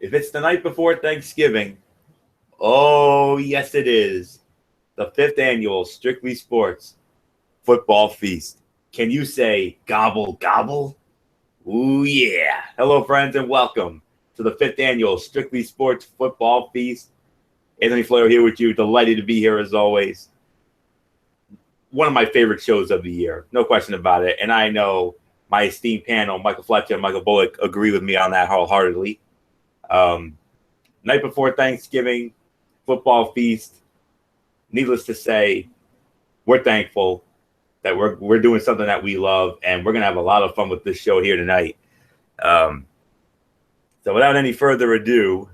If it's the night before Thanksgiving, oh, yes, it is. The fifth annual Strictly Sports Football Feast. Can you say gobble, gobble? Ooh, yeah. Hello, friends, and welcome to the fifth annual Strictly Sports Football Feast. Anthony Flair here with you. Delighted to be here as always. One of my favorite shows of the year, no question about it. And I know my esteemed panel, Michael Fletcher and Michael Bullock, agree with me on that wholeheartedly. Night before Thanksgiving, football feast. Needless to say, we're thankful that we're doing something that we love, and we're gonna have a lot of fun with this show here tonight. So without any further ado,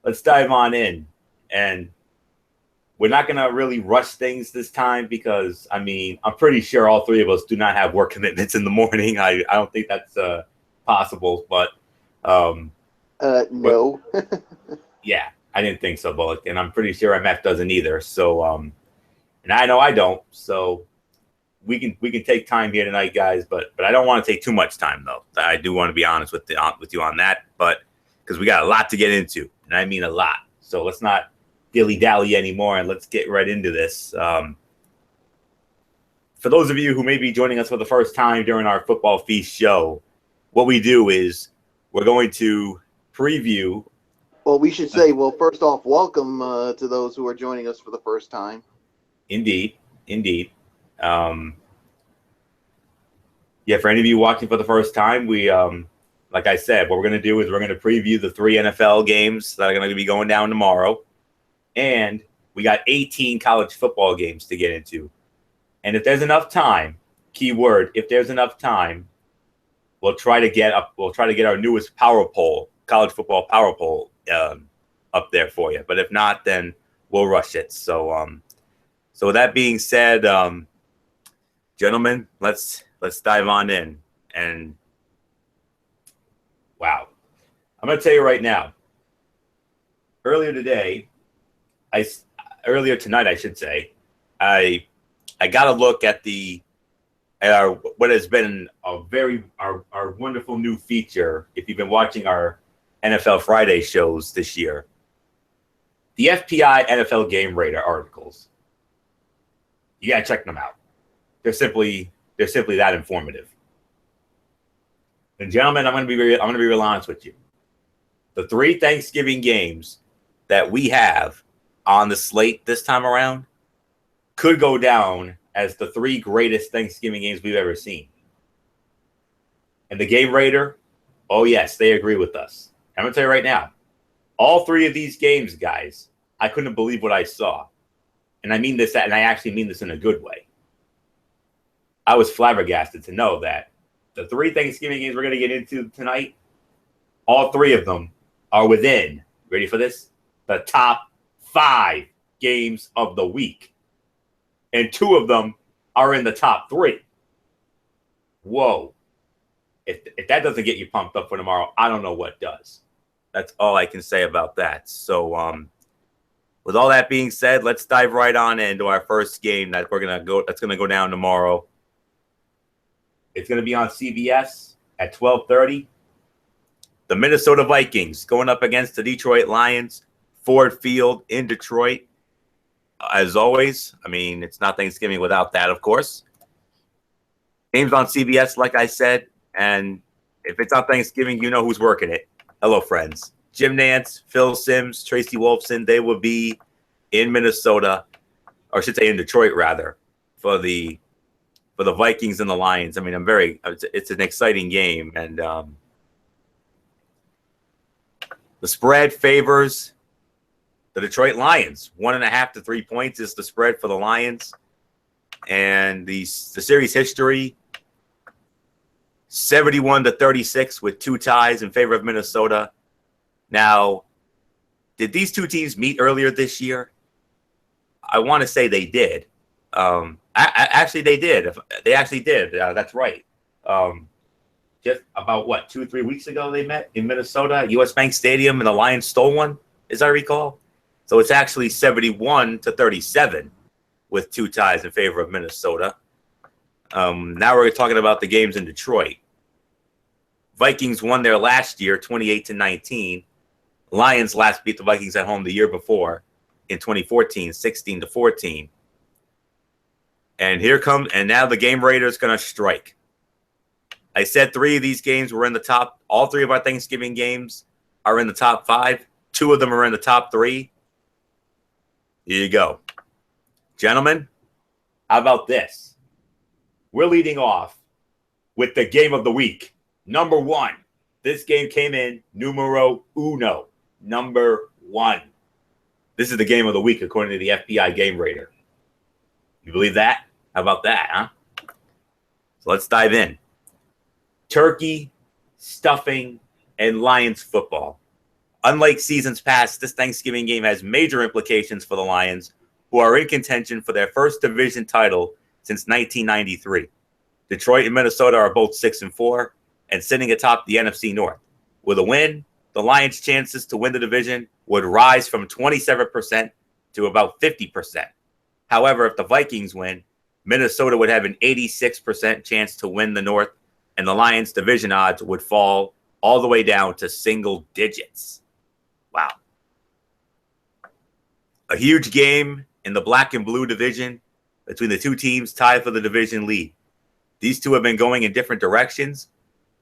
let's dive on in. And we're not gonna really rush things this time because I'm pretty sure all three of us do not have work commitments in the morning. I don't think that's possible, but no. yeah, I didn't think so, Bullock, and I'm pretty sure MF doesn't either. So, and I know I don't. So, we can take time here tonight, guys. But I don't want to take too much time, though. I do want to be honest with you on that, but because we got a lot to get into, and I mean a lot. So let's not dilly dally anymore, and let's get right into this. For those of you who may be joining us for the first time during our Football Feast show, what we do is we're going to preview. Well, we should say, first off, welcome to those who are joining us for the first time. Indeed. For any of you watching for the first time, we, like I said, what we're going to do is we're going to preview the 3 NFL games that are going to be going down tomorrow. And we got 18 college football games to get into. And if there's enough time, keyword, if there's enough time, we'll try to get our newest power poll, college football power poll, up there for you. But if not, then we'll rush it. So with that being said, gentlemen, let's dive on in. And wow, I'm going to tell you right now, earlier tonight, I should say, I got a look at what has been our wonderful new feature. If you've been watching our NFL Friday shows this year, the FPI NFL Game Radar articles, you gotta check them out. They're simply that informative. And gentlemen, I'm gonna be real honest with you. The 3 Thanksgiving games that we have on the slate this time around could go down as the 3 greatest Thanksgiving games we've ever seen. And the Game Radar, oh yes, they agree with us. I'm gonna tell you right now, all 3 of these games, guys, I couldn't believe what I saw. And I mean this, and I actually mean this in a good way. I was flabbergasted to know that the 3 Thanksgiving games we're going to get into tonight, all 3 of them are within, ready for this, the top 5 games of the week. And 2 of them are in the top 3. Whoa. If that doesn't get you pumped up for tomorrow, I don't know what does. That's all I can say about that. So, with all that being said, let's dive right on into our first game that's going to go down tomorrow. It's going to be on CBS at 12:30. The Minnesota Vikings going up against the Detroit Lions, Ford Field in Detroit. As always, it's not Thanksgiving without that, of course. Game's on CBS, like I said, and if it's on Thanksgiving, you know who's working it. Hello, friends. Jim Nantz, Phil Simms, Tracy Wolfson, they will be in Minnesota, or I should say in Detroit, rather, for the Vikings and the Lions. It's an exciting game. And the spread favors the Detroit Lions. 1.5 to 3 points is the spread for the Lions. And the series history, 71-36 with 2 ties in favor of Minnesota. Now, did these 2 teams meet earlier this year? I want to say they did. Actually, they did. They actually did. That's right. Just about 2-3 weeks ago, they met in Minnesota at US Bank Stadium, and the Lions stole one, as I recall. So it's actually 71-37 with 2 ties in favor of Minnesota. Now we're talking about the games in Detroit. Vikings won there last year, 28-19. Lions last beat the Vikings at home the year before in 2014, 16-14. And now the Game Raider is going to strike. I said 3 of these games were in the top. All 3 of our Thanksgiving games are in the top 5. 2 of them are in the top 3. Here you go. Gentlemen, how about this? We're leading off with the game of the week. Number 1. This game came in numero uno. Number 1. This is the game of the week according to the FBI Game Raider. You believe that? How about that, huh? So let's dive in. Turkey, stuffing, and Lions football. Unlike seasons past, this Thanksgiving game has major implications for the Lions, who are in contention for their first division title since 1993. Detroit and Minnesota are both 6-4 and sitting atop the NFC North. With a win, the Lions' chances to win the division would rise from 27% to about 50%. However, if the Vikings win, Minnesota would have an 86% chance to win the North, and the Lions' division odds would fall all the way down to single digits. Wow. A huge game in the black and blue division between the 2 teams tied for the division lead. These 2 have been going in different directions.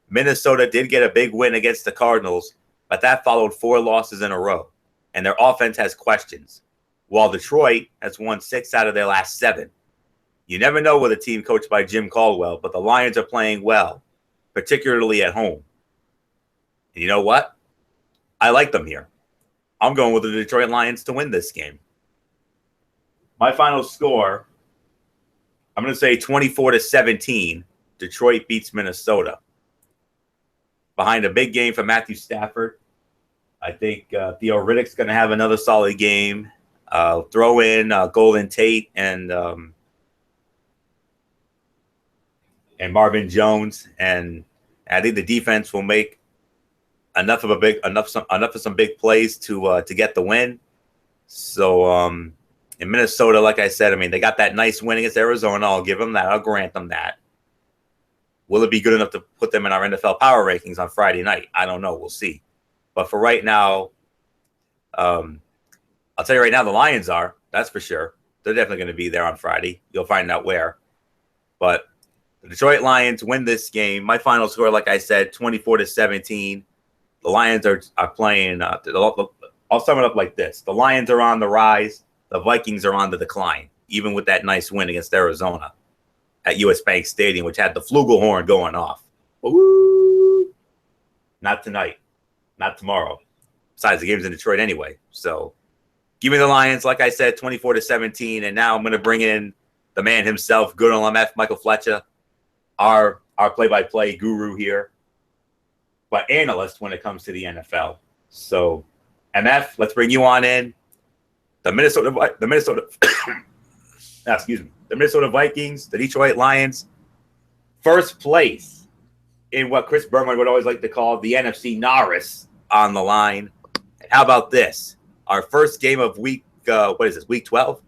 Minnesota did get a big win against the Cardinals, but that followed 4 losses in a row, and their offense has questions, while Detroit has won 6 out of their last 7. You never know with a team coached by Jim Caldwell, but the Lions are playing well, particularly at home. And you know what? I like them here. I'm going with the Detroit Lions to win this game. My final score, I'm going to say 24-17. Detroit beats Minnesota. Behind a big game for Matthew Stafford. I think Theo Riddick's going to have another solid game. Throw in Golden Tate and Marvin Jones, and I think the defense will make enough of some big plays to get the win. So in Minnesota, like I said, I mean, they got that nice win against Arizona. I'll give them that. I'll grant them that. Will it be good enough to put them in our NFL power rankings on Friday night? I don't know. We'll see. But for right now, I'll tell you right now, the Lions are. That's for sure. They're definitely going to be there on Friday. You'll find out where. But the Detroit Lions win this game. My final score, like I said, 24-17. The Lions are playing. I'll sum it up like this. The Lions are on the rise. The Vikings are on the decline, even with that nice win against Arizona at US Bank Stadium, which had the flugelhorn going off. Woo! Not tonight. Not tomorrow. Besides, the game's in Detroit anyway. So give me the Lions, like I said, 24-17. And now I'm going to bring in the man himself, good on MF, Michael Fletcher, our play-by-play guru here, but analyst when it comes to the NFL. So, MF, let's bring you on in. The Minnesota Vikings, the Detroit Lions, first place in what Chris Berman would always like to call the NFC Norris on the line. And how about this? Our first game of week, what is this, week 12?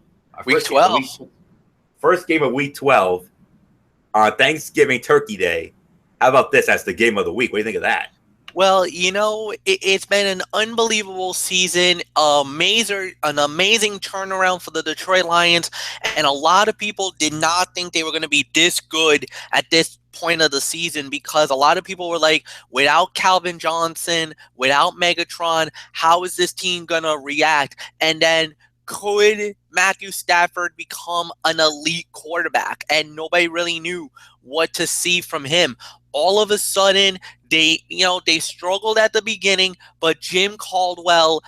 Week 12. First game of week 12 on Thanksgiving Turkey Day. How about this as the game of the week? What do you think of that? Well, you know, it's been an unbelievable season, an amazing turnaround for the Detroit Lions, and a lot of people did not think they were going to be this good at this point of the season because a lot of people were like, without Calvin Johnson, without Megatron, how is this team going to react? And then could Matthew Stafford become an elite quarterback? And nobody really knew what to see from him. All of a sudden, they struggled at the beginning, but Jim Caldwell,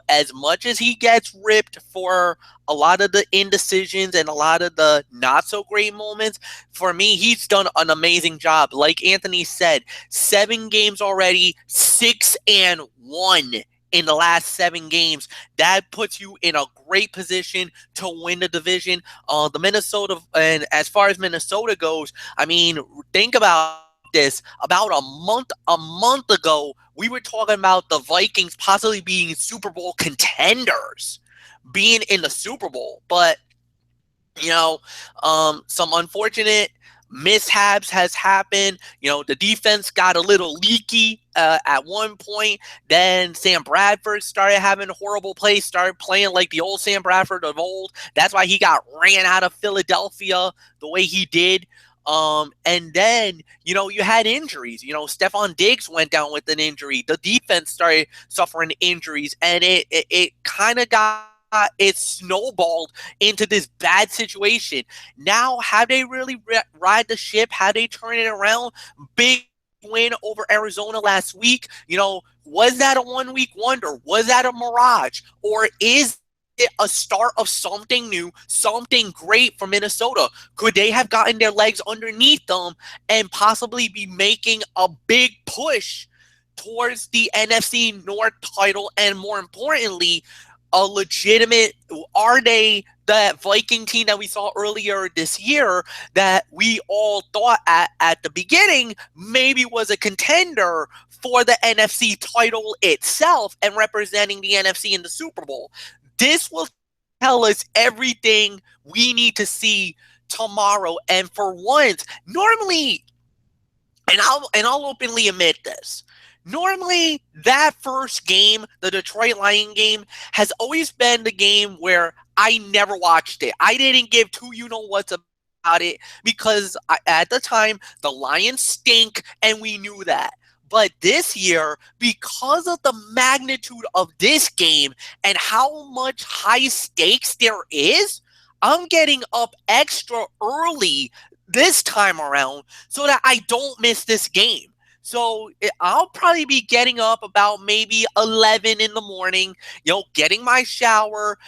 as much as he gets ripped for a lot of the indecisions and a lot of the not so great moments, for me, he's done an amazing job. Like Anthony said, 7 games already, 6-1 in the last 7 games. That puts you in a great position to win the division. The Minnesota, and as far as Minnesota goes, I mean, think about this. About a month ago, we were talking about the Vikings possibly being Super Bowl contenders, being in the Super Bowl. But, some unfortunate mishaps has happened. The defense got a little leaky at one point. Then Sam Bradford started having horrible plays, started playing like the old Sam Bradford of old. That's why he got ran out of Philadelphia the way he did. And then, you had injuries. Stephon Diggs went down with an injury. The defense started suffering injuries, and it kind of it snowballed into this bad situation. Now, have they really ride the ship? Have they turn it around? Big win over Arizona last week. Was that a 1 week wonder? Was that a mirage? Or is it a start of something new, something great for Minnesota? Could they have gotten their legs underneath them and possibly be making a big push towards the NFC North title? And more importantly, are they that Viking team that we saw earlier this year that we all thought at the beginning maybe was a contender for the NFC title itself and representing the NFC in the Super Bowl? This will tell us everything we need to see tomorrow. And for once, normally, and I'll openly admit this, normally that first game, the Detroit Lion game, has always been the game where I never watched it. I didn't give two you-know-whats about it because at the time, the Lions stink, and we knew that. But this year, because of the magnitude of this game and how much high stakes there is, I'm getting up extra early this time around so that I don't miss this game. So I'll probably be getting up about maybe 11 in the morning, getting my shower,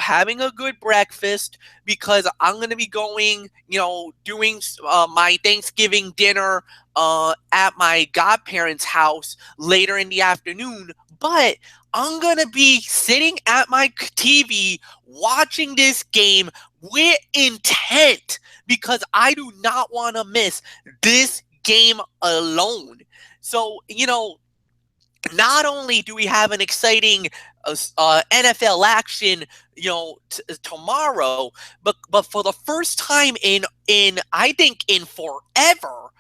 having a good breakfast, because I'm going to be going, doing my Thanksgiving dinner at my godparents' house later in the afternoon. But I'm going to be sitting at my TV watching this game with intent because I do not want to miss this game alone. So, not only do we have an exciting NFL action, tomorrow, but for the first time in I think in forever,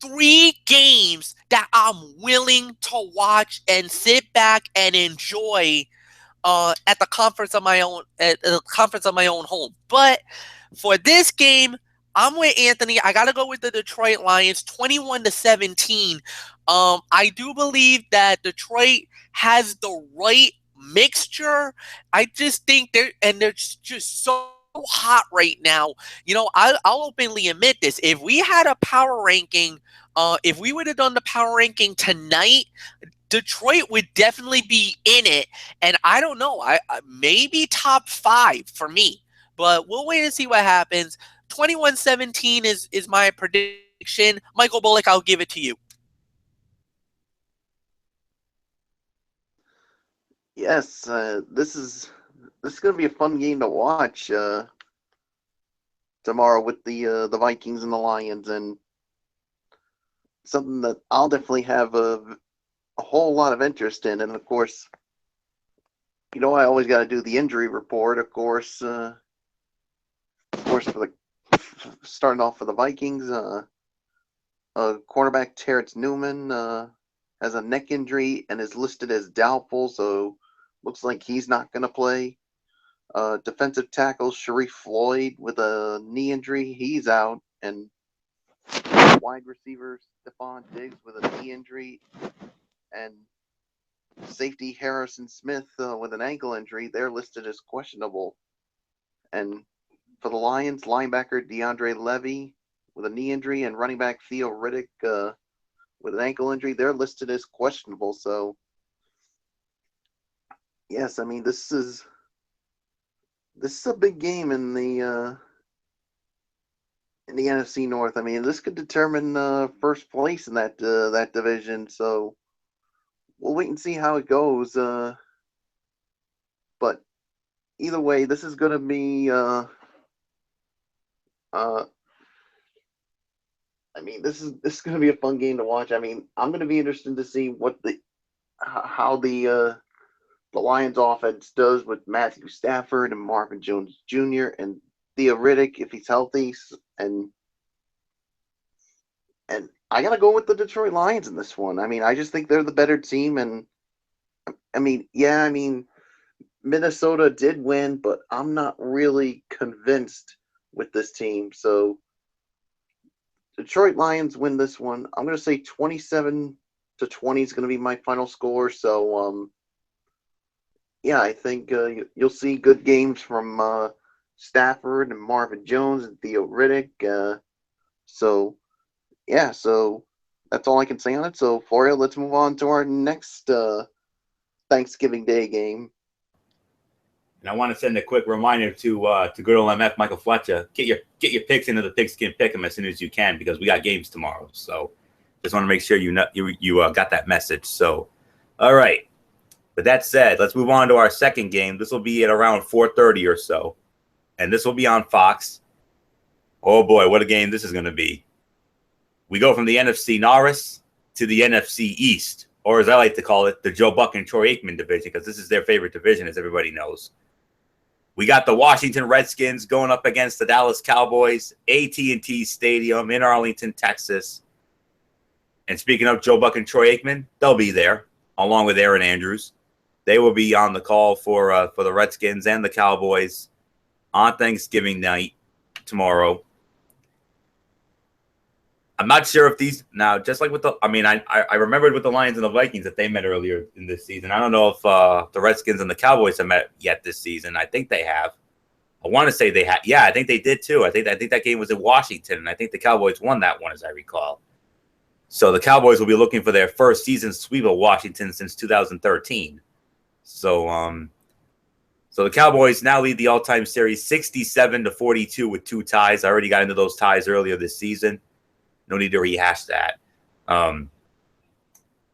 3 games that I'm willing to watch and sit back and enjoy at the comforts of my own home. But for this game, I'm with Anthony. I gotta go with the Detroit Lions, 21-17. I do believe that Detroit has the right mixture. I just think they're just so hot right now. I'll openly admit this. If we had a power ranking, if we would have done the power ranking tonight, Detroit would definitely be in it, and I don't know. I maybe top 5 for me, but we'll wait and see what happens. 21-17 is my prediction. Michael Bullock, I'll give it to you. Yes, this is going to be a fun game to watch tomorrow with the Vikings and the Lions, and something that I'll definitely have a whole lot of interest in. And of course, I always got to do the injury report. Of course, for the starting off for the Vikings, cornerback Terrence Newman has a neck injury and is listed as doubtful, so looks like he's not going to play. Defensive tackle Sharif Floyd with a knee injury, he's out. And wide receiver Stephon Diggs with a knee injury, and safety Harrison Smith with an ankle injury, they're listed as questionable. And for the Lions, linebacker DeAndre Levy with a knee injury and running back Theo Riddick with an ankle injury, they're listed as questionable. So, yes, I mean, this is a big game in the NFC North. I mean, this could determine first place in that division. So we'll wait and see how it goes. But either way, this is going to be. I mean, this is going to be a fun game to watch. I mean, I'm going to be interested to see how the Lions offense does with Matthew Stafford and Marvin Jones Jr. and Theo Riddick if he's healthy, and And I gotta go with the Detroit Lions in this one. I mean, I just think they're the better team, and I mean, Minnesota did win, but I'm not really convinced with this team. So Detroit Lions win this one. I'm gonna say 27-20 is gonna be my final score. So yeah, I think you'll see good games from Stafford and Marvin Jones and Theo Riddick. So yeah, so that's all I can say on it. So Florio, let's move on to our next Thanksgiving Day game. And I want to send a quick reminder to good old MF Michael Fletcher. Get your picks into the Pigskin Pick'em as soon as you can, because we got games tomorrow. So just want to make sure you got that message. So all right. With that said, let's move on to our second game. This will be at around 4:30 or so, and this will be on Fox. Oh boy, what a game this is going to be! We go from the NFC Norris to the NFC East, or as I like to call it, the Joe Buck and Troy Aikman division, because this is their favorite division, as everybody knows. We got the Washington Redskins going up against the Dallas Cowboys, AT&T Stadium in Arlington, Texas. And speaking of Joe Buck and Troy Aikman, they'll be there along with Aaron Andrews. They will be on the call for the Redskins and the Cowboys on Thanksgiving night tomorrow. I'm not sure if these now, just like with I remembered with the Lions and the Vikings that they met earlier in this season. I don't know if the Redskins and the Cowboys have met yet this season. I think they have. I want to say they have. Yeah, I think they did too. I think that game was in Washington, and I think the Cowboys won that one, as I recall. So the Cowboys will be looking for their first season sweep of Washington since 2013. So the Cowboys now lead the all-time series 67-42 with 2 ties. I already got into those ties earlier this season. No need to rehash that.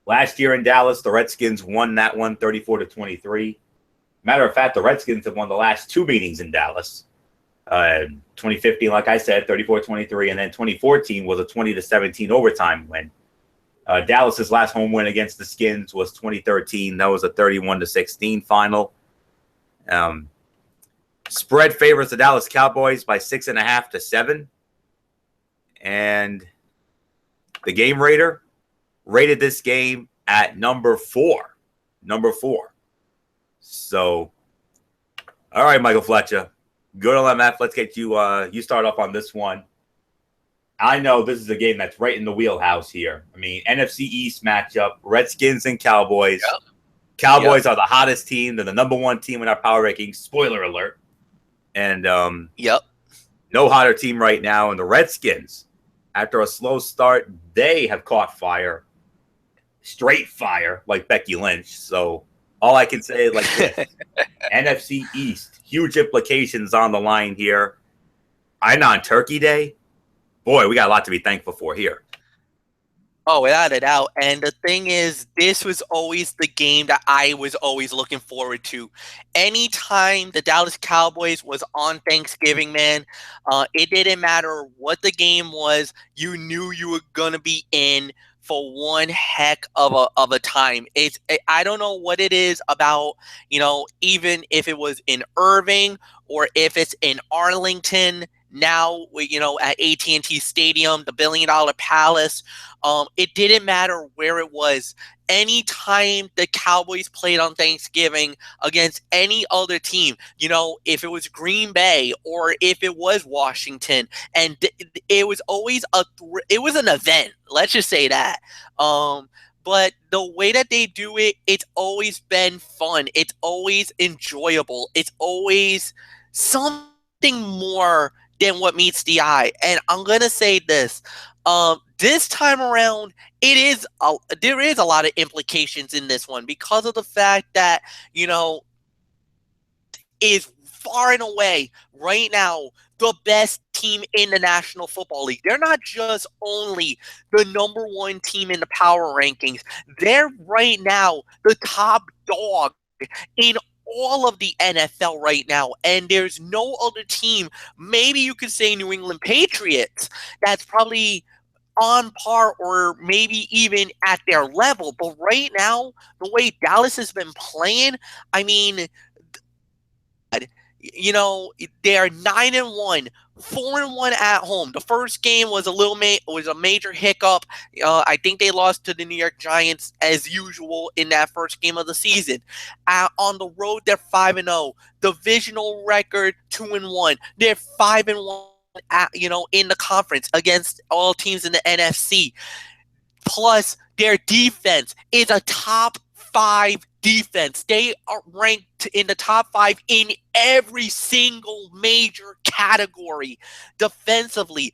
Last year in Dallas, the Redskins won that one 34-23. Matter of fact, the Redskins have won the last 2 meetings in Dallas. 2015, like I said, 34-23, and then 2014 was a 20-17 overtime win. Dallas's last home win against the Skins was 2013. That was a 31-16 final. Spread favors the Dallas Cowboys by 6.5 to 7. And the game rater rated this game at number 4. So, all right, Michael Fletcher, good old MF. Let's get you. You start off on this one. I know this is a game that's right in the wheelhouse here. I mean, NFC East matchup: Redskins and Cowboys. Yep. Cowboys are the hottest team. They're the number 1 team in our power rankings. Spoiler alert. And no hotter team right now. And the Redskins, after a slow start, they have caught fire, straight fire, like Becky Lynch. So all I can say is like this. NFC East, huge implications on the line here. I know on Turkey Day, boy, we got a lot to be thankful for here. Oh, without a doubt. And the thing is, this was always the game that I was always looking forward to. Anytime the Dallas Cowboys was on Thanksgiving, man, it didn't matter what the game was. You knew you were going to be in for one heck of a time. I don't know what it is about, even if it was in Irving or if it's in Arlington, now, at AT&T Stadium, the $1 billion palace, it didn't matter where it was. Anytime the Cowboys played on Thanksgiving against any other team, if it was Green Bay or if it was Washington, and it was always it was an event. Let's just say that. But the way that they do it, it's always been fun. It's always enjoyable. It's always something more than what meets the eye. And I'm going to say this. This time around, there is a lot of implications in this one because of the fact that, is far and away right now the best team in the National Football League. They're not just only the number 1 team in the power rankings. They're right now the top dog in all of the NFL right now, and there's no other team, maybe you could say New England Patriots, that's probably on par or maybe even at their level. But right now, the way Dallas has been playing, I mean, they're 9-1 4-1 at home. The first game was a major hiccup. I think they lost to the New York Giants as usual in that first game of the season. On the road, they're 5-0. Divisional record 2-1. They're 5-1. In the conference against all teams in the NFC. Plus, their defense is a top 5 defense. They are ranked in the top 5 in every single major category. Defensively,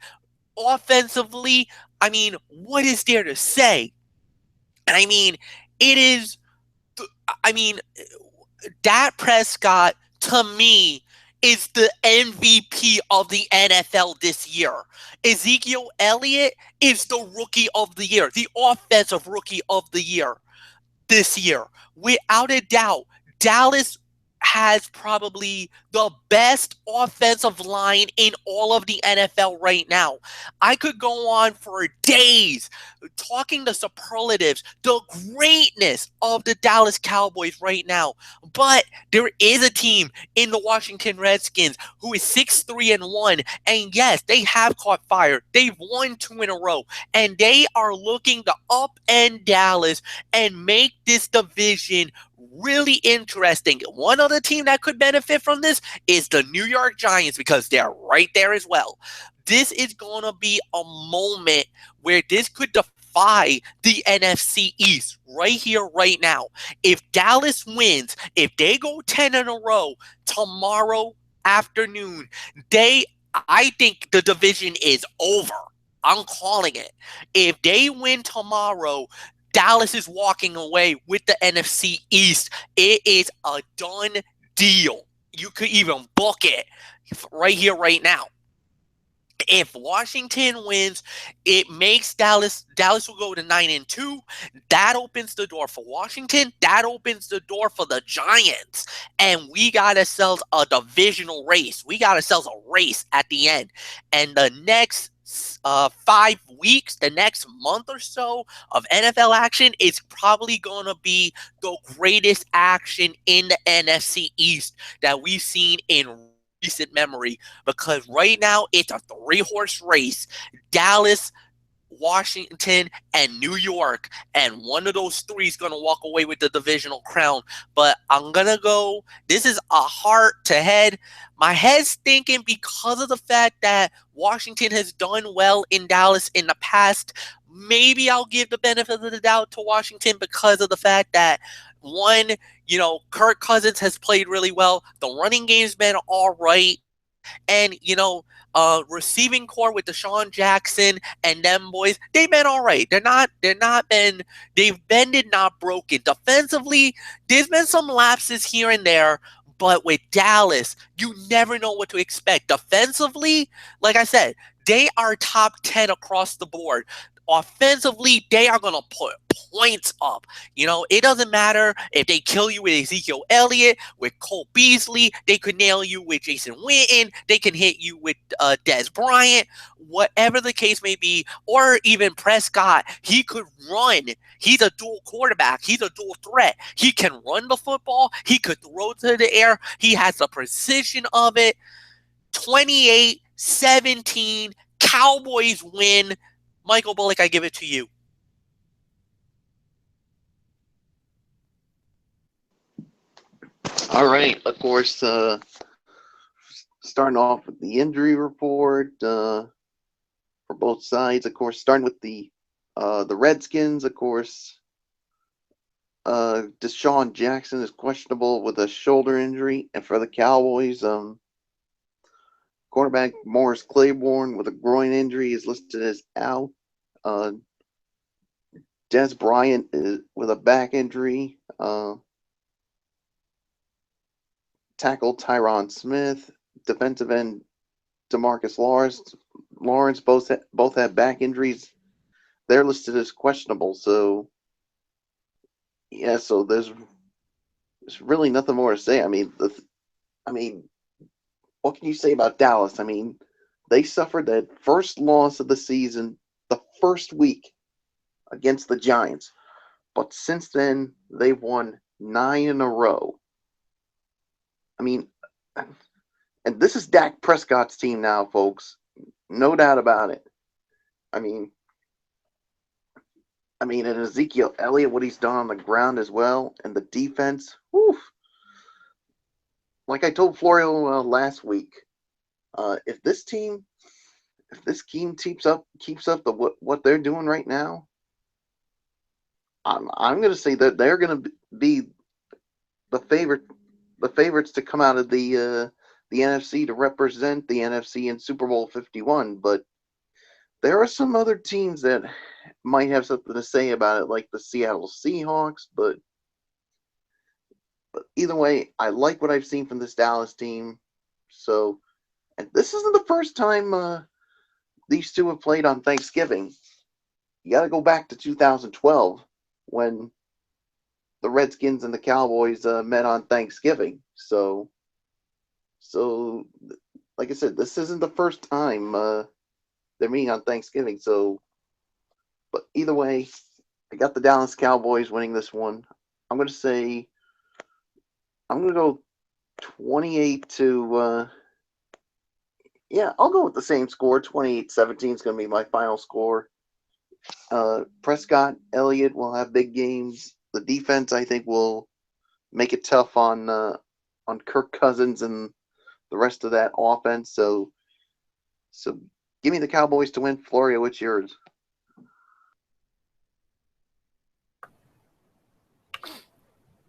offensively, I mean, what is there to say? I mean, it is, I mean, Dak Prescott, to me, is the MVP of the NFL this year. Ezekiel Elliott is the rookie of the year, the offensive rookie of the year this year. Without a doubt, Dallas has probably the best offensive line in all of the NFL right now. I could go on for days talking the superlatives, the greatness of the Dallas Cowboys right now. But there is a team in the Washington Redskins who is 6-3-1. And yes, they have caught fire. They've won 2 in a row. And they are looking to upend Dallas and make this division really interesting. One other team that could benefit from this is the New York Giants because they're right there as well. This is going to be a moment where this could defy the NFC East right here, right now. If Dallas wins, if they go 10 in a row tomorrow afternoon, I think the division is over. I'm calling it. If they win tomorrow, Dallas is walking away with the NFC East. It is a done deal. You could even book it right here, right now. If Washington wins, it makes Dallas will go to 9-2. That opens the door for Washington. That opens the door for the Giants. And we got ourselves a divisional race. We got ourselves a race at the end. And the next 5 weeks, the next month or so of NFL action is probably going to be the greatest action in the NFC East that we've seen in recent memory, because right now it's a 3-horse race. Dallas, Washington, and New York, and one of those 3 is going to walk away with the divisional crown. But I'm going to go, this is a heart to head. My head's thinking, because of the fact that Washington has done well in Dallas in the past, maybe I'll give the benefit of the doubt to Washington because of the fact that, one, Kirk Cousins has played really well. The running game's been all right. And, receiving core with Deshaun Jackson and them boys, they've been all right. They've bended, not broken. Defensively, there's been some lapses here and there. But with Dallas, you never know what to expect. Defensively, like I said, they are top 10 across the board. Offensively, they are going to put points up. It doesn't matter if they kill you with Ezekiel Elliott, with Cole Beasley. They could nail you with Jason Witten. They can hit you with Dez Bryant. Whatever the case may be, or even Prescott, he could run. He's a dual quarterback. He's a dual threat. He can run the football. He could throw to the air. He has the precision of it. 28-17, Cowboys win. Michael Bullock, I give it to you. All right. Of course, starting off with the injury report for both sides. Of course, starting with the Redskins. Of course, Deshaun Jackson is questionable with a shoulder injury, and for the Cowboys, cornerback Morris Claiborne with a groin injury is listed as out. Dez Bryant is with a back injury. Tackle Tyron Smith, defensive end DeMarcus Lawrence both had back injuries. They're listed as questionable. So yeah, so there's really nothing more to say. I mean, what can you say about Dallas? I mean, they suffered that first loss of the season the first week against the Giants, but since then they've won 9 in a row. I mean, and And this is Dak Prescott's team now, folks. No doubt about it. I mean, and Ezekiel Elliott, what he's done on the ground as well, and the defense. Whew. Like I told Florio last week, if this team keeps up what they're doing right now, I'm going to say that they're going to be the favorites to come out of the NFC to represent the NFC in Super Bowl 51. But there are some other teams that might have something to say about it, like the Seattle Seahawks. But either way, I like what I've seen from this Dallas team. So, and this isn't the first time these two have played on Thanksgiving. You got to go back to 2012 when the Redskins and the Cowboys met on Thanksgiving. So, like I said, this isn't the first time they're meeting on Thanksgiving. So, but either way, I got the Dallas Cowboys winning this one. I'm going to go 28 to, I'll go with the same score. 28-17 is going to be my final score. Prescott, Elliott will have big games. The defense, I think, will make it tough on Kirk Cousins and the rest of that offense. So give me the Cowboys to win. Florio, it's yours.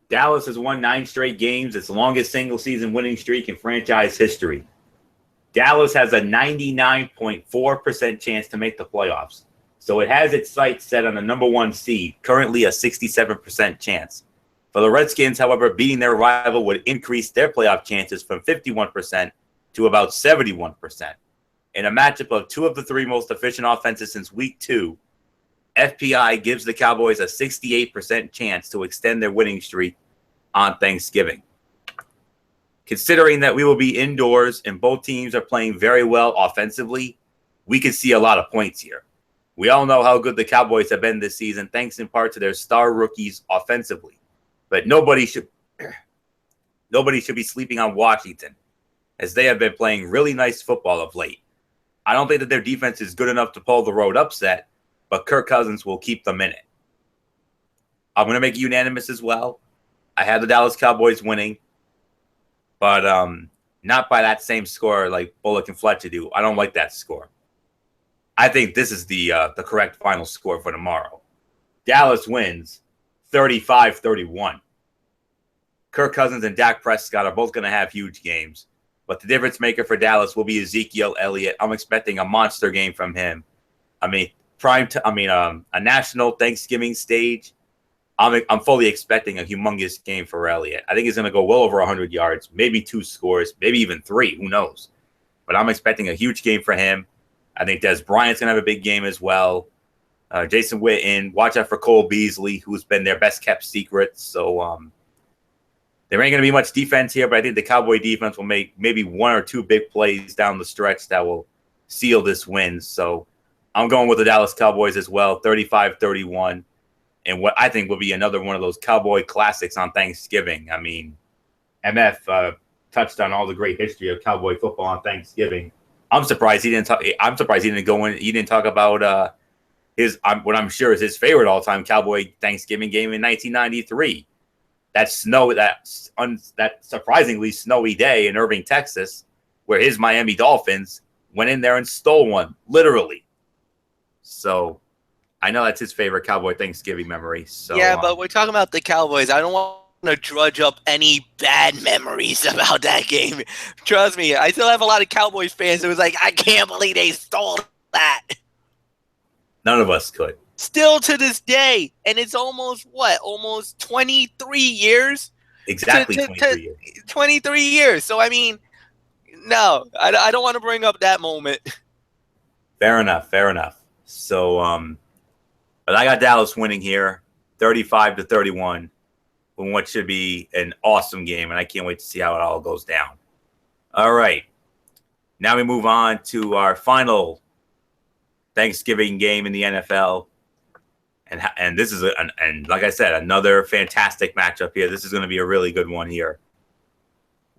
Dallas has won 9 straight games, its longest single-season winning streak in franchise history. Dallas has a 99.4% chance to make the playoffs, so it has its sights set on the number 1 seed, currently a 67% chance. For the Redskins, however, beating their rival would increase their playoff chances from 51% to about 71%. In a matchup of 2 of the 3 most efficient offenses since Week 2, FPI gives the Cowboys a 68% chance to extend their winning streak on Thanksgiving. Considering that we will be indoors and both teams are playing very well offensively, we can see a lot of points here. We all know how good the Cowboys have been this season, thanks in part to their star rookies offensively. But nobody should be sleeping on Washington, as they have been playing really nice football of late. I don't think that their defense is good enough to pull the road upset, but Kirk Cousins will keep them in it. I'm going to make it unanimous as well. I have the Dallas Cowboys winning, but not by that same score like Bullock and Fletcher do. I don't like that score. I think this is the correct final score for tomorrow. Dallas wins 35-31. Kirk Cousins and Dak Prescott are both going to have huge games, but the difference maker for Dallas will be Ezekiel Elliott. I'm expecting a monster game from him. I mean, a national Thanksgiving stage. I'm fully expecting a humongous game for Elliott. I think he's going to go well over 100 yards, maybe 2 scores, maybe even 3. Who knows? But I'm expecting a huge game for him. I think Des Bryant's going to have a big game as well. Jason Witten. Watch out for Cole Beasley, who's been their best kept secret. So there ain't going to be much defense here, but I think the Cowboy defense will make maybe 1 or 2 big plays down the stretch that will seal this win. So I'm going with the Dallas Cowboys as well, 35-31. And what I think will be another one of those Cowboy classics on Thanksgiving. I mean, MF touched on all the great history of Cowboy football on Thanksgiving. I'm surprised he didn't talk. I'm surprised he didn't go in. He didn't talk about what I'm sure is his favorite all-time Cowboy Thanksgiving game in 1993. That surprisingly snowy day in Irving, Texas, where his Miami Dolphins went in there and stole one, literally. So I know that's his favorite Cowboy Thanksgiving memory. So yeah, but we're talking about the Cowboys. I don't want to drudge up any bad memories about that game. Trust me, I still have a lot of Cowboys fans who was like, I can't believe they stole that. None of us could. Still to this day, and it's almost 23 years? Exactly 23 years. 23 years. So, I mean, no, I don't want to bring up that moment. Fair enough. So, but I got Dallas winning here, 35-31, in what should be an awesome game, and I can't wait to see how it all goes down. All right. Now we move on to our final Thanksgiving game in the NFL. And this is, and like I said, another fantastic matchup here. This is going to be a really good one here.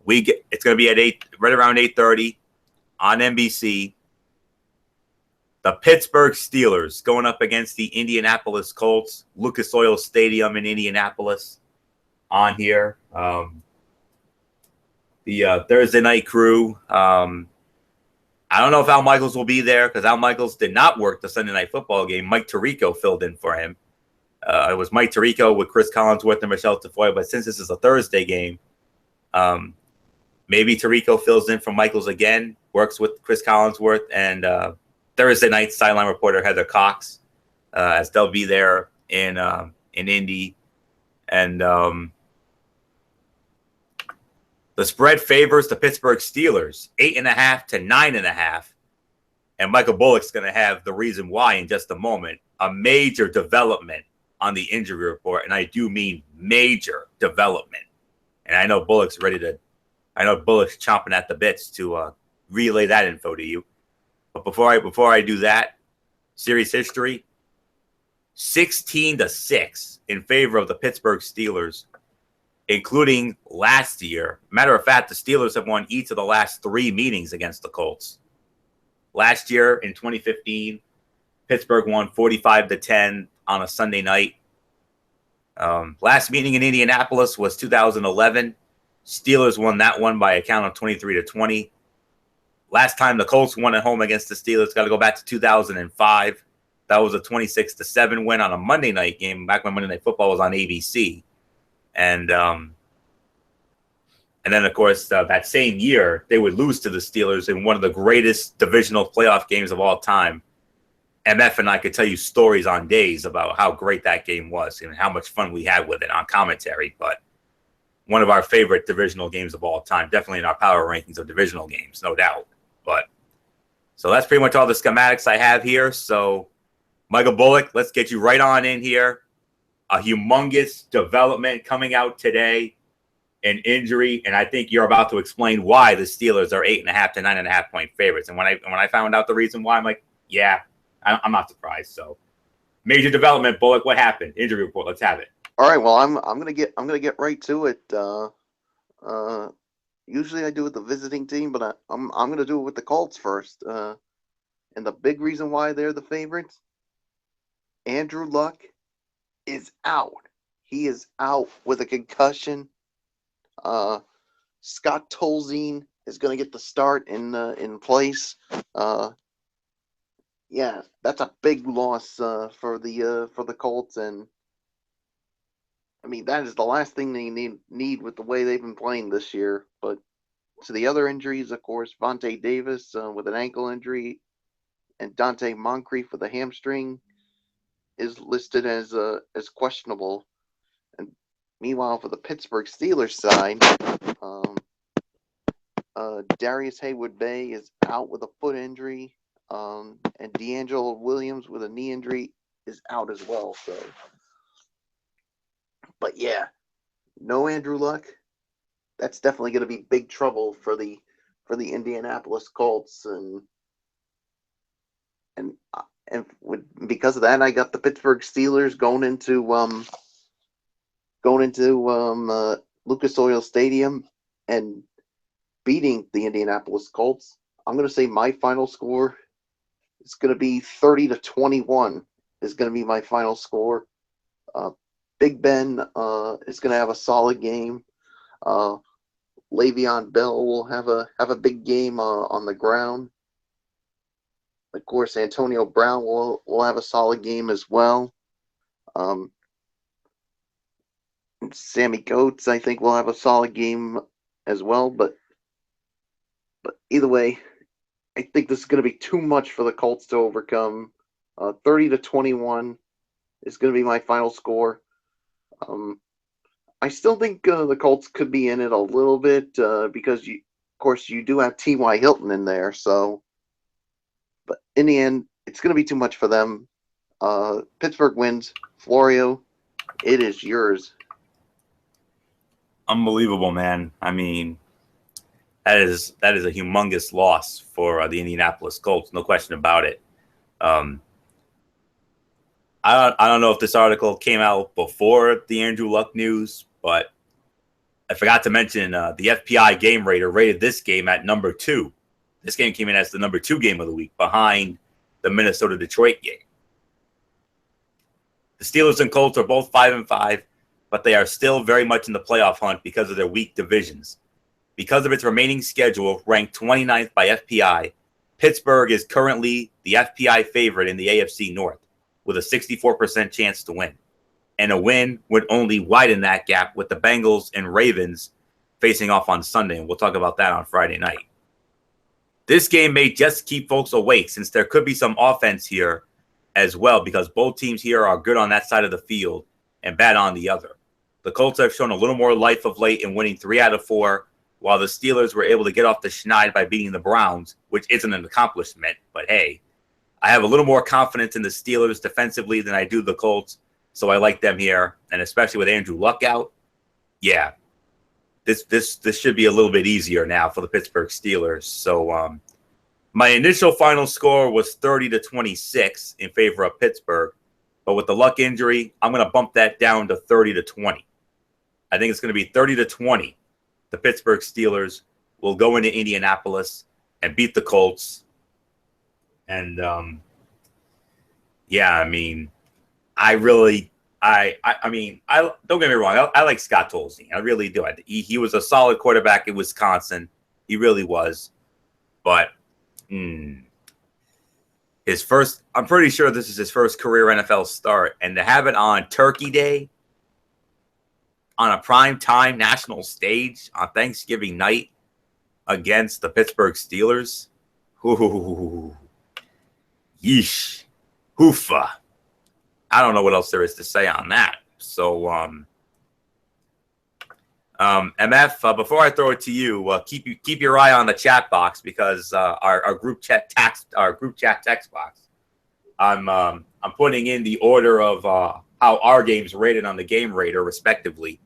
It's going to be at right around 8:30 on NBC. The Pittsburgh Steelers going up against the Indianapolis Colts, Lucas Oil Stadium in Indianapolis. On here, the Thursday night crew. I don't know if Al Michaels will be there because Al Michaels did not work the Sunday night football game. Mike Tirico filled in for him. It was Mike Tirico with Chris Collinsworth and Michelle Tafoya, but since this is a Thursday game, maybe Tirico fills in for Michaels again, works with Chris Collinsworth, and Thursday night sideline reporter Heather Cox, as they'll be there in Indy. And the spread favors the Pittsburgh Steelers, 8.5 to 9.5. And Michael Bullock's going to have the reason why in just a moment. A major development on the injury report, and I do mean major development. And I know Bullock's chomping at the bits to relay that info to you. But before I do that, series history, 16-6 in favor of the Pittsburgh Steelers, including last year. Matter of fact, the Steelers have won each of the last 3 meetings against the Colts. Last year in 2015, Pittsburgh won 45-10 on a Sunday night. Last meeting in Indianapolis was 2011. Steelers won that one by a count of 23-20. Last time the Colts won at home against the Steelers, got to go back to 2005. That was a 26-7 win on a Monday night game, back when Monday Night Football was on ABC. And then, of course, that same year, they would lose to the Steelers in one of the greatest divisional playoff games of all time. MF and I could tell you stories on days about how great that game was and how much fun we had with it on commentary. But one of our favorite divisional games of all time, definitely in our power rankings of divisional games, no doubt. But so that's pretty much all the schematics I have here. So Michael Bullock, let's get you right on in here. A humongous development coming out today, an injury, and I think you're about to explain why the Steelers are 8.5 to 9.5 point favorites. And when I found out the reason why, I'm like, yeah, I'm not surprised. So major development, Bullock. What happened? Injury report. Let's have it. All right. Well, I'm gonna get right to it. Usually I do it with the visiting team, but I'm gonna do it with the Colts first. And the big reason why they're the favorites, Andrew Luck is out. He is out with a concussion. Scott Tolzien is going to get the start in place. Yeah, that's a big loss for the Colts, and I mean that is the last thing they need with the way they've been playing this year. But to the other injuries, of course, Vontae Davis with an ankle injury, and Dante Moncrief with a hamstring is listed as questionable. And meanwhile, for the Pittsburgh Steelers side, Darius Haywood-Bay is out with a foot injury, and D'Angelo Williams with a knee injury is out as well. So, but yeah, no Andrew Luck. That's definitely going to be big trouble for the Indianapolis Colts, and because of that, I got the Pittsburgh Steelers going into Lucas Oil Stadium and beating the Indianapolis Colts. I'm going to say my final score is going to be 30-21 is going to be my final score. Big Ben is going to have a solid game. Le'Veon Bell will have a big game on the ground. Of course, Antonio Brown will have a solid game as well. Sammy Coates, I think, will have a solid game as well. But either way, I think this is going to be too much for the Colts to overcome. 30-21 is going to be my final score. I still think the Colts could be in it a little bit because, of course, you do have T.Y. Hilton in there. So, but in the end, it's going to be too much for them. Pittsburgh wins. Florio, it is yours. Unbelievable, man. I mean, that is a humongous loss for the Indianapolis Colts, no question about it. I don't know if this article came out before the Andrew Luck news, but I forgot to mention the FPI Game Rater rated this game at number 2. This game came in as the number 2 game of the week, behind the Minnesota-Detroit game. The Steelers and Colts are both 5-5, but they are still very much in the playoff hunt because of their weak divisions. Because of its remaining schedule, ranked 29th by FPI, Pittsburgh is currently the FPI favorite in the AFC North, with a 64% chance to win. And a win would only widen that gap with the Bengals and Ravens facing off on Sunday. And we'll talk about that on Friday night. This game may just keep folks awake, since there could be some offense here as well, because both teams here are good on that side of the field and bad on the other. The Colts have shown a little more life of late in winning 3 out of 4, while the Steelers were able to get off the schneid by beating the Browns, which isn't an accomplishment. But hey, I have a little more confidence in the Steelers defensively than I do the Colts. So I like them here, and especially with Andrew Luck out, yeah, this should be a little bit easier now for the Pittsburgh Steelers. So my initial final score was 30-26 in favor of Pittsburgh, but with the Luck injury, I'm going to bump that down to 30-20. I think it's going to be 30-20. The Pittsburgh Steelers will go into Indianapolis and beat the Colts, and yeah, I mean. I mean, don't get me wrong. I like Scott Tolzien. I really do. He was a solid quarterback in Wisconsin. He really was. But his first, I'm pretty sure this is his first career NFL start. And to have it on Turkey Day, on a prime time national stage on Thanksgiving night against the Pittsburgh Steelers, yeesh, hoofa. I don't know what else there is to say on that. So, MF, before I throw it to you, keep your eye on the chat box, because our group chat text box. I'm putting in the order of how our games rated on the Game Rater, respectively,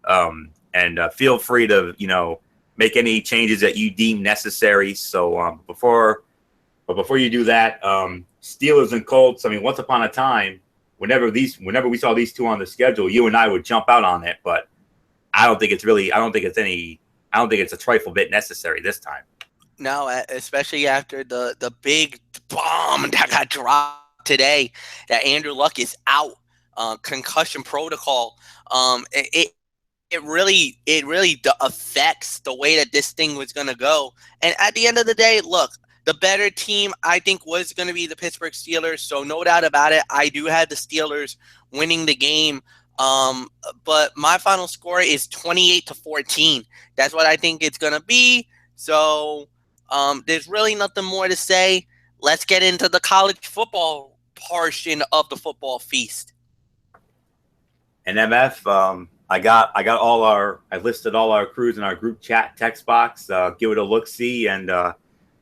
and feel free to make any changes that you deem necessary. So before you do that, Steelers and Colts. I mean, once upon a time, whenever we saw these two on the schedule, you and I would jump out on it, but I don't think it's a trifle bit necessary this time. No, especially after the big bomb that got dropped today, that Andrew Luck is out, concussion protocol. It really affects the way that this thing was going to go. And at the end of the day, look, the better team, I think, was going to be the Pittsburgh Steelers. So no doubt about it, I do have the Steelers winning the game. But my final score is 28-14. That's what I think it's going to be. So there's really nothing more to say. Let's get into the college football portion of the football feast. And MF, I listed all our crews in our group chat text box. Give it a look, see, and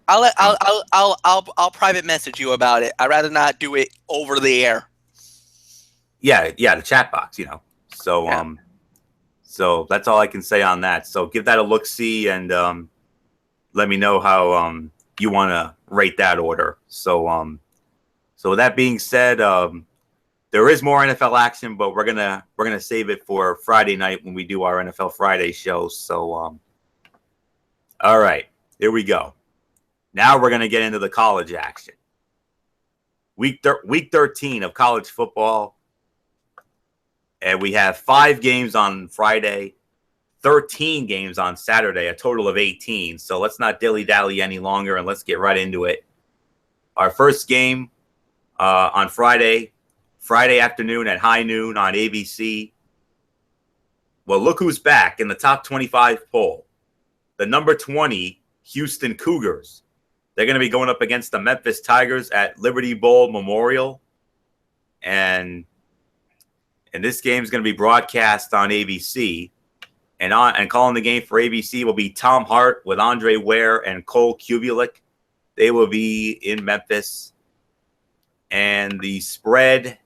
I'll private message you about it. I'd rather not do it over the air. Yeah, the chat box, So Yeah. So that's all I can say on that. So give that a look, see, and let me know how you want to rate that order. So so with that being said, there is more NFL action, but we're gonna save it for Friday night when we do our NFL Friday show. So all right, here we go. Now we're going to get into the college action. Week 13 of college football. And we have 5 games on Friday, 13 games on Saturday, a total of 18. So let's not dilly-dally any longer, and let's get right into it. Our first game on Friday afternoon at high noon on ABC. Well, look who's back in the top 25 poll. The number 20 Houston Cougars. They're going to be going up against the Memphis Tigers at Liberty Bowl Memorial. And this game is going to be broadcast on ABC. And calling the game for ABC will be Tom Hart with Andre Ware and Cole Kubelik. They will be in Memphis. And the spread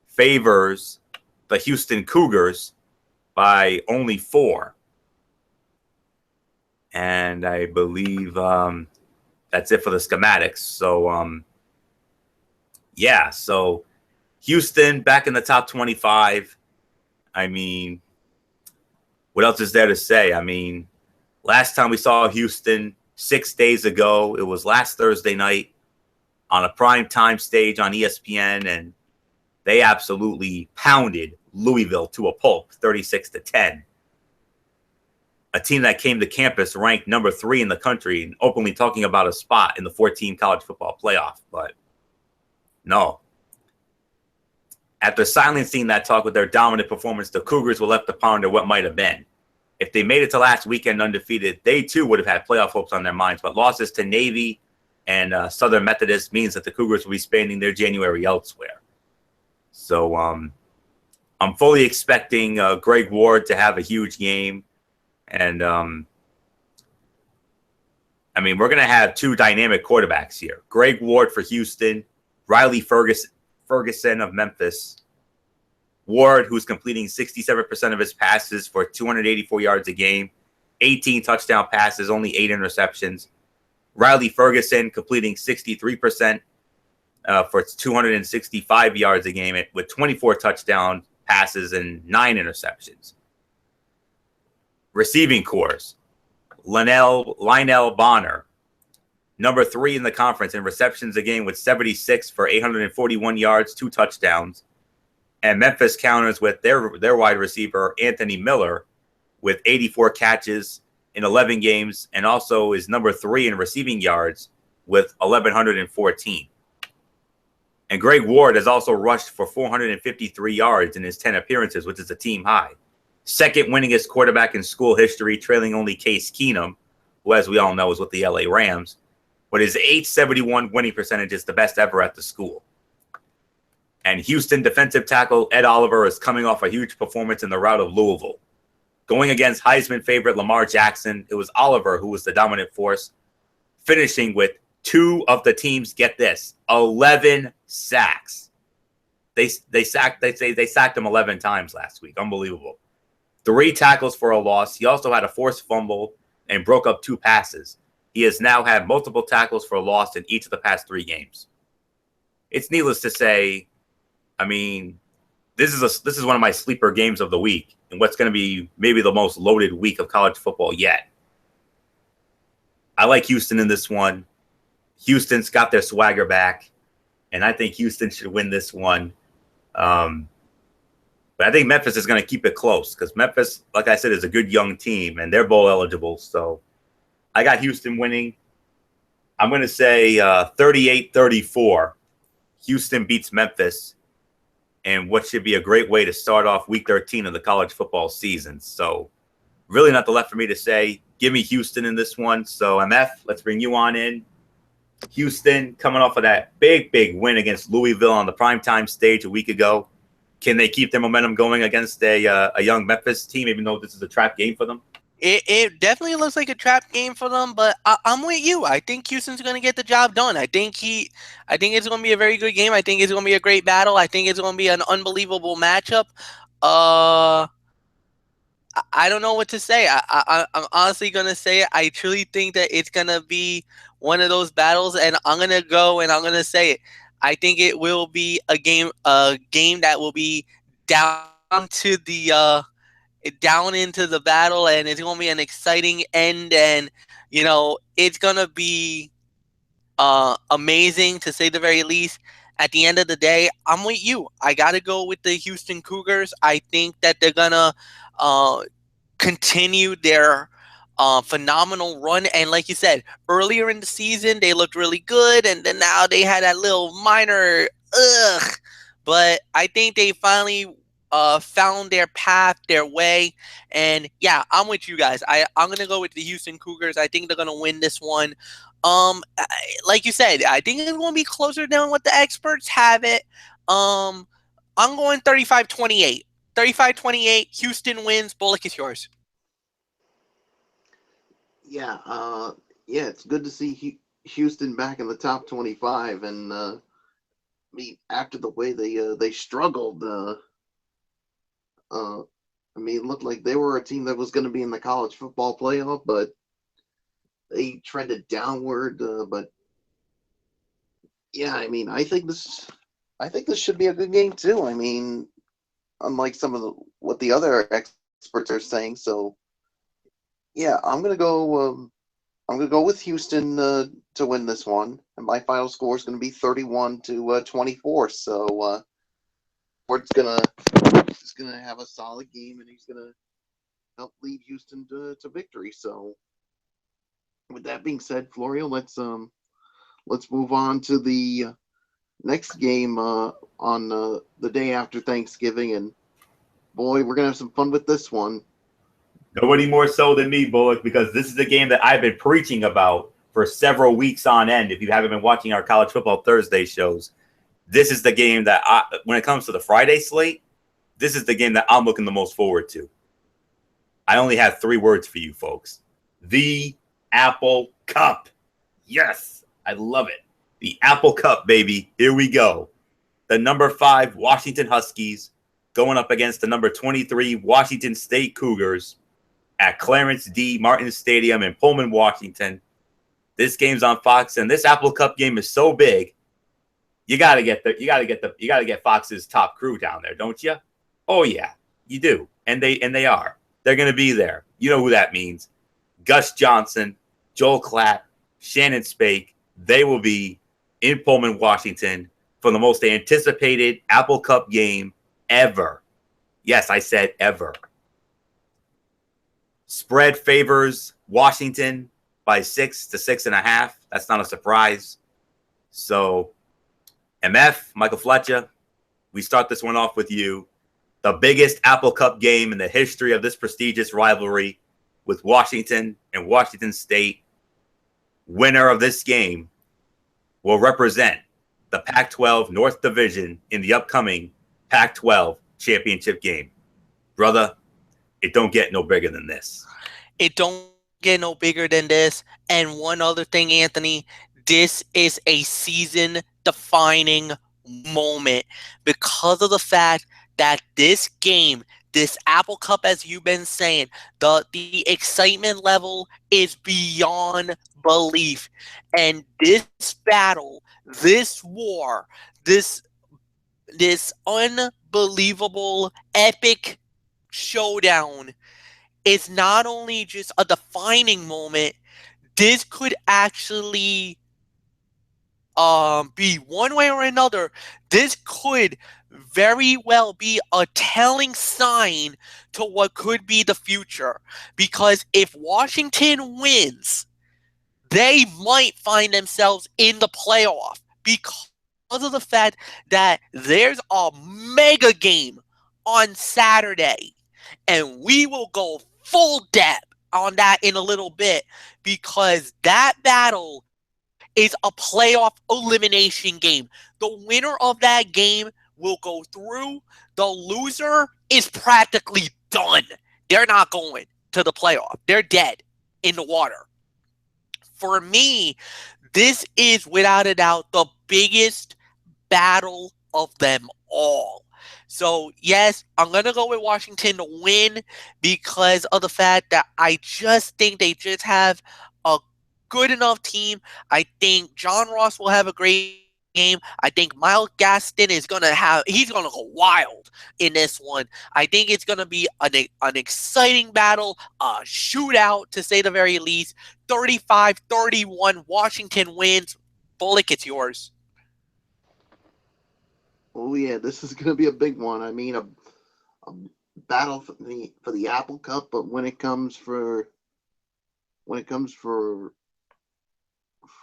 favors the Houston Cougars by only 4. And I believe that's it for the schematics. So, yeah. So Houston back in the top 25. I mean, what else is there to say? I mean, last time we saw Houston 6 days ago, it was last Thursday night on a prime time stage on ESPN, and they absolutely pounded Louisville to a pulp, 36-10. A team that came to campus ranked number 3 in the country and openly talking about a spot in the 14 college football playoff. But no. After silencing that talk with their dominant performance, the Cougars were left to ponder what might have been. If they made it to last weekend undefeated, they too would have had playoff hopes on their minds. But losses to Navy and Southern Methodist means that the Cougars will be spending their January elsewhere. So I'm fully expecting Greg Ward to have a huge game. And, I mean, we're going to have 2 dynamic quarterbacks here. Greg Ward for Houston, Riley Ferguson of Memphis. Ward, who's completing 67% of his passes for 284 yards a game, 18 touchdown passes, only 8 interceptions. Riley Ferguson completing 63% for 265 yards a game with 24 touchdown passes and 9 interceptions. Receiving corps, Lionel Bonner, number 3 in the conference in receptions a game with 76 for 841 yards, 2 touchdowns. And Memphis counters with their wide receiver, Anthony Miller, with 84 catches in 11 games, and also is number 3 in receiving yards with 1,114. And Greg Ward has also rushed for 453 yards in his 10 appearances, which is a team high. Second winningest quarterback in school history, trailing only Case Keenum, who, as we all know, is with the LA Rams. But his .871 winning percentage is the best ever at the school. And Houston defensive tackle Ed Oliver is coming off a huge performance in the rout of Louisville. Going against Heisman favorite Lamar Jackson, it was Oliver who was the dominant force, finishing with 2 of the team's, get this, 11 sacks. They sacked him 11 times last week. Unbelievable. 3 tackles for a loss. He also had a forced fumble and broke up 2 passes. He has now had multiple tackles for a loss in each of the past 3 games. It's needless to say, I mean, this is one of my sleeper games of the week, and what's going to be maybe the most loaded week of college football yet. I like Houston in this one. Houston's got their swagger back, and I think Houston should win this one. But I think Memphis is going to keep it close because Memphis, like I said, is a good young team, and they're bowl eligible. So I got Houston winning. I'm going to say 38-34. Houston beats Memphis, and what should be a great way to start off Week 13 of the college football season. So really nothing left for me to say. Give me Houston in this one. So MF, let's bring you on in. Houston coming off of that big win against Louisville on the primetime stage a week ago. Can they keep their momentum going against a young Memphis team, even though this is a trap game for them? It definitely looks like a trap game for them, but I'm with you. I think Houston's going to get the job done. I think it's going to be a very good game. I think it's going to be a great battle. I think it's going to be an unbelievable matchup. I don't know what to say. I'm honestly going to say I truly think that it's going to be one of those battles, and I'm going to go and I'm going to say it. I think it will be a game that will be down to the down into the battle, and it's going to be an exciting end, and it's going to be amazing to say the very least. At the end of the day, I'm with you. I got to go with the Houston Cougars. I think that they're going to continue their phenomenal run, and like you said, earlier in the season they looked really good, and then now they had that little minor but I think they finally found their path, their way, and yeah, I'm with you guys. I'm gonna go with the Houston Cougars. I think they're gonna win this one. Like you said, I think it's gonna be closer than what the experts have it. I'm going 35-28. 35-28. Houston wins. Bullock is yours. Yeah, it's good to see Houston back in the top 25, and I mean, after the way they struggled, I mean, it looked like they were a team that was going to be in the college football playoff, but they trended downward. But yeah, I mean, I think this should be a good game too. I mean, unlike some of what the other experts are saying. So, yeah, I'm gonna go. I'm gonna go with Houston to win this one, and my final score is gonna be 31 to 24. So, Ford's gonna have a solid game, and he's gonna help lead Houston to victory. So, with that being said, Florio, let's move on to the next game on the day after Thanksgiving, and boy, we're gonna have some fun with this one. Nobody more so than me, Bullock, because this is the game that I've been preaching about for several weeks on end. If you haven't been watching our College Football Thursday shows, this is the game that when it comes to the Friday slate, this is the game that I'm looking the most forward to. I only have 3 words for you folks. The Apple Cup. Yes, I love it. The Apple Cup, baby. Here we go. The number 5 Washington Huskies going up against the number 23 Washington State Cougars at Clarence D. Martin Stadium in Pullman, Washington. This game's on Fox, and this Apple Cup game is so big. You gotta get Fox's top crew down there, don't you? Oh yeah, you do, and they are. They're gonna be there. You know who that means? Gus Johnson, Joel Klatt, Shannon Spake. They will be in Pullman, Washington for the most anticipated Apple Cup game ever. Yes, I said ever. Spread favors Washington by 6 to 6.5. That's not a surprise. So, MF, Michael Fletcher, we start this one off with you. The biggest Apple Cup game in the history of this prestigious rivalry with Washington and Washington State. Winner of this game will represent the Pac-12 North Division in the upcoming Pac-12 championship game. Brother, it don't get no bigger than this. It don't get no bigger than this. And one other thing, Anthony, this is a season-defining moment because of the fact that this game, this Apple Cup, as you've been saying, the excitement level is beyond belief. And this battle, this war, this unbelievable epic showdown is not only just a defining moment, this could actually be one way or another. This could very well be a telling sign to what could be the future. Because if Washington wins, they might find themselves in the playoff because of the fact that there's a mega game on Saturday. And we will go full depth on that in a little bit because that battle is a playoff elimination game. The winner of that game will go through. The loser is practically done. They're not going to the playoff. They're dead in the water. For me, this is without a doubt the biggest battle of them all. So, yes, I'm going to go with Washington to win because of the fact that I just think they just have a good enough team. I think John Ross will have a great game. I think Miles Gaston he's going to go wild in this one. I think it's going to be an exciting battle, a shootout to say the very least. 35-31, Washington wins. Bullock, it's yours. Oh yeah, this is gonna be a big one. I mean, a battle for the Apple Cup, but when it comes for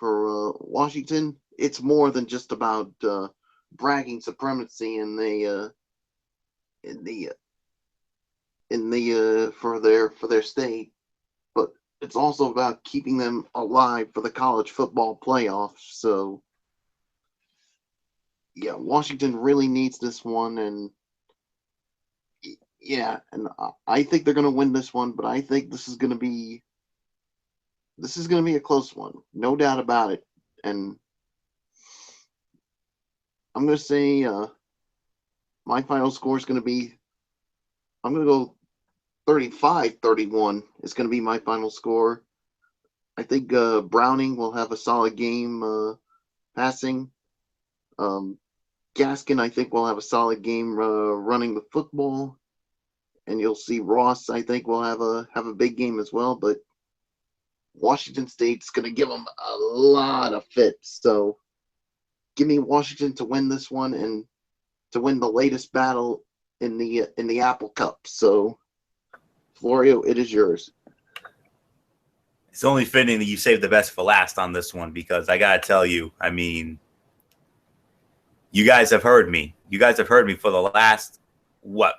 Washington, it's more than just about bragging supremacy for their state, but it's also about keeping them alive for the college football playoffs. So yeah, Washington really needs this one, and yeah, and I think they're going to win this one, but I think this is going to be a close one, no doubt about it. And I'm going to say my final score is going to be, I'm going to go 35-31. It's going to be my final score. I think Browning will have a solid game passing. Gaskin, I think, will have a solid game running the football. and you'll see Ross. I think will have a big game as well. But Washington State's going to give them a lot of fits. So give me Washington to win this one and to win the latest battle in the Apple Cup. So Florio, it is yours. It's only fitting that you saved the best for last on this one, because I gotta tell you, I mean, you guys have heard me. You guys have heard me for the last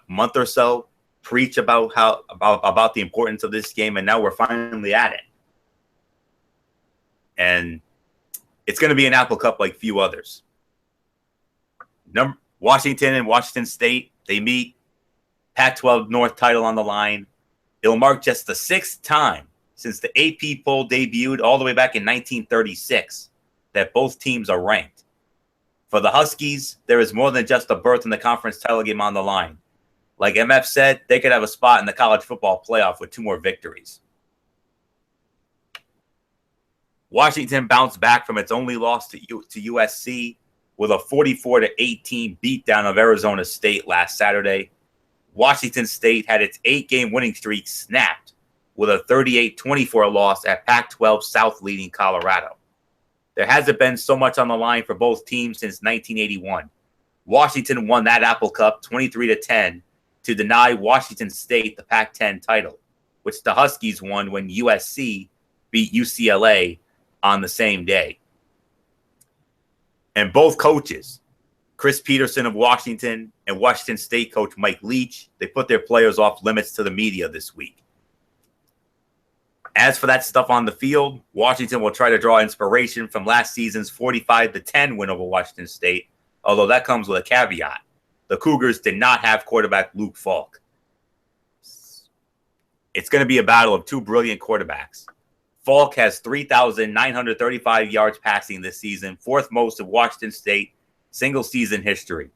month or so preach about about the importance of this game, and now we're finally at it. And it's going to be an Apple Cup like few others. Washington and Washington State, they meet. Pac-12 North title on the line. It'll mark just the 6th time since the AP poll debuted all the way back in 1936 that both teams are ranked. For the Huskies, there is more than just a berth in the conference title game on the line. Like MF said, they could have a spot in the college football playoff with 2 more victories. Washington bounced back from its only loss to USC with a 44-18 beatdown of Arizona State last Saturday. Washington State had its 8-game winning streak snapped with a 38-24 loss at Pac-12 South leading Colorado. There hasn't been so much on the line for both teams since 1981. Washington won that Apple Cup 23-10 to deny Washington State the Pac-10 title, which the Huskies won when USC beat UCLA on the same day. And both coaches, Chris Peterson of Washington and Washington State coach Mike Leach, they put their players off limits to the media this week. As for that stuff on the field, Washington will try to draw inspiration from last season's 45-10 win over Washington State, although that comes with a caveat. The Cougars did not have quarterback Luke Falk. It's going to be a battle of 2 brilliant quarterbacks. Falk has 3,935 yards passing this season, 4th most of Washington State single-season history.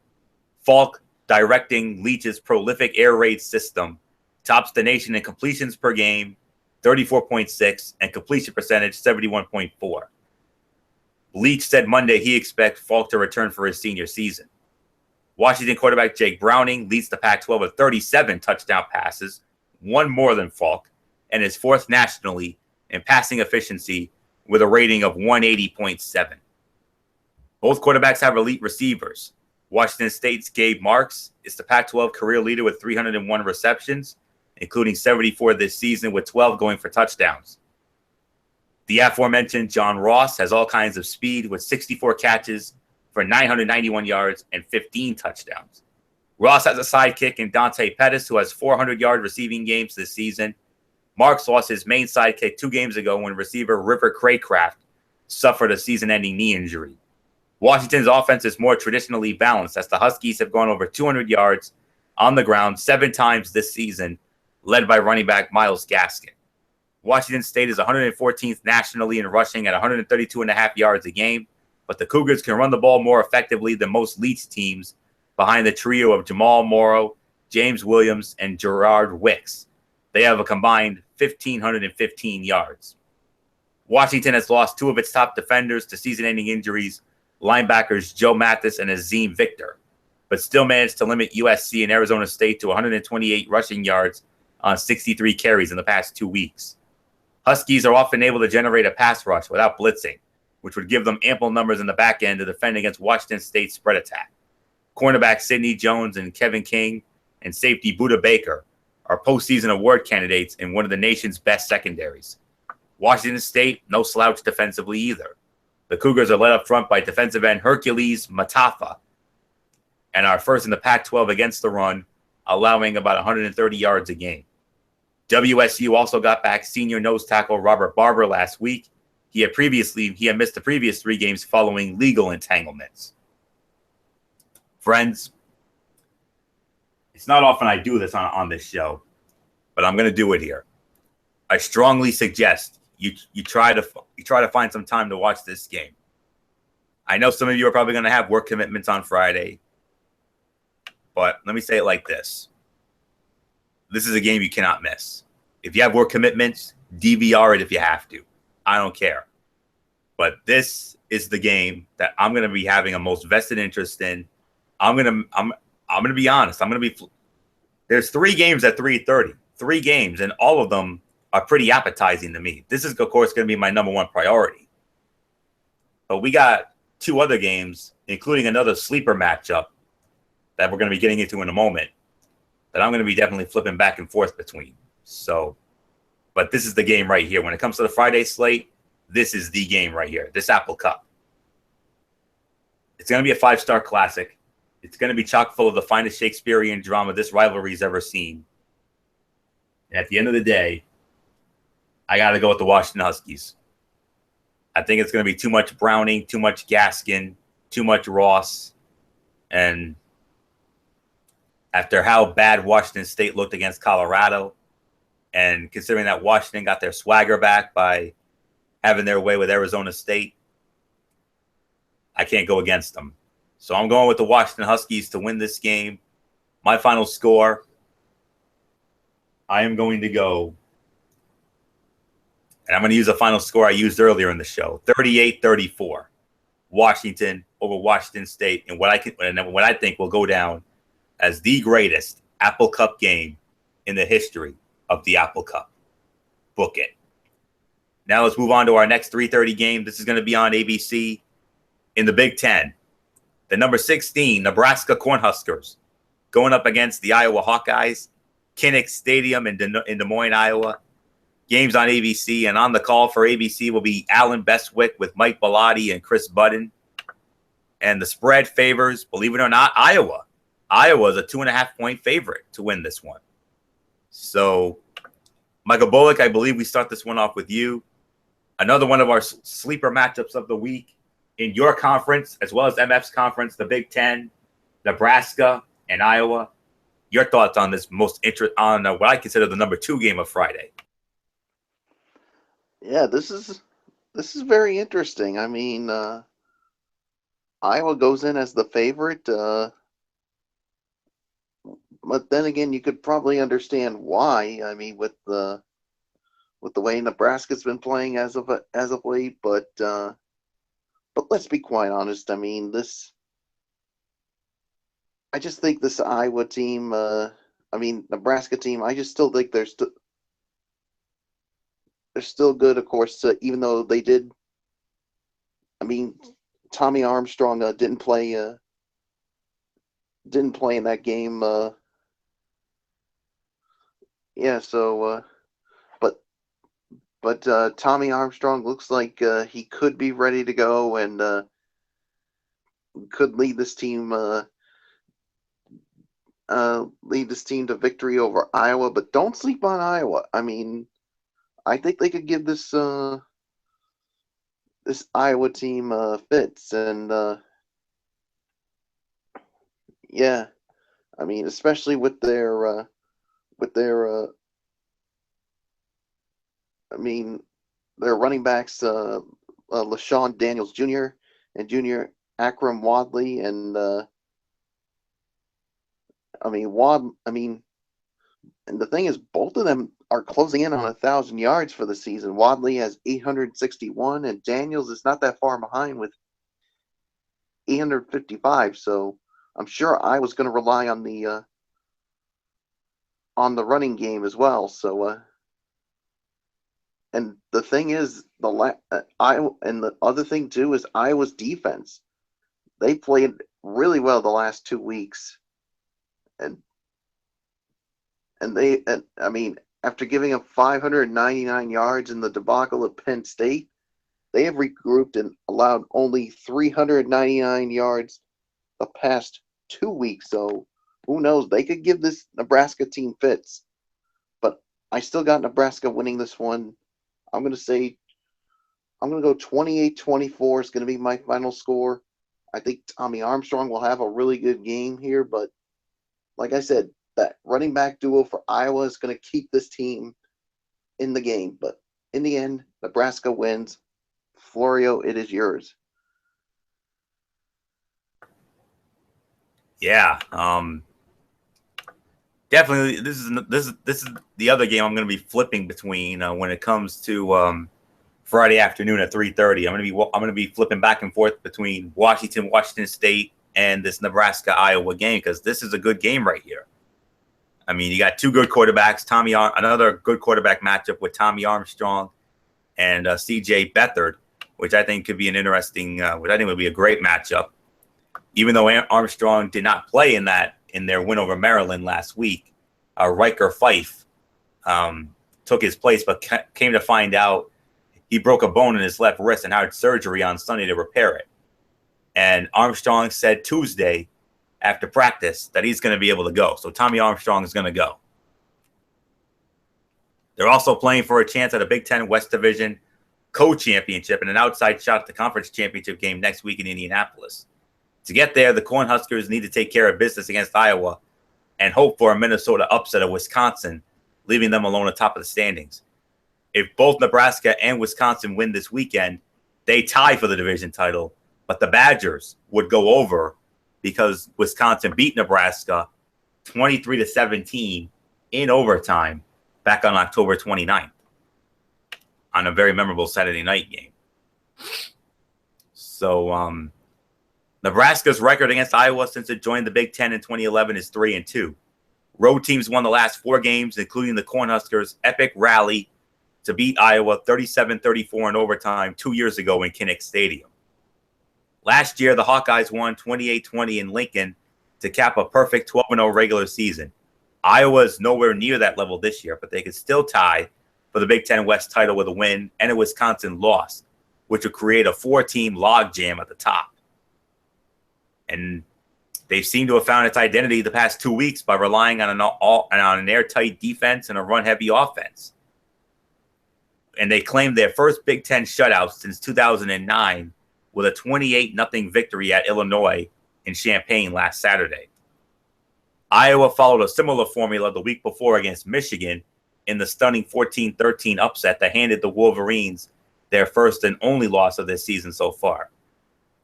Falk, directing Leach's prolific air raid system, tops the nation in completions per game, 34.6, and completion percentage, 71.4. Leach said Monday he expects Falk to return for his senior season. Washington quarterback Jake Browning leads the Pac-12 with 37 touchdown passes, 1 more than Falk, and is 4th nationally in passing efficiency with a rating of 180.7. Both quarterbacks have elite receivers. Washington State's Gabe Marks is the Pac-12 career leader with 301 receptions, including 74 this season, with 12 going for touchdowns. The aforementioned John Ross has all kinds of speed with 64 catches for 991 yards and 15 touchdowns. Ross has a sidekick in Dante Pettis, who has 400-yard receiving games this season. Marks lost his main sidekick 2 games ago when receiver River Craycraft suffered a season-ending knee injury. Washington's offense is more traditionally balanced, as the Huskies have gone over 200 yards on the ground 7 times this season, led by running back Myles Gaskin. Washington State is 114th nationally in rushing at 132.5 yards a game, but the Cougars can run the ball more effectively than most Leach teams behind the trio of Jamal Morrow, James Williams, and Gerard Wicks. They have a combined 1,515 yards. Washington has lost 2 of its top defenders to season-ending injuries, linebackers Joe Mathis and Azim Victor, but still managed to limit USC and Arizona State to 128 rushing yards on 63 carries in the past 2 weeks. Huskies are often able to generate a pass rush without blitzing, which would give them ample numbers in the back end to defend against Washington State's spread attack. Cornerback Sidney Jones and Kevin King and safety Buda Baker are postseason award candidates in one of the nation's best secondaries. Washington State, no slouch defensively either. The Cougars are led up front by defensive end Hercules Matafa and are first in the Pac-12 against the run, allowing about 130 yards a game. WSU also got back senior nose tackle Robert Barber last week. He had missed the previous 3 games following legal entanglements. Friends, it's not often I do this on this show, but I'm going to do it here. I strongly suggest you try to find some time to watch this game. I know some of you are probably going to have work commitments on Friday, but let me say it like this. This is a game you cannot miss. If you have work commitments, DVR it if you have to. I don't care. But this is the game that I'm going to be having a most vested interest in. I'm going to be honest. There's 3 games at 3:30. 3 games, and all of them are pretty appetizing to me. This is, of course, going to be my number one priority. But we got 2 other games, including another sleeper matchup that we're going to be getting into in a moment, that I'm going to be definitely flipping back and forth between. So, but this is the game right here. When it comes to the Friday slate, this is the game right here, this Apple Cup. It's going to be a 5-star classic. It's going to be chock full of the finest Shakespearean drama this rivalry's ever seen. And at the end of the day, I got to go with the Washington Huskies. I think it's going to be too much Browning, too much Gaskin, too much Ross. And after how bad Washington State looked against Colorado, and considering that Washington got their swagger back by having their way with Arizona State, I can't go against them. So I'm going with the Washington Huskies to win this game. My final score, I am going to go, and I'm going to use a final score I used earlier in the show, 38-34. Washington over Washington State, and what I think will go down as the greatest Apple Cup game in the history of the Apple Cup. Book it. Now let's move on to our next 3:30 game. This is going to be on ABC in the Big Ten. The number 16 Nebraska Cornhuskers going up against the Iowa Hawkeyes, Kinnick Stadium in Des Moines, Iowa. Games on ABC, and on the call for ABC will be Alan Bestwick with Mike Bellotti and Chris Budden. And the spread favors, believe it or not, Iowa. Iowa is a 2.5-point favorite to win this one. So, Michael Bullock, I believe we start this one off with you. Another one of our sleeper matchups of the week in your conference, as well as MF's conference, the Big Ten, Nebraska and Iowa. Your thoughts on this on what I consider the number 2 game of Friday? Yeah, this is very interesting. I mean, Iowa goes in as the favorite, but then again, you could probably understand why. I mean, with the way Nebraska's been playing as of late, but let's be quite honest. I mean, I just think this Iowa team, Nebraska team, I just still think they're still good, of course, even though they did. I mean, Tommy Armstrong didn't play in that game. But Tommy Armstrong looks like he could be ready to go and could lead this team to victory over Iowa. But don't sleep on Iowa. I mean, I think they could give this Iowa team fits, and yeah, I mean, especially with their running backs, LaShawn Daniels Jr. and Junior Akram Wadley, and and the thing is, both of them are closing in on 1,000 yards for the season. Wadley has 861, and Daniels is not that far behind with 855. So I'm sure I was going to rely on the running game as well. So, and the thing is, and the other thing too is Iowa's defense. They played really well the last 2 weeks, and after giving up 599 yards in the debacle at Penn State, they have regrouped and allowed only 399 yards the past 2 weeks. So who knows? They could give this Nebraska team fits. But I still got Nebraska winning this one. I'm going to go 28-24 is going to be my final score. I think Tommy Armstrong will have a really good game here. But like I said, that running back duo for Iowa is going to keep this team in the game. But in the end, Nebraska wins. Florio, it is yours. Yeah, definitely. This is the other game I'm going to be flipping between when it comes to Friday afternoon at 3:30. I'm going to be flipping back and forth between Washington State, and this Nebraska Iowa game, because this is a good game right here. I mean, you got two good quarterbacks. Another good quarterback matchup with Tommy Armstrong and C.J. Beathard, which I think could be an interesting, which I think would be a great matchup. Even though Armstrong did not play in their win over Maryland last week, Riker Fife took his place, but came to find out he broke a bone in his left wrist and had surgery on Sunday to repair it. And Armstrong said Tuesday after practice that he's going to be able to go. So Tommy Armstrong is going to go. They're also playing for a chance at a Big Ten West Division co-championship and an outside shot at the conference championship game next week in Indianapolis. To get there, the Cornhuskers need to take care of business against Iowa and hope for a Minnesota upset of Wisconsin, leaving them alone atop of the standings. If both Nebraska and Wisconsin win this weekend, they tie for the division title, but the Badgers would go over because Wisconsin beat Nebraska 23-17 in overtime back on October 29th on a very memorable Saturday night game. So Nebraska's record against Iowa since it joined the Big Ten in 2011 is 3-2. Road teams won the last 4 games, including the Cornhuskers' epic rally to beat Iowa 37-34 in overtime 2 years ago in Kinnick Stadium. Last year, the Hawkeyes won 28-20 in Lincoln to cap a perfect 12-0 regular season. Iowa is nowhere near that level this year, but they could still tie for the Big Ten West title with a win and a Wisconsin loss, which would create a 4-team logjam at the top. And they seem to have found its identity the past 2 weeks by relying on an airtight defense and a run-heavy offense. And they claimed their first Big Ten shutout since 2009 with a 28-0 victory at Illinois in Champaign last Saturday. Iowa followed a similar formula the week before against Michigan in the stunning 14-13 upset that handed the Wolverines their first and only loss of this season so far.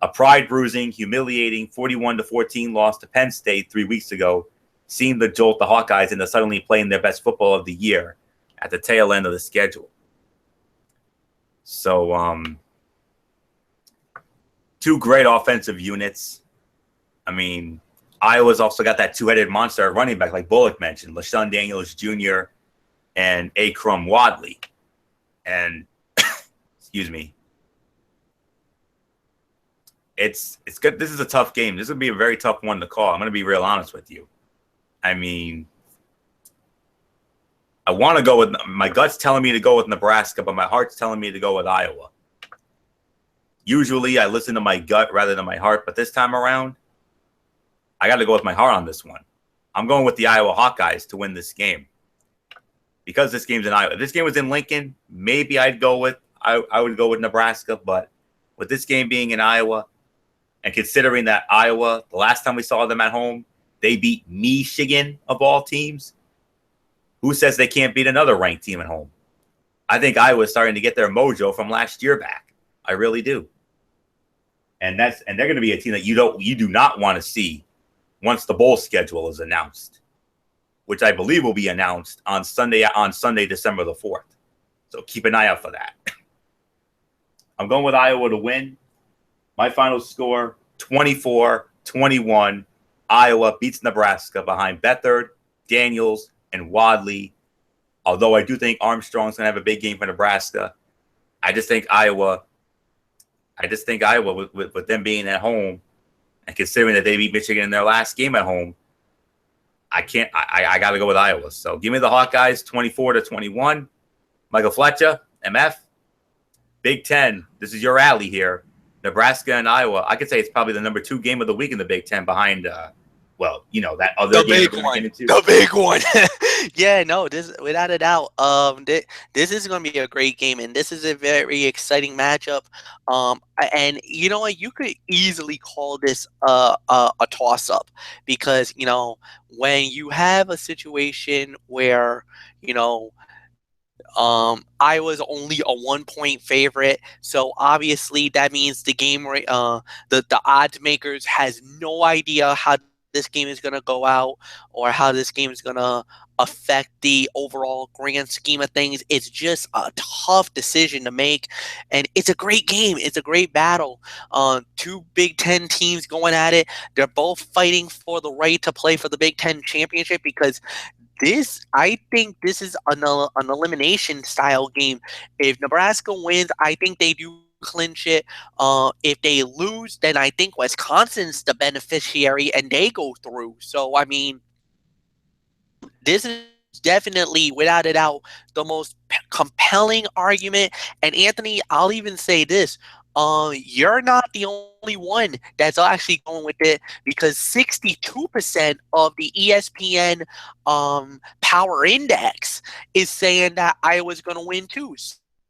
A pride-bruising, humiliating 41-14 loss to Penn State 3 weeks ago seemed to jolt the Hawkeyes into suddenly playing their best football of the year at the tail end of the schedule. So, two great offensive units. I mean, Iowa's also got that two-headed monster running back, like Bullock mentioned, LaShawn Daniels Jr. and Akrum Wadley. And, excuse me, it's good. This is a tough game. This would be a very tough one to call. I'm going to be real honest with you. I mean, I want to go with, my gut's telling me to go with Nebraska, but my heart's telling me to go with Iowa. Usually I listen to my gut rather than my heart, but this time around, I got to go with my heart on this one. I'm going with the Iowa Hawkeyes to win this game because this game's in Iowa. If this game was in Lincoln, maybe I would go with Nebraska, but with this game being in Iowa and considering that Iowa, the last time we saw them at home, they beat Michigan of all teams. Who says they can't beat another ranked team at home? I think Iowa's starting to get their mojo from last year back. I really do. And they're going to be a team that you do not want to see once the bowl schedule is announced, which I believe will be announced on Sunday, December the 4th. So keep an eye out for that. I'm going with Iowa to win. My final score, 24-21. Iowa beats Nebraska behind Beathard, Daniels, and Wadley. Although I do think Armstrong's going to have a big game for Nebraska. I just think Iowa, with them being at home and considering that they beat Michigan in their last game at home, I got to go with Iowa. So give me the Hawkeyes 24-21. Michael Fletcher, MF. Big Ten, this is your alley here. Nebraska and Iowa. I could say it's probably the number 2 game of the week in the Big Ten behind, that other game. The big one. Yeah, no, this without a doubt. This is going to be a great game, and this is a very exciting matchup. And you know what? You could easily call this a toss-up because when you have a situation where Iowa's only a 1-point favorite, so obviously that means the game, the odds makers has no idea how this game is going to go out or how this game is going to affect the overall grand scheme of things. It's just a tough decision to make, and it's a great game. It's a great battle. 2 Big Ten teams going at it. They're both fighting for the right to play for the Big Ten championship because I think this is an elimination style game. If Nebraska wins, I think they do clinch it. If they lose, then I think Wisconsin's the beneficiary and they go through. So I mean, this is definitely, without a doubt, the most compelling argument. And Anthony, I'll even say this: you're not the only one that's actually going with it, because 62% of the ESPN Power Index is saying that Iowa's going to win too.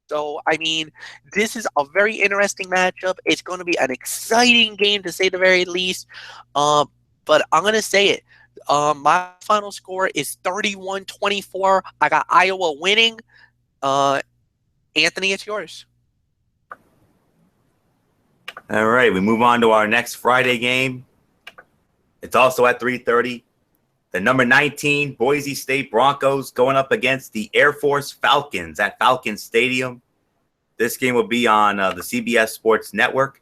So, I mean, this is a very interesting matchup. It's going to be an exciting game, to say the very least. But I'm going to say it. My final score is 31-24. I got Iowa winning. Anthony, it's yours. All right, we move on to our next Friday game. It's also at 3:30. The number 19 Boise State Broncos going up against the Air Force Falcons at Falcon Stadium. This game will be on the CBS Sports Network.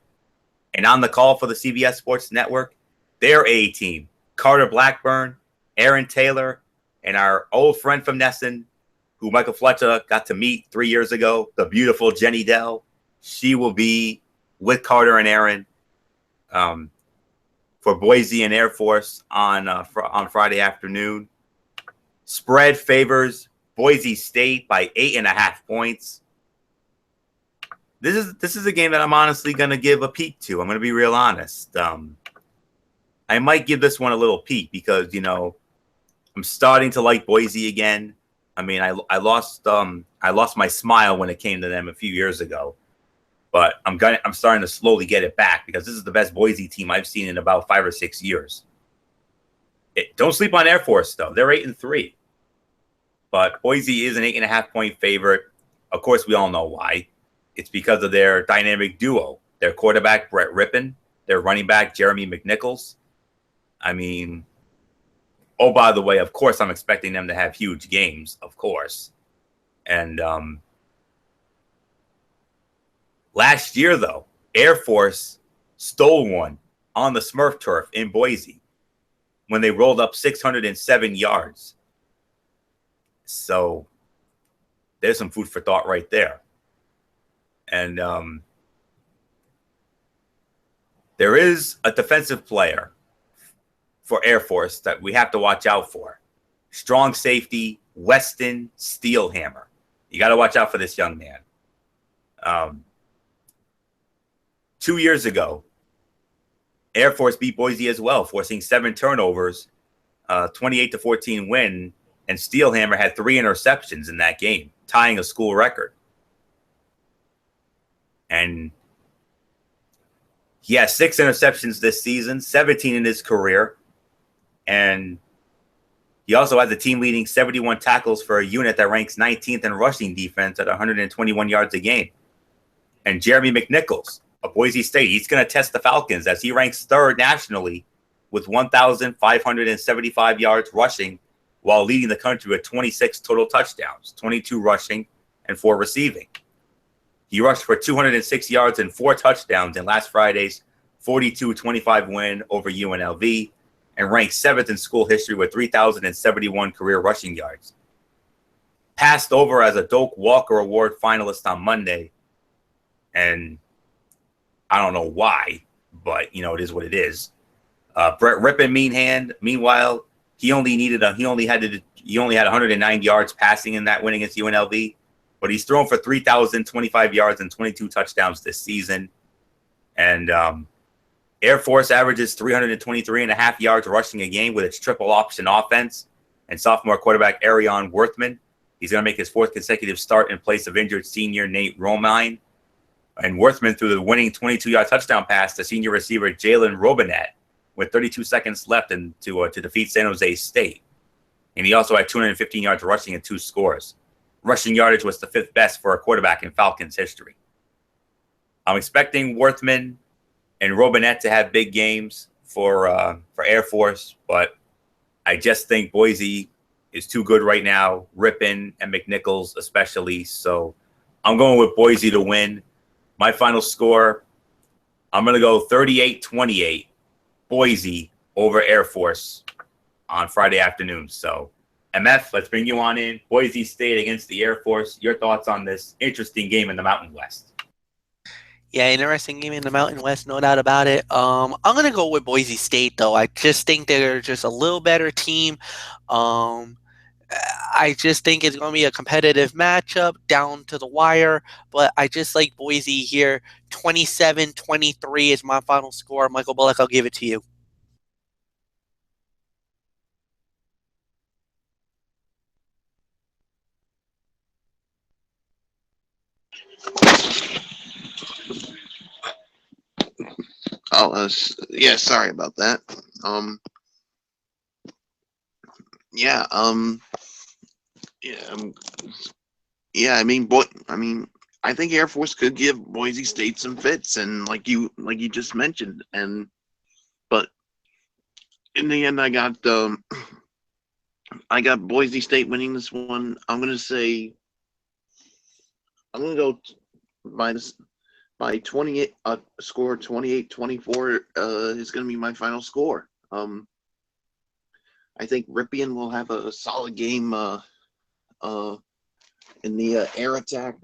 And on the call for the CBS Sports Network, their A team, Carter Blackburn, Aaron Taylor, and our old friend from Nesson, who Michael Fletcher got to meet 3 years ago, the beautiful Jenny Dell. She will be with Carter and Aaron for Boise and Air Force on Friday afternoon. Spread favors Boise State by 8.5 points. This is a game that I'm honestly going to give a peek to. I'm going to be real honest. I might give this one a little peek because, you know, I'm starting to like Boise again. I mean, I lost my smile when it came to them a few years ago. But I'm starting to slowly get it back because this is the best Boise team I've seen in about 5 or 6 years. Don't sleep on Air Force, though. They're 8-3. But Boise is an 8.5 point favorite. Of course, we all know why. It's because of their dynamic duo. Their quarterback, Brett Rippon. Their running back, Jeremy McNichols. I mean, oh, by the way, of course, I'm expecting them to have huge games, of course. And last year, though, Air Force stole one on the Smurf turf in Boise when they rolled up 607 yards. So there's some food for thought right there. And there is a defensive player for Air Force that we have to watch out for. Strong safety, Weston Steelhammer. You got to watch out for this young man. 2 years ago, Air Force beat Boise as well, forcing 7 turnovers, 28-14 win, and Steelhammer had 3 interceptions in that game, tying a school record. And he has 6 interceptions this season, 17 in his career. And he also has the team-leading 71 tackles for a unit that ranks 19th in rushing defense at 121 yards a game. And Jeremy McNichols of Boise State, he's going to test the Falcons as he ranks 3rd nationally with 1,575 yards rushing while leading the country with 26 total touchdowns, 22 rushing and 4 receiving. He rushed for 206 yards and 4 touchdowns in last Friday's 42-25 win over UNLV and ranked 7th in school history with 3,071 career rushing yards. Passed over as a Doak Walker Award finalist on Monday, and I don't know why, but, you know, it is what it is. Brett Rippon, meanwhile, he only had 109 yards passing in that win against UNLV, but he's thrown for 3,025 yards and 22 touchdowns this season. And Air Force averages 323.5 yards rushing a game with its triple option offense. And sophomore quarterback Arion Worthman, he's going to make his 4th consecutive start in place of injured senior Nate Romine. And Worthman threw the winning 22-yard touchdown pass to senior receiver Jalen Robinette with 32 seconds left to defeat San Jose State. And he also had 215 yards rushing and 2 scores. Rushing yardage was the 5th best for a quarterback in Falcons history. I'm expecting Worthman and Robinette to have big games for Air Force, but I just think Boise is too good right now. Rippon and McNichols especially. So I'm going with Boise to win. My final score, I'm going to go 38-28, Boise over Air Force on Friday afternoon. So MF, let's bring you on in. Boise State against the Air Force. Your thoughts on this interesting game in the Mountain West? Yeah, interesting game in the Mountain West, no doubt about it. I'm gonna go with Boise State though. I just think they're just a little better team. Um, I just think it's gonna be a competitive matchup down to the wire, but I just like Boise here. 27-23 is my final score. Michael Bullock, I'll give it to you. Oh, yeah. Sorry about that. Yeah. Yeah. Yeah. I think Air Force could give Boise State some fits, and like you just mentioned, but in the end, I got Boise State winning this one. I'm gonna go by this by 28. Score 28-24 is gonna be my final score. I think Ripien will have a solid game in the air attack.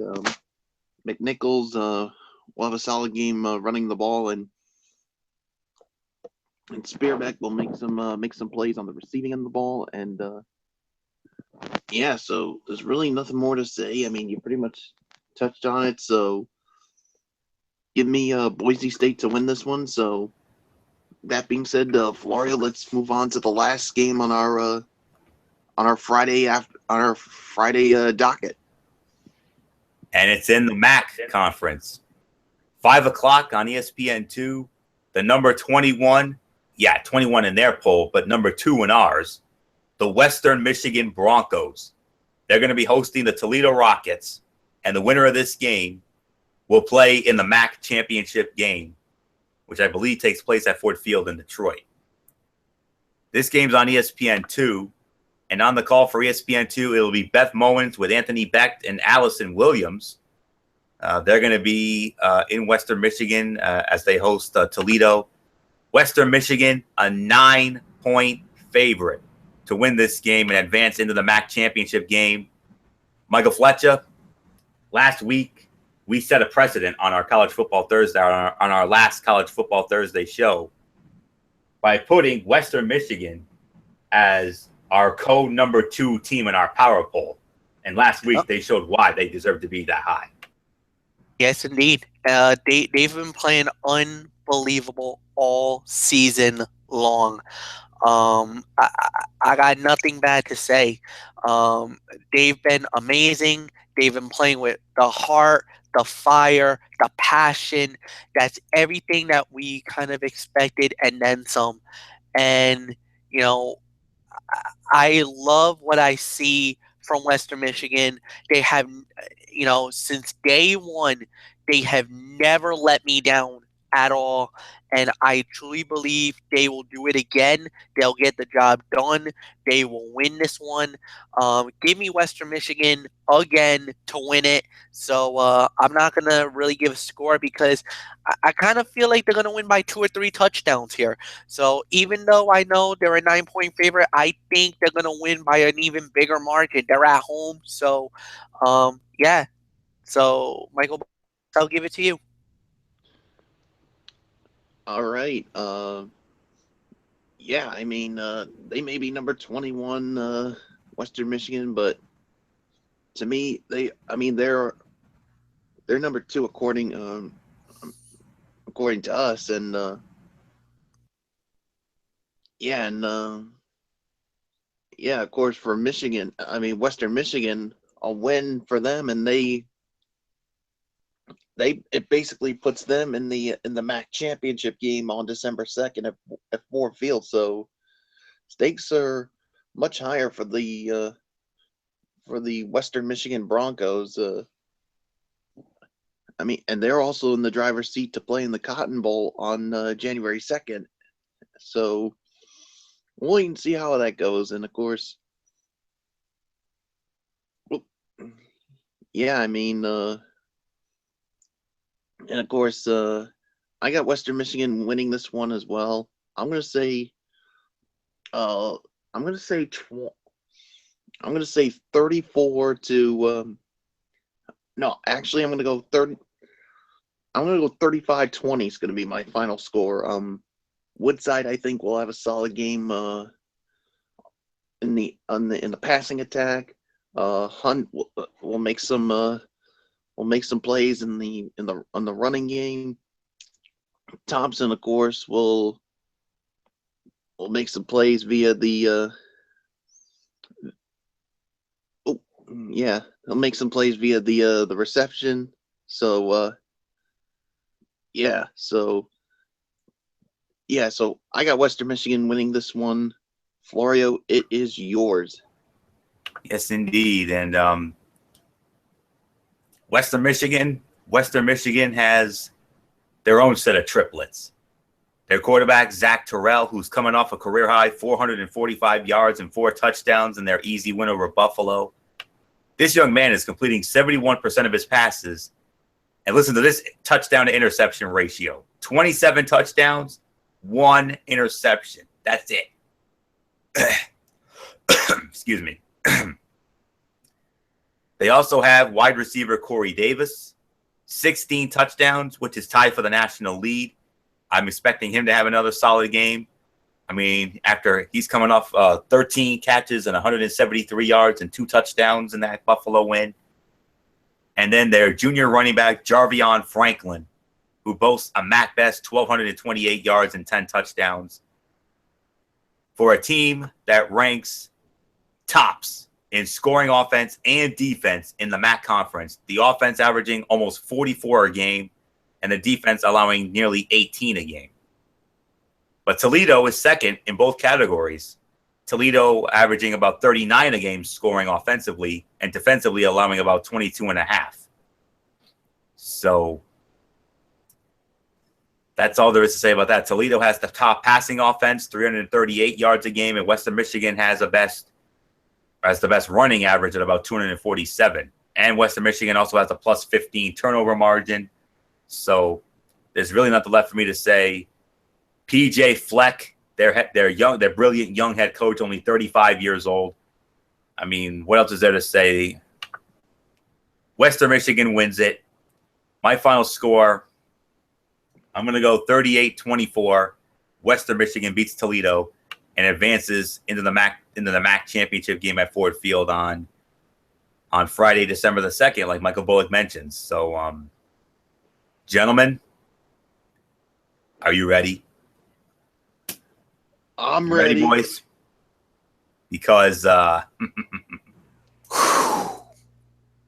McNichols will have a solid game running the ball, and Spearbeck will make some plays on the receiving end of the ball. And yeah, so there's really nothing more to say. I mean, you pretty much touched on it. So give me Boise State to win this one. So that being said, Florio, let's move on to the last game on our Friday docket. And it's in the MAC conference. 5 o'clock on ESPN2. The number 21, 21 in their poll, but number 2 in ours, the Western Michigan Broncos. They're going to be hosting the Toledo Rockets, and the winner of this game will play in the MAC championship game, which I believe takes place at Ford Field in Detroit. This game's on ESPN2. And on the call for ESPN2, it'll be Beth Mowins with Anthony Becht and Allison Williams. They're going to be in Western Michigan as they host Toledo. Western Michigan, a 9-point favorite to win this game and advance into the MAC championship game. Michael Fletcher, last week we set a precedent on our College Football Thursday, on our last College Football Thursday show, by putting Western Michigan as our number 2 team in our power poll. And last week, they showed why they deserve to be that high. Yes, indeed. They've been playing unbelievable all season long. I got nothing bad to say. They've been amazing. They've been playing with the heart, the fire, the passion. That's everything that we kind of expected and then some. And, you know, I love what I see from Western Michigan. They have, since day one, they have never let me down at all. And I truly believe they will do it again. They'll get the job done. They will win this one. Give me Western Michigan again to win it. So I'm not going to really give a score because I kind of feel like they're going to win by 2 or 3 touchdowns here. So even though I know they're a 9-point favorite, I think they're going to win by an even bigger margin. They're at home. So, yeah. So, Michael, I'll give it to you. All right. Yeah, I mean, they may be number 21, Western Michigan, but to me, they're number 2 according to us, and of course for Michigan, I mean Western Michigan, a win for them, and it basically puts them in the MAC championship game on December 2nd at Ford Field. So stakes are much higher for the Western Michigan Broncos. I mean, and they're also in the driver's seat to play in the Cotton Bowl on January 2nd. So we'll wait and see how that goes. And of course, yeah, I mean, and of course, I got Western Michigan winning this one as well. I'm gonna say I'm going to say 34 to. No, actually, I'm going to go 30. I'm going to go 35-20 is going to be my final score. Woodside, I think, will have a solid game in the passing attack. Hunt will make some plays on the running game. Thompson, of course, will make some plays via the he'll make some plays via the reception. So so I got Western Michigan winning this one. Florio, it is yours. Yes, indeed. And Western Michigan has their own set of triplets. Their quarterback, Zach Terrell, who's coming off a career-high 445 yards and 4 touchdowns in their easy win over Buffalo. This young man is completing 71% of his passes. And listen to this touchdown-to-interception ratio. 27 touchdowns, 1 interception. That's it. Excuse me. They also have wide receiver Corey Davis, 16 touchdowns, which is tied for the national lead. I'm expecting him to have another solid game. I mean, after he's coming off 13 catches and 173 yards and 2 touchdowns in that Buffalo win. And then their junior running back, Jarvion Franklin, who boasts a MAC best 1,228 yards and 10 touchdowns. For a team that ranks tops in scoring offense and defense in the MAC conference, the offense averaging almost 44 a game and the defense allowing nearly 18 a game. But Toledo is second in both categories. Toledo averaging about 39 a game scoring offensively and defensively allowing about 22 and a half. So that's all there is to say about that. Toledo has the top passing offense, 338 yards a game, and Western Michigan has the best running average at about 247. And Western Michigan also has a plus 15 turnover margin. So there's really nothing left for me to say. PJ Fleck, their brilliant young head coach, only 35 years old. I mean, what else is there to say? Western Michigan wins it. My final score, I'm going to go 38-24. Western Michigan beats Toledo and advances into the MAC championship game at Ford Field on Friday, December the 2nd, like Michael Bullock mentions. So, gentlemen, are you ready? I'm ready, boys. Because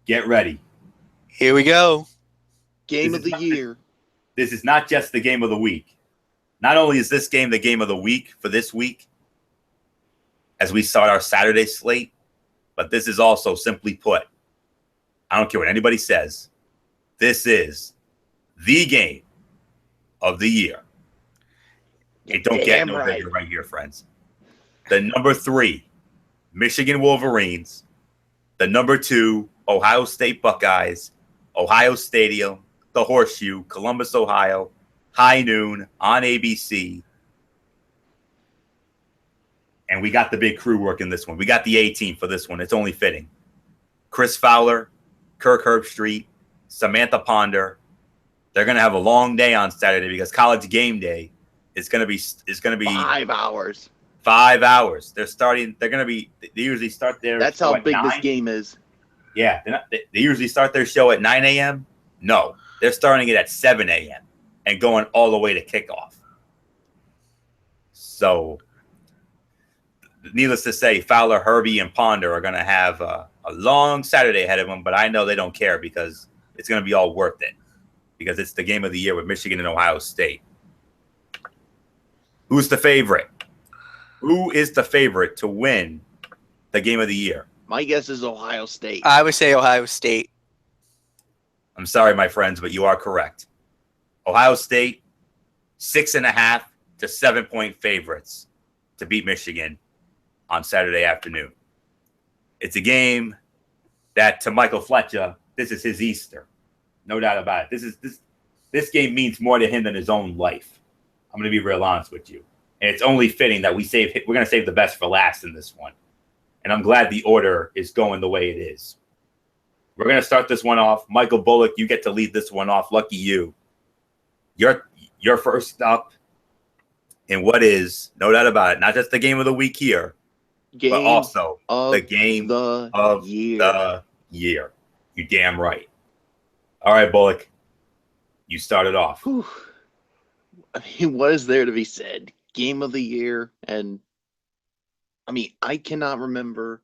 get ready. Here we go. Game of the year. This is not just the game of the week. Not only is this game the game of the week for this week, as we start our Saturday slate, but this is also, simply put, I don't care what anybody says, this is the game of the year. It don't get no bigger right here, friends. The number 3, Michigan Wolverines. The number 2, Ohio State Buckeyes. Ohio Stadium, the Horseshoe, Columbus, Ohio. High noon on ABC. And we got the big crew working this one. We got the A-team for this one. It's only fitting. Chris Fowler, Kirk Herbstreit, Samantha Ponder. They're going to have a long day on Saturday because College Game Day is going to be 5 hours. 5 hours. They usually start their That's how big 9. this game is. Yeah, they usually start their show at 9 a.m. No, they're starting it at 7 a.m. and going all the way to kickoff. So, needless to say, Fowler, Herbie, and Ponder are going to have a long Saturday ahead of them, but I know they don't care because it's going to be all worth it because it's the game of the year with Michigan and Ohio State. Who's the favorite? Who is the favorite to win the game of the year? My guess is Ohio State. I would say Ohio State. I'm sorry, my friends, but you are correct. Ohio State, 6.5 to 7-point favorites to beat Michigan on Saturday afternoon. It's a game that, to Michael Fletcher, this is his Easter. No doubt about it. This game means more to him than his own life. I'm going to be real honest with you. And it's only fitting that we're going to save the best for last in this one. and I'm glad the order is going the way it is. We're going to start this one off. Michael Bullock, you get to lead this one off. Lucky you. You're first up in what is, no doubt about it, not just the game of the week here, but also the game of the year. You damn right. All right, Bullock, you started off. Whew. I mean, what is there to be said? Game of the year, and I mean, I cannot remember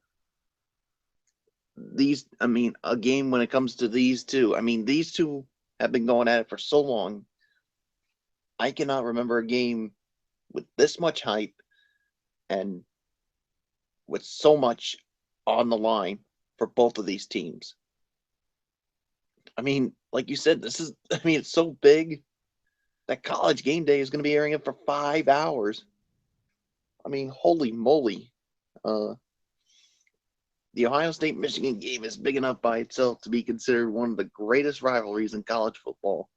these. I mean, a game when it comes to these two. I mean, these two have been going at it for so long. I cannot remember a game with this much hype and with so much on the line for both of these teams. I mean, like you said, it's so big that College Game Day is going to be airing it for 5 hours. I mean, holy moly. The Ohio State-Michigan game is big enough by itself to be considered one of the greatest rivalries in college football.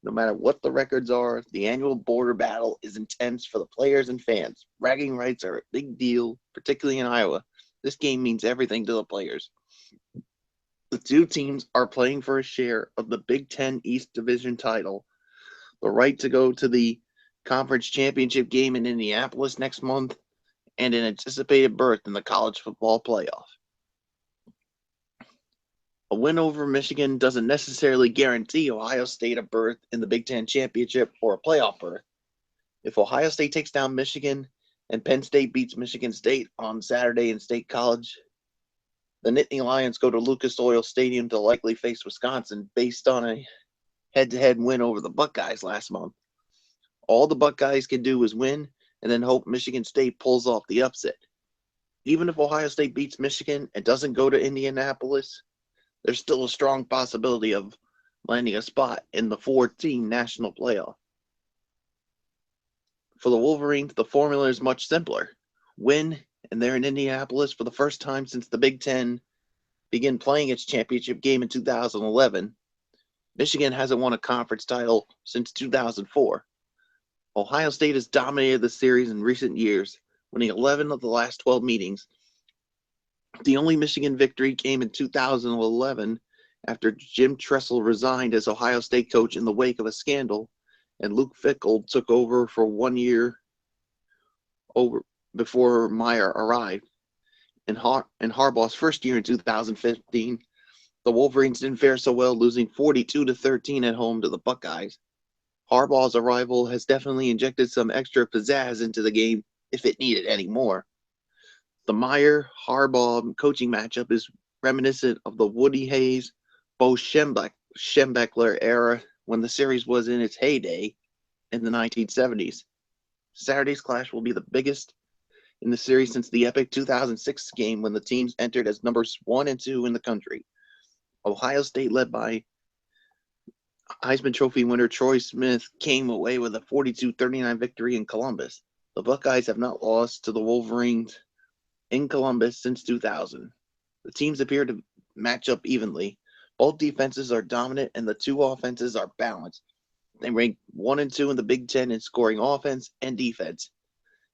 No matter what the records are, the annual border battle is intense for the players and fans. Bragging rights are a big deal, particularly in Iowa. This game means everything to the players. The two teams are playing for a share of the Big Ten East Division title, the right to go to the conference championship game in Indianapolis next month, and an anticipated berth in the college football playoff. A win over Michigan doesn't necessarily guarantee Ohio State a berth in the Big Ten championship or a playoff berth. If Ohio State takes down Michigan and Penn State beats Michigan State on Saturday in State College, the Nittany Lions go to Lucas Oil Stadium to likely face Wisconsin based on a head-to-head win over the Buckeyes last month. All the Buckeyes can do is win and then hope Michigan State pulls off the upset. Even if Ohio State beats Michigan and doesn't go to Indianapolis, there's still a strong possibility of landing a spot in the 4-team national playoff. For the Wolverines, the formula is much simpler. Win, and they're in Indianapolis for the first time since the Big Ten began playing its championship game in 2011. Michigan hasn't won a conference title since 2004. Ohio State has dominated the series in recent years, winning 11 of the last 12 meetings. The only Michigan victory came in 2011 after Jim Tressel resigned as Ohio State coach in the wake of a scandal, and Luke Fickell took over for 1 year before Meyer arrived. In Harbaugh's first year in 2015, the Wolverines didn't fare so well, losing 42-13 at home to the Buckeyes. Harbaugh's arrival has definitely injected some extra pizzazz into the game, if it needed any more. The Meyer-Harbaugh coaching matchup is reminiscent of the Woody Hayes, Bo Schembechler era when the series was in its heyday in the 1970s. Saturday's clash will be the biggest in the series since the epic 2006 game when the teams entered as numbers 1 and 2 in the country. Ohio State, led by Heisman Trophy winner Troy Smith, came away with a 42-39 victory in Columbus. The Buckeyes have not lost to the Wolverines in Columbus since 2000. The teams appear to match up evenly. Both defenses are dominant and the two offenses are balanced. They rank 1 and 2 in the Big Ten in scoring offense and defense,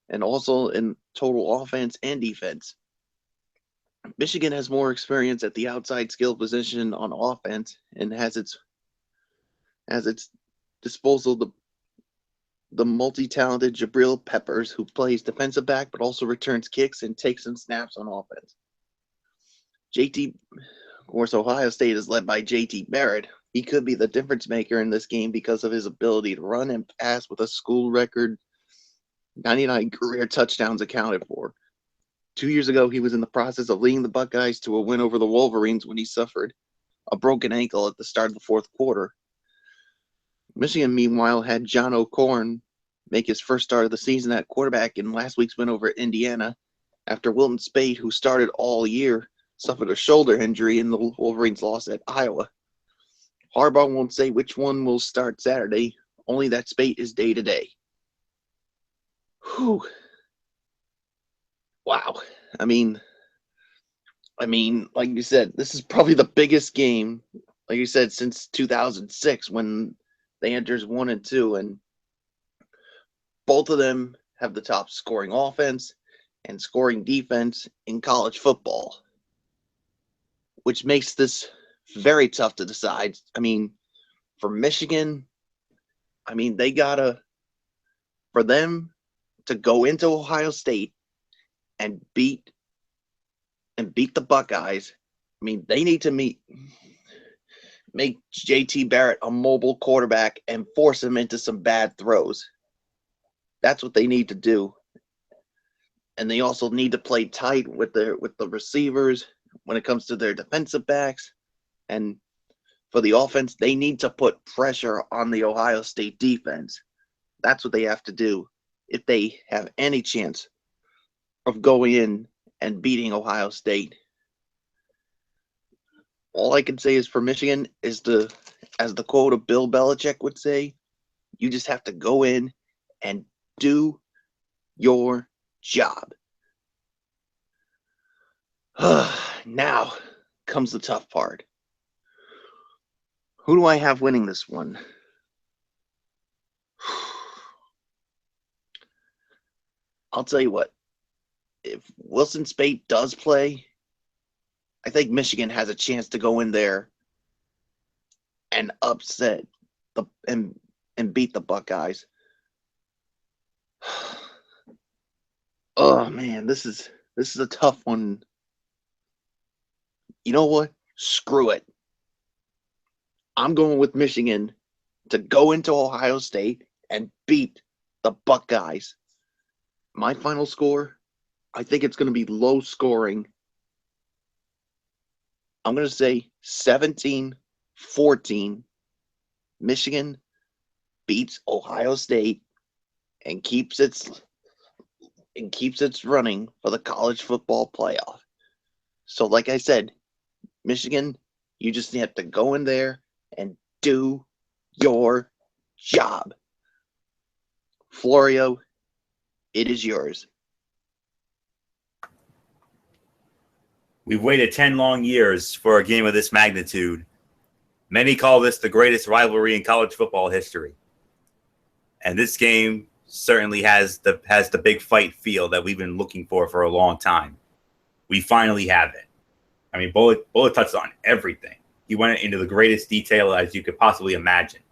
and also in total offense and defense. Michigan has more experience at the outside skill position on offense and has its disposal the multi-talented Jabril Peppers, who plays defensive back but also returns kicks and takes some snaps on offense. Of course, Ohio State is led by JT Barrett. He could be the difference maker in this game because of his ability to run and pass with a school record 99 career touchdowns accounted for. 2 years ago, he was in the process of leading the Buckeyes to a win over the Wolverines when he suffered a broken ankle at the start of the fourth quarter. Michigan, meanwhile, had John O'Korn make his first start of the season at quarterback in last week's win over Indiana after Wilton Speight, who started all year, suffered a shoulder injury in the Wolverines' loss at Iowa. Harbaugh won't say which one will start Saturday, only that Speight is day-to-day. Whew. Wow. I mean, like you said, this is probably the biggest game, like you said, since 2006 when they enters 1 and 2, and both of them have the top scoring offense and scoring defense in college football, which makes this very tough to decide. I mean, for Michigan, I mean, for them to go into Ohio State and beat the Buckeyes, I mean, they need to make JT Barrett a mobile quarterback and force him into some bad throws. That's what they need to do. And they also need to play tight with the receivers when it comes to their defensive backs. And for the offense, they need to put pressure on the Ohio State defense. That's what they have to do if they have any chance of going in and beating Ohio State. All I can say is for Michigan is as the quote of Bill Belichick would say, you just have to go in and do your job. Now comes the tough part. Who do I have winning this one? I'll tell you what. If Wilson Speight does play, I think Michigan has a chance to go in there and upset and beat the Buckeyes. Oh man, this is a tough one. You know what? Screw it. I'm going with Michigan to go into Ohio State and beat the Buckeyes. My final score, I think it's going to be low scoring. I'm going to say 17-14. Michigan beats Ohio State and keeps its running for the college football playoff. So like I said, Michigan, you just have to go in there and do your job. Florio, it is yours. We've waited 10 long years for a game of this magnitude. Many call this the greatest rivalry in college football history. And this game certainly has the big fight feel that we've been looking for a long time. We finally have it. I mean, Bullet touched on everything. He went into the greatest detail as you could possibly imagine,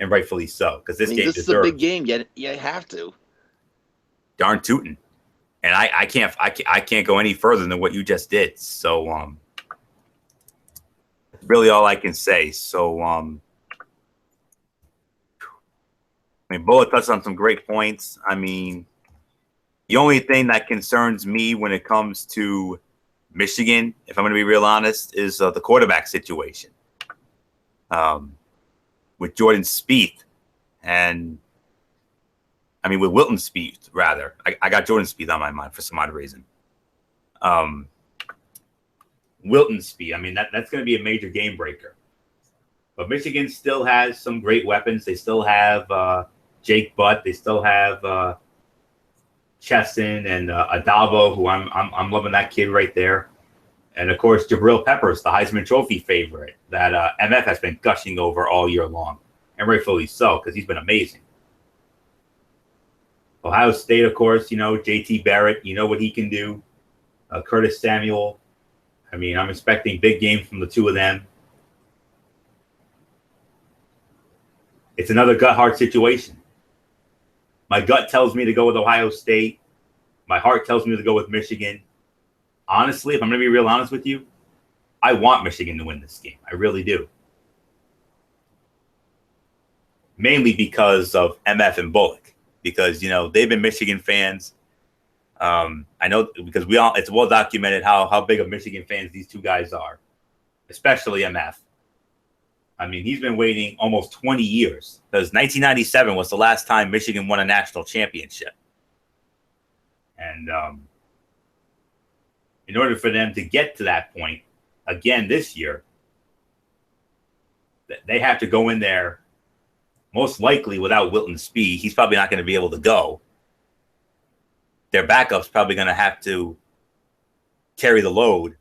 and rightfully so, because this game this deserves. Is a big game. You have to. Darn tootin'. And I can't go any further than what you just did. So really all I can say. So I mean, Bullet touched on some great points. I mean, the only thing that concerns me when it comes to Michigan, if I'm going to be real honest, is the quarterback situation with Jordan Spieth and. I mean, with Wilton Spieth, rather. I got Jordan Spieth on my mind for some odd reason. Wilton Spieth, I mean, that's going to be a major game breaker. But Michigan still has some great weapons. They still have Jake Butt. They still have Chesson and Adabo, who I'm loving that kid right there. And, of course, Jabril Peppers, the Heisman Trophy favorite that MF has been gushing over all year long. And rightfully so, because he's been amazing. Ohio State, of course, JT Barrett, you know what he can do. Curtis Samuel. I mean, I'm expecting big games from the two of them. It's another gut-heart situation. My gut tells me to go with Ohio State. My heart tells me to go with Michigan. Honestly, if I'm going to be real honest with you, I want Michigan to win this game. I really do. Mainly because of MF and Bullock. Because, they've been Michigan fans. I know because it's well documented how big of Michigan fans these two guys are, especially MF. I mean, he's been waiting almost 20 years because 1997 was the last time Michigan won a national championship. And in order for them to get to that point again this year, they have to go in there. Most likely without Wilton Spieth, he's probably not going to be able to go. Their backup's probably going to have to carry the load.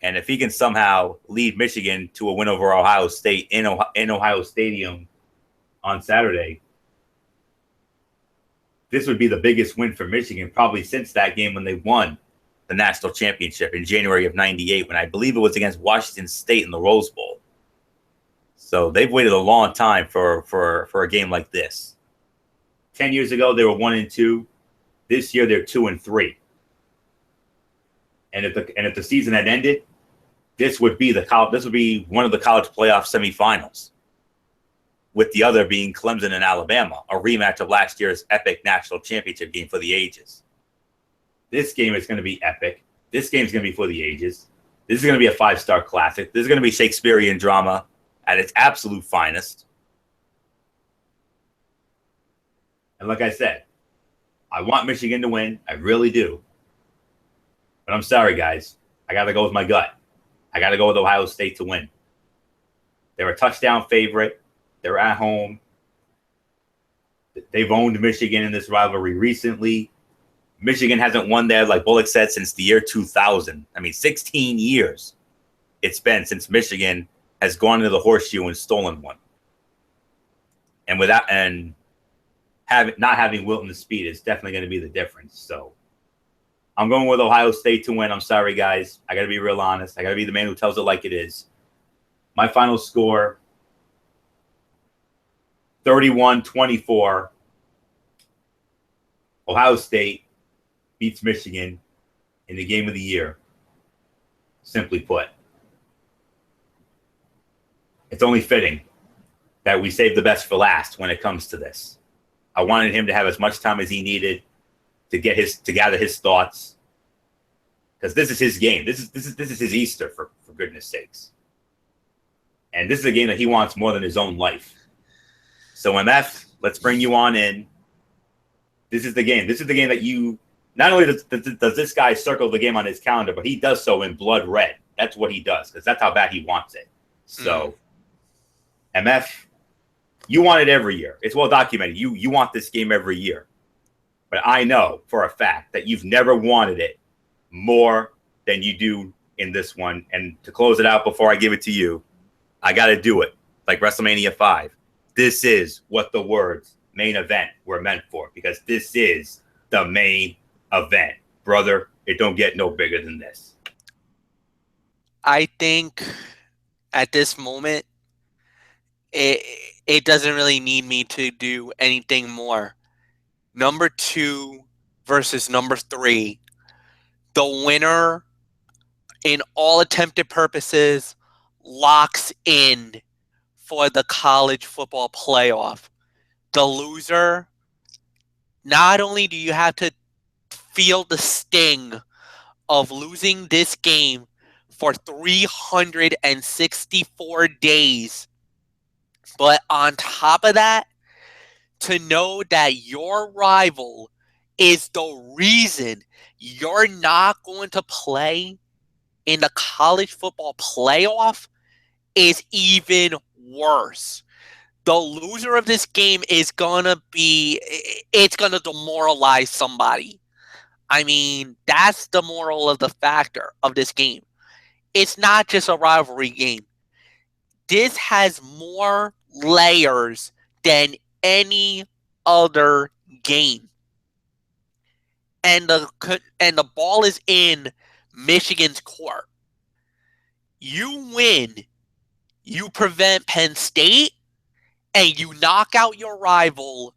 And if he can somehow lead Michigan to a win over Ohio State in Ohio Stadium on Saturday, this would be the biggest win for Michigan probably since that game when they won the national championship in January of '98, when I believe it was against Washington State in the Rose Bowl. So they've waited a long time for a game like this. 10 years ago, they were 1-2. This year, they're 2-3. And if the season had ended, this would be one of the college playoff semifinals, with the other being Clemson and Alabama, a rematch of last year's epic national championship game for the ages. This game is going to be epic. This game is going to be for the ages. This is going to be a 5-star classic. This is going to be Shakespearean drama at its absolute finest. And like I said, I want Michigan to win. I really do. But I'm sorry, guys. I got to go with my gut. I got to go with Ohio State to win. They're a touchdown favorite. They're at home. They've owned Michigan in this rivalry recently. Michigan hasn't won there, like Bullock said, since the year 2000. 16 years it's been since Michigan has gone into the horseshoe and stolen one. And not having Wilton the speed is definitely going to be the difference. So I'm going with Ohio State to win. I'm sorry, guys. I got to be real honest. I got to be the man who tells it like it is. My final score, 31-24. Ohio State beats Michigan in the game of the year. Simply put, it's only fitting that we save the best for last when it comes to this. I wanted him to have as much time as he needed to gather his thoughts, because this is his game. This is his Easter, for goodness sakes. And this is a game that he wants more than his own life. So MF, let's bring you on in. This is the game. This is the game that you not only does this guy circle the game on his calendar, but he does so in blood red. That's what he does, because that's how bad he wants it. So, MF, you want it every year. It's well documented. You want this game every year. But I know for a fact that you've never wanted it more than you do in this one. And to close it out before I give it to you, I got to do it like WrestleMania 5. This is what the words main event were meant for, because this is the main event. Brother, it don't get no bigger than this. I think at this moment, it doesn't really need me to do anything more. Number 2 versus number 3. The winner, in all attempted purposes, locks in for the college football playoff. The loser, not only do you have to feel the sting of losing this game for 364 days, but on top of that, to know that your rival is the reason you're not going to play in the college football playoff is even worse. The loser of this game is going to demoralize somebody. That's the moral of the factor of this game. It's not just a rivalry game. This has more layers than any other game. And the ball is in Michigan's court. You win, you prevent Penn State, and you knock out your rival,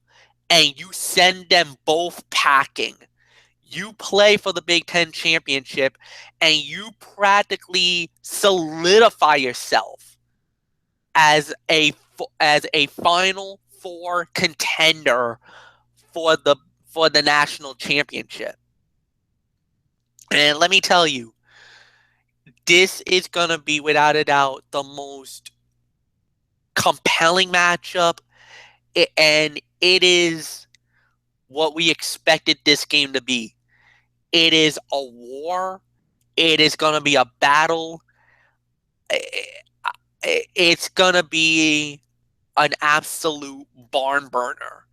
and you send them both packing. You play for the Big Ten championship, and you practically solidify yourself as a Final Four contender for the national championship. And let me tell you, this is going to be, without a doubt, the most compelling matchup, and it is what we expected this game to be. It is a war. It is going to be a battle. It's going to be an absolute barn burner.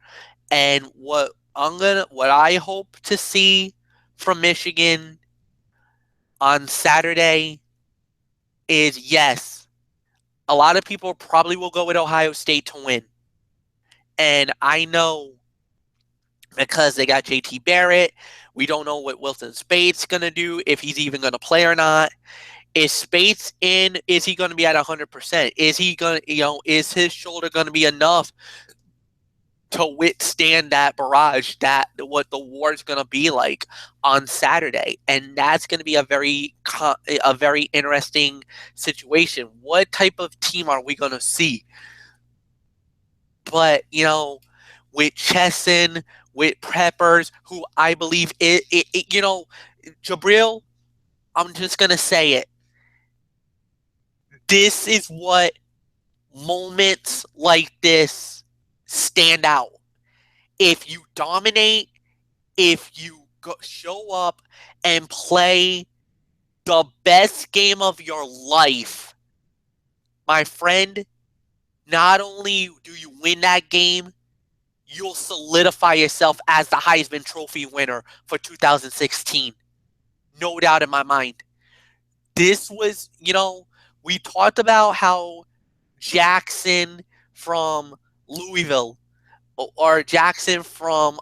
And what I hope to see from Michigan on Saturday is, yes, a lot of people probably will go with Ohio State to win. And I know because they got JT Barrett. We don't know what Wilson Spate's going to do, if he's even going to play or not. Is Spates in? Is he going to be at 100%? Is he going to, is his shoulder going to be enough to withstand that barrage, that what the war is going to be like on Saturday? And that's going to be a very interesting situation. What type of team are we going to see? But, with Chesson, with Peppers, who I believe Jabril, I'm just going to say it. This is what moments like this stand out. If you dominate, if you show up and play the best game of your life, my friend, not only do you win that game, you'll solidify yourself as the Heisman Trophy winner for 2016. No doubt in my mind. This was, we talked about how Jackson from Louisville, or Jackson from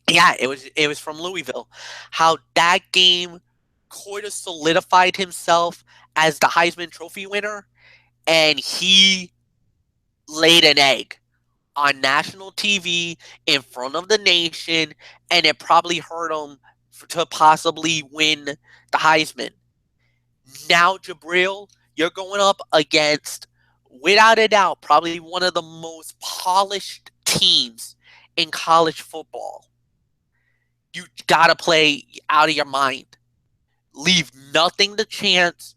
it was from Louisville, how that game could have solidified himself as the Heisman Trophy winner, and he laid an egg on national TV in front of the nation, and it probably hurt him to possibly win the Heisman. Now, Jabril, you're going up against, without a doubt, probably one of the most polished teams in college football. You gotta play out of your mind. Leave nothing to chance.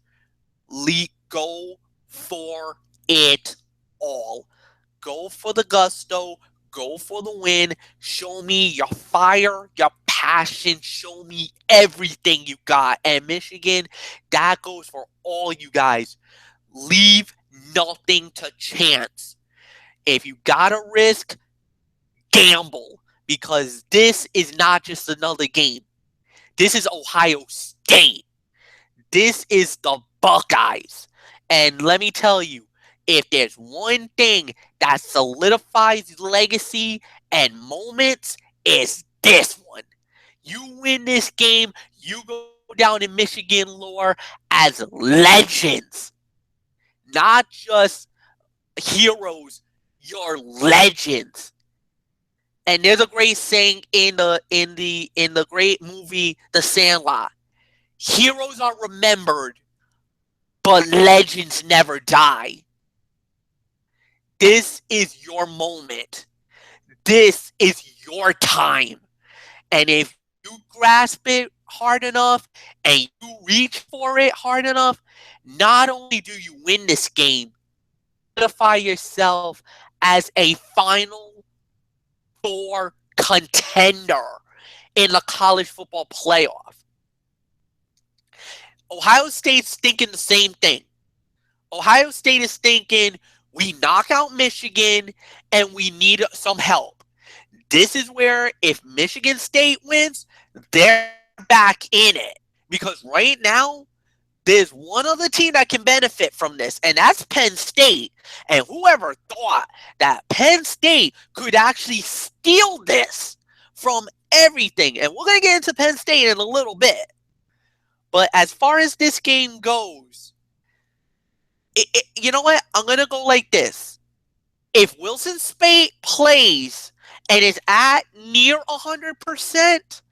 Go for it all. Go for the gusto. Go for the win. Show me your fire, your passion. Show me everything you got. And Michigan, that goes for all you guys. Leave nothing to chance. If you gotta risk, gamble. Because this is not just another game. This is Ohio State. This is the Buckeyes. And let me tell you, if there's one thing that solidifies legacy and moments, it's this one. You win this game, you go down in Michigan lore as legends. Not just heroes, you're legends. And there's a great saying in the great movie The Sandlot. Heroes are remembered, but legends never die. This is your moment. This is your time. And if you grasp it hard enough and you reach for it hard enough, not only do you win this game, solidify yourself as a Final Four contender in the college football playoff. Ohio State's thinking the same thing. Ohio State is thinking, we knock out Michigan and we need some help. This is where, if Michigan State wins, they're back in it. Because right now, there's one other team that can benefit from this, and that's Penn State. And whoever thought that Penn State could actually steal this from everything. And we're going to get into Penn State in a little bit. But as far as this game goes, you know what? I'm going to go like this. If Wilson Spate plays and is at near 100%,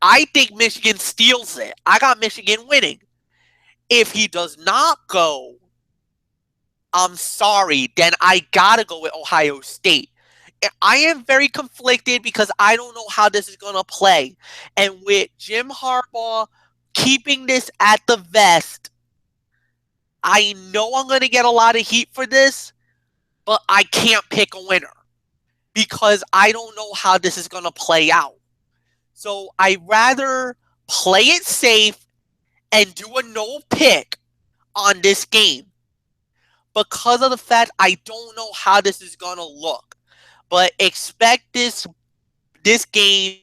I think Michigan steals it. I got Michigan winning. If he does not go, I'm sorry, then I got to go with Ohio State. I am very conflicted because I don't know how this is going to play. And with Jim Harbaugh keeping this at the vest, I know I'm going to get a lot of heat for this, but I can't pick a winner because I don't know how this is going to play out. So I'd rather play it safe and do a no pick on this game because of the fact I don't know how this is going to look. But expect this game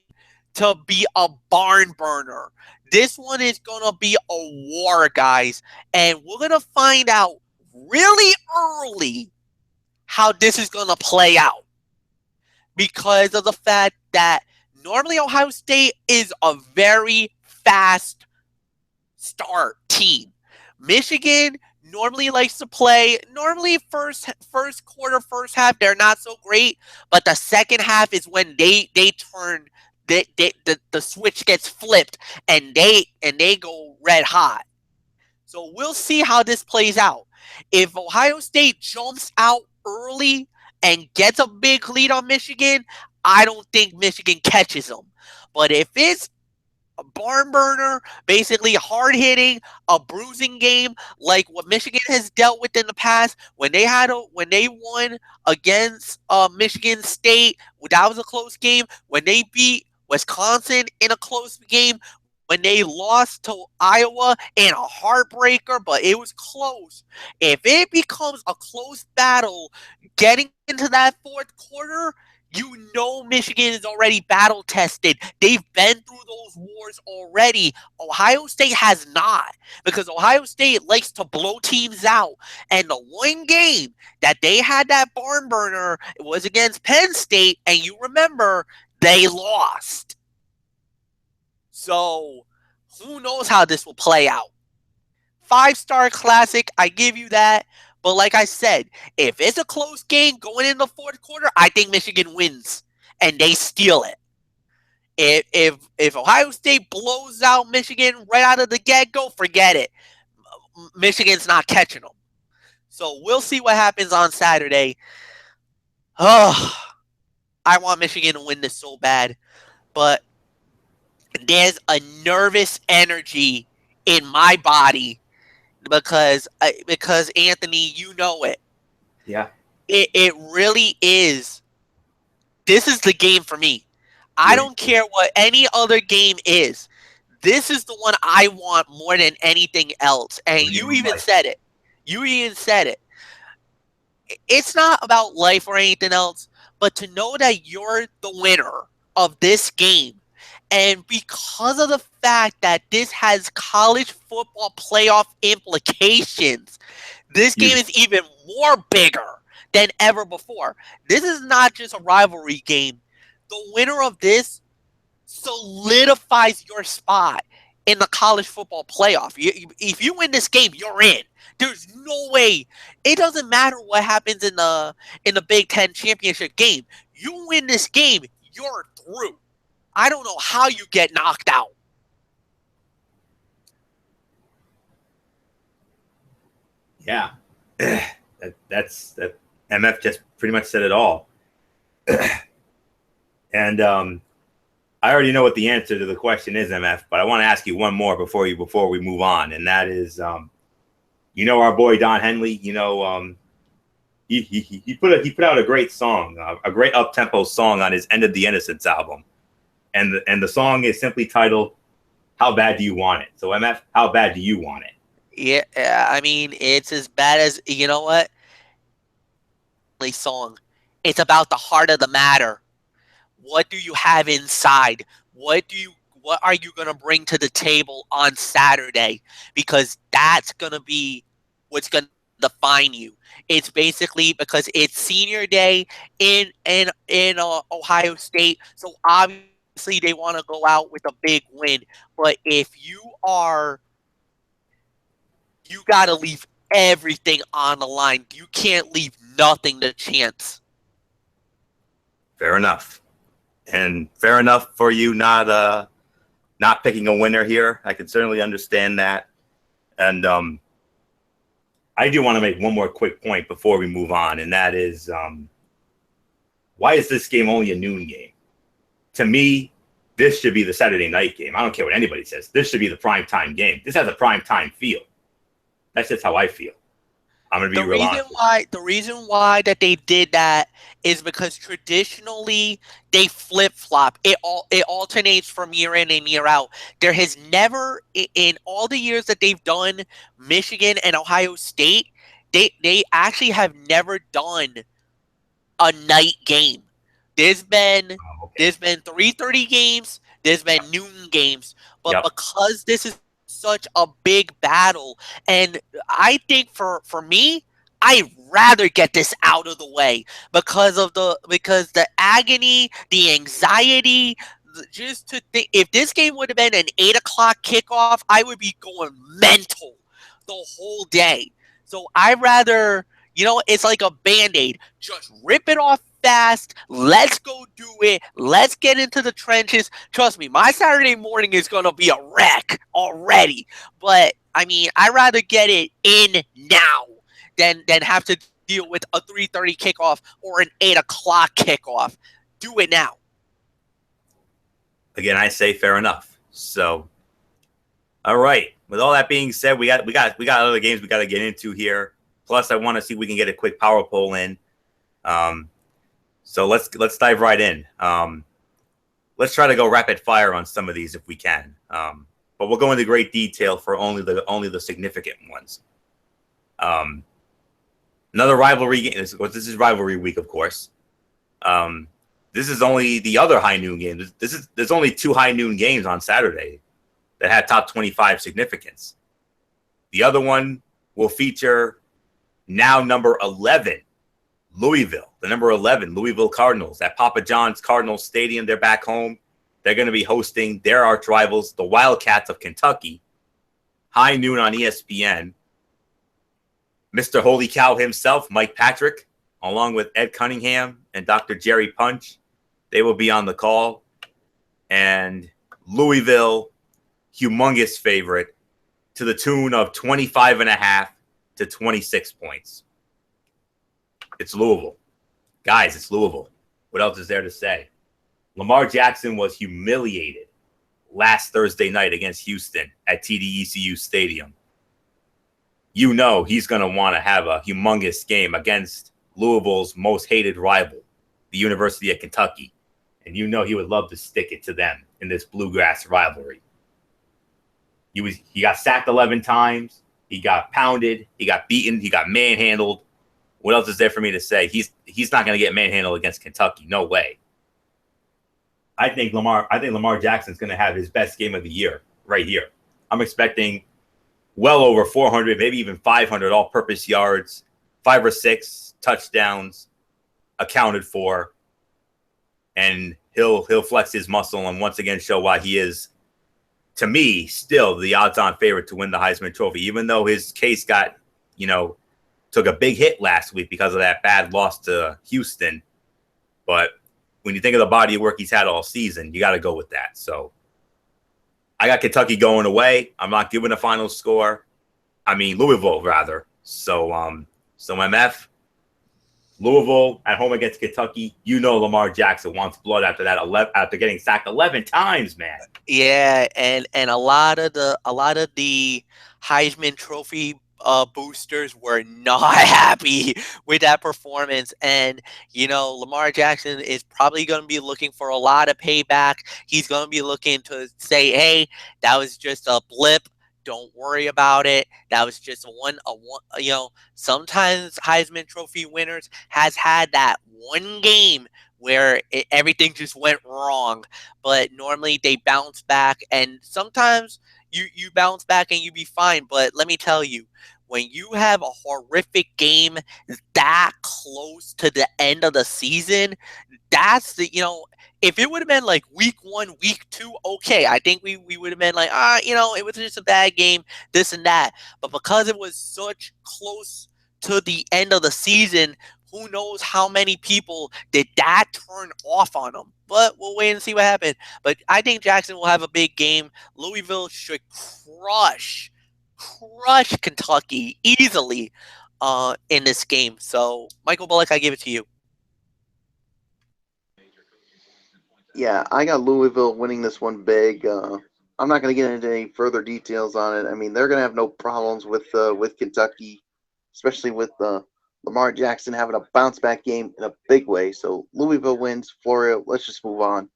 to be a barn burner. This one is going to be a war, guys. And we're going to find out really early how this is going to play out. because of the fact that normally Ohio State is a very fast start team. Michigan normally likes to play. Normally, first quarter, first half, they're not so great, but the second half is when they turn. The switch gets flipped and they go red hot. So we'll see how this plays out. If Ohio State jumps out early and gets a big lead on Michigan, I don't think Michigan catches them. But if it's a barn burner, basically hard hitting, a bruising game like what Michigan has dealt with in the past. When they won against Michigan State, that was a close game. When they beat Wisconsin in a close game, when they lost to Iowa in a heartbreaker, but it was close. If it becomes a close battle getting into that fourth quarter, you know Michigan is already battle tested. They've been through those wars already. Ohio State has not, because Ohio State likes to blow teams out. And the one game that they had that barn burner was against Penn State, and you remember they lost. So who knows how this will play out? 5-star classic, I give you that. But like I said, if it's a close game going in the fourth quarter, I think Michigan wins and they steal it. If Ohio State blows out Michigan right out of the get-go, forget it. Michigan's not catching them. So we'll see what happens on Saturday. Oh, I want Michigan to win this so bad. But there's a nervous energy in my body because Anthony, you know it. Yeah. It really is. This is the game for me. I don't care what any other game is. This is the one I want more than anything else. And you even said it. You even said it. It's not about life or anything else, but to know that you're the winner of this game. And because of the fact that this has college football playoff implications, this game is even more bigger than ever before. This is not just a rivalry game. The winner of this solidifies your spot in the college football playoff. If you win this game, you're in. There's no way. It doesn't matter what happens in the Big Ten championship game. You win this game, you're through. I don't know how you get knocked out. Yeah, that's MF just pretty much said it all. And I already know what the answer to the question is, MF, but I want to ask you one more before we move on, and that is, our boy Don Henley. He put out a great song, a great up-tempo song on his "End of the Innocence" album, and the song is simply titled "How Bad Do You Want It?" So, MF, how bad do you want it? Yeah, I mean, it's as bad as, you know what? Song. It's about the heart of the matter. What do you have inside? What are you going to bring to the table on Saturday? Because that's going to be what's going to define you. It's basically because it's senior day in Ohio State. So obviously they want to go out with a big win. But if you got to leave everything on the line. You can't leave nothing to chance. Fair enough. And fair enough for you not picking a winner here. I can certainly understand that. And I do want to make one more quick point before we move on, and that is, why is this game only a noon game? To me, this should be the Saturday night game. I don't care what anybody says. This should be the prime time game. This has a prime time feel. That's just how I feel. I'm going to be real honest. The reason why that they did that is because traditionally they flip-flop. It alternates from year in and year out. There has never, in all the years that they've done Michigan and Ohio State, they actually have never done a night game. There's been 3:30 games. There's been noon games. But because this is such a big battle, and I think for me, I'd rather get this out of the way because the agony, the anxiety, just to think if this game would have been an 8 o'clock kickoff, I would be going mental the whole day. So I'd rather, it's like a Band-Aid. Just rip it off fast. Let's go do it. Let's get into the trenches. Trust me, my Saturday morning is going to be a wreck already. But, I mean, I'd rather get it in now than have to deal with a 3:30 kickoff or an 8 o'clock kickoff. Do it now. Again, I say fair enough. So, all right. With all that being said, we got other games we got to get into here. Plus, I want to see if we can get a quick power poll in. So let's dive right in. Let's try to go rapid fire on some of these if we can. But we'll go into great detail for only the significant ones. Another rivalry game. This is rivalry week, of course. This is only the other high noon game. There's only 2 high noon games on Saturday that had top 25 significance. The other one will feature now number 11, Louisville. The number 11 Louisville Cardinals at Papa John's Cardinals Stadium. They're back home. They're going to be hosting their arch rivals, the Wildcats of Kentucky. High noon on ESPN. Mr. Holy Cow himself, Mike Patrick, along with Ed Cunningham and Dr. Jerry Punch, they will be on the call. And Louisville, humongous favorite, to the tune of 25.5 to 26 points. It's Louisville. Guys, it's Louisville. What else is there to say? Lamar Jackson was humiliated last Thursday night against Houston at TD-ECU Stadium. You know he's going to want to have a humongous game against Louisville's most hated rival, the University of Kentucky. And you know he would love to stick it to them in this bluegrass rivalry. He got sacked 11 times. He got pounded. He got beaten. He got manhandled. What else is there for me to say? He's not going to get manhandled against Kentucky. No way. I think Lamar Jackson's going to have his best game of the year right here. I'm expecting well over 400, maybe even 500 all-purpose yards, 5 or 6 touchdowns accounted for, and he'll flex his muscle and once again show why he is, to me, still the odds-on favorite to win the Heisman Trophy, even though his case got, took a big hit last week because of that bad loss to Houston. But when you think of the body of work he's had all season, you got to go with that. So I got Kentucky going away. I'm not giving a final score. I mean, Louisville, rather. So MF, Louisville at home against Kentucky. Lamar Jackson wants blood after that. After getting sacked 11 times, man. Yeah, and a lot of the Heisman Trophy boosters were not happy with that performance, and Lamar Jackson is probably going to be looking for a lot of payback. He's going to be looking to say, "Hey, that was just a blip. Don't worry about it. That was just a one. Sometimes Heisman Trophy winners has had that one game where everything just went wrong, but normally they bounce back, and sometimes you bounce back and you be fine. But let me tell you, when you have a horrific game that close to the end of the season, that's if it would have been like week 1, week 2, okay, I think we would have been like, it was just a bad game, this and that. But because it was such close to the end of the season, who knows how many people did that turn off on them. But we'll wait and see what happens. But I think Jackson will have a big game. Louisville should crush Kentucky easily in this game. So, Michael Bullock, I give it to you. Yeah, I got Louisville winning this one big. I'm not going to get into any further details on it. I mean, they're going to have no problems with Kentucky, especially with Lamar Jackson having a bounce back game in a big way. So Louisville wins. Florio, let's just move on.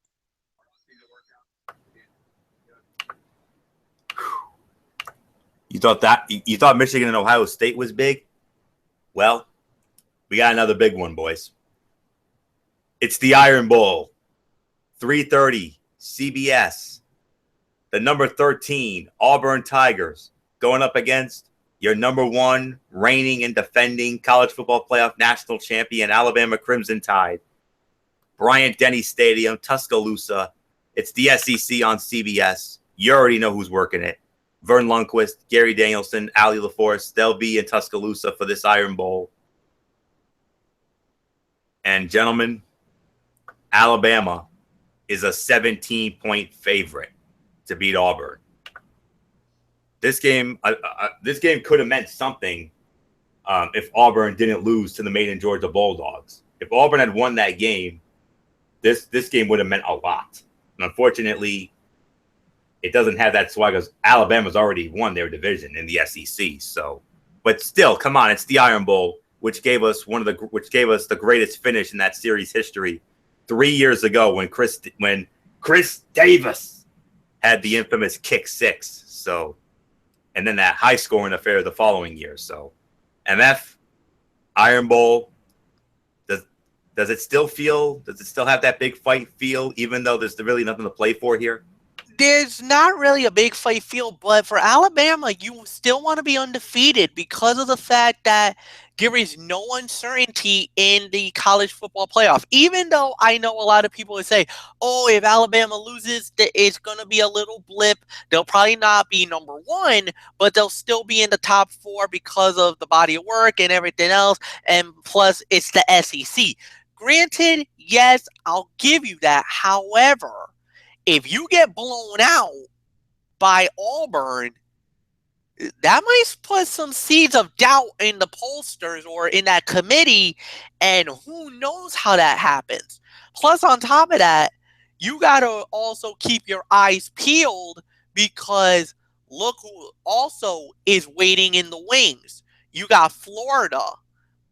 You thought Michigan and Ohio State was big? Well, we got another big one, boys. It's the Iron Bowl. 3:30 CBS. The number 13 Auburn Tigers going up against your number one reigning and defending college football playoff national champion, Alabama Crimson Tide. Bryant-Denny Stadium, Tuscaloosa. It's the SEC on CBS. You already know who's working it. Vern Lundquist, Gary Danielson, Ali LaForce. They'll be in Tuscaloosa for this Iron Bowl. And gentlemen, Alabama is a 17-point favorite to beat Auburn. This game could have meant something if Auburn didn't lose to the Maiden Georgia Bulldogs. If Auburn had won that game, this game would have meant a lot. And unfortunately, it doesn't have that swag because Alabama's already won their division in the SEC. So, but still, come on, it's the Iron Bowl, which gave us the greatest finish in that series history 3 years ago when Chris Davis had the infamous kick six. So, and then that high scoring affair the following year. So, MF Iron Bowl. Does it still have that big fight feel, even though there's really nothing to play for here? There's not really a big fight feel, but for Alabama, you still want to be undefeated because of the fact that there is no uncertainty in the college football playoff. Even though I know a lot of people would say, oh, if Alabama loses, it's going to be a little blip. They'll probably not be number one, but they'll still be in the top four because of the body of work and everything else. And plus, it's the SEC. Granted, yes, I'll give you that. However, if you get blown out by Auburn, that might put some seeds of doubt in the pollsters or in that committee, and who knows how that happens. Plus, on top of that, you got to also keep your eyes peeled because look who also is waiting in the wings. You got Florida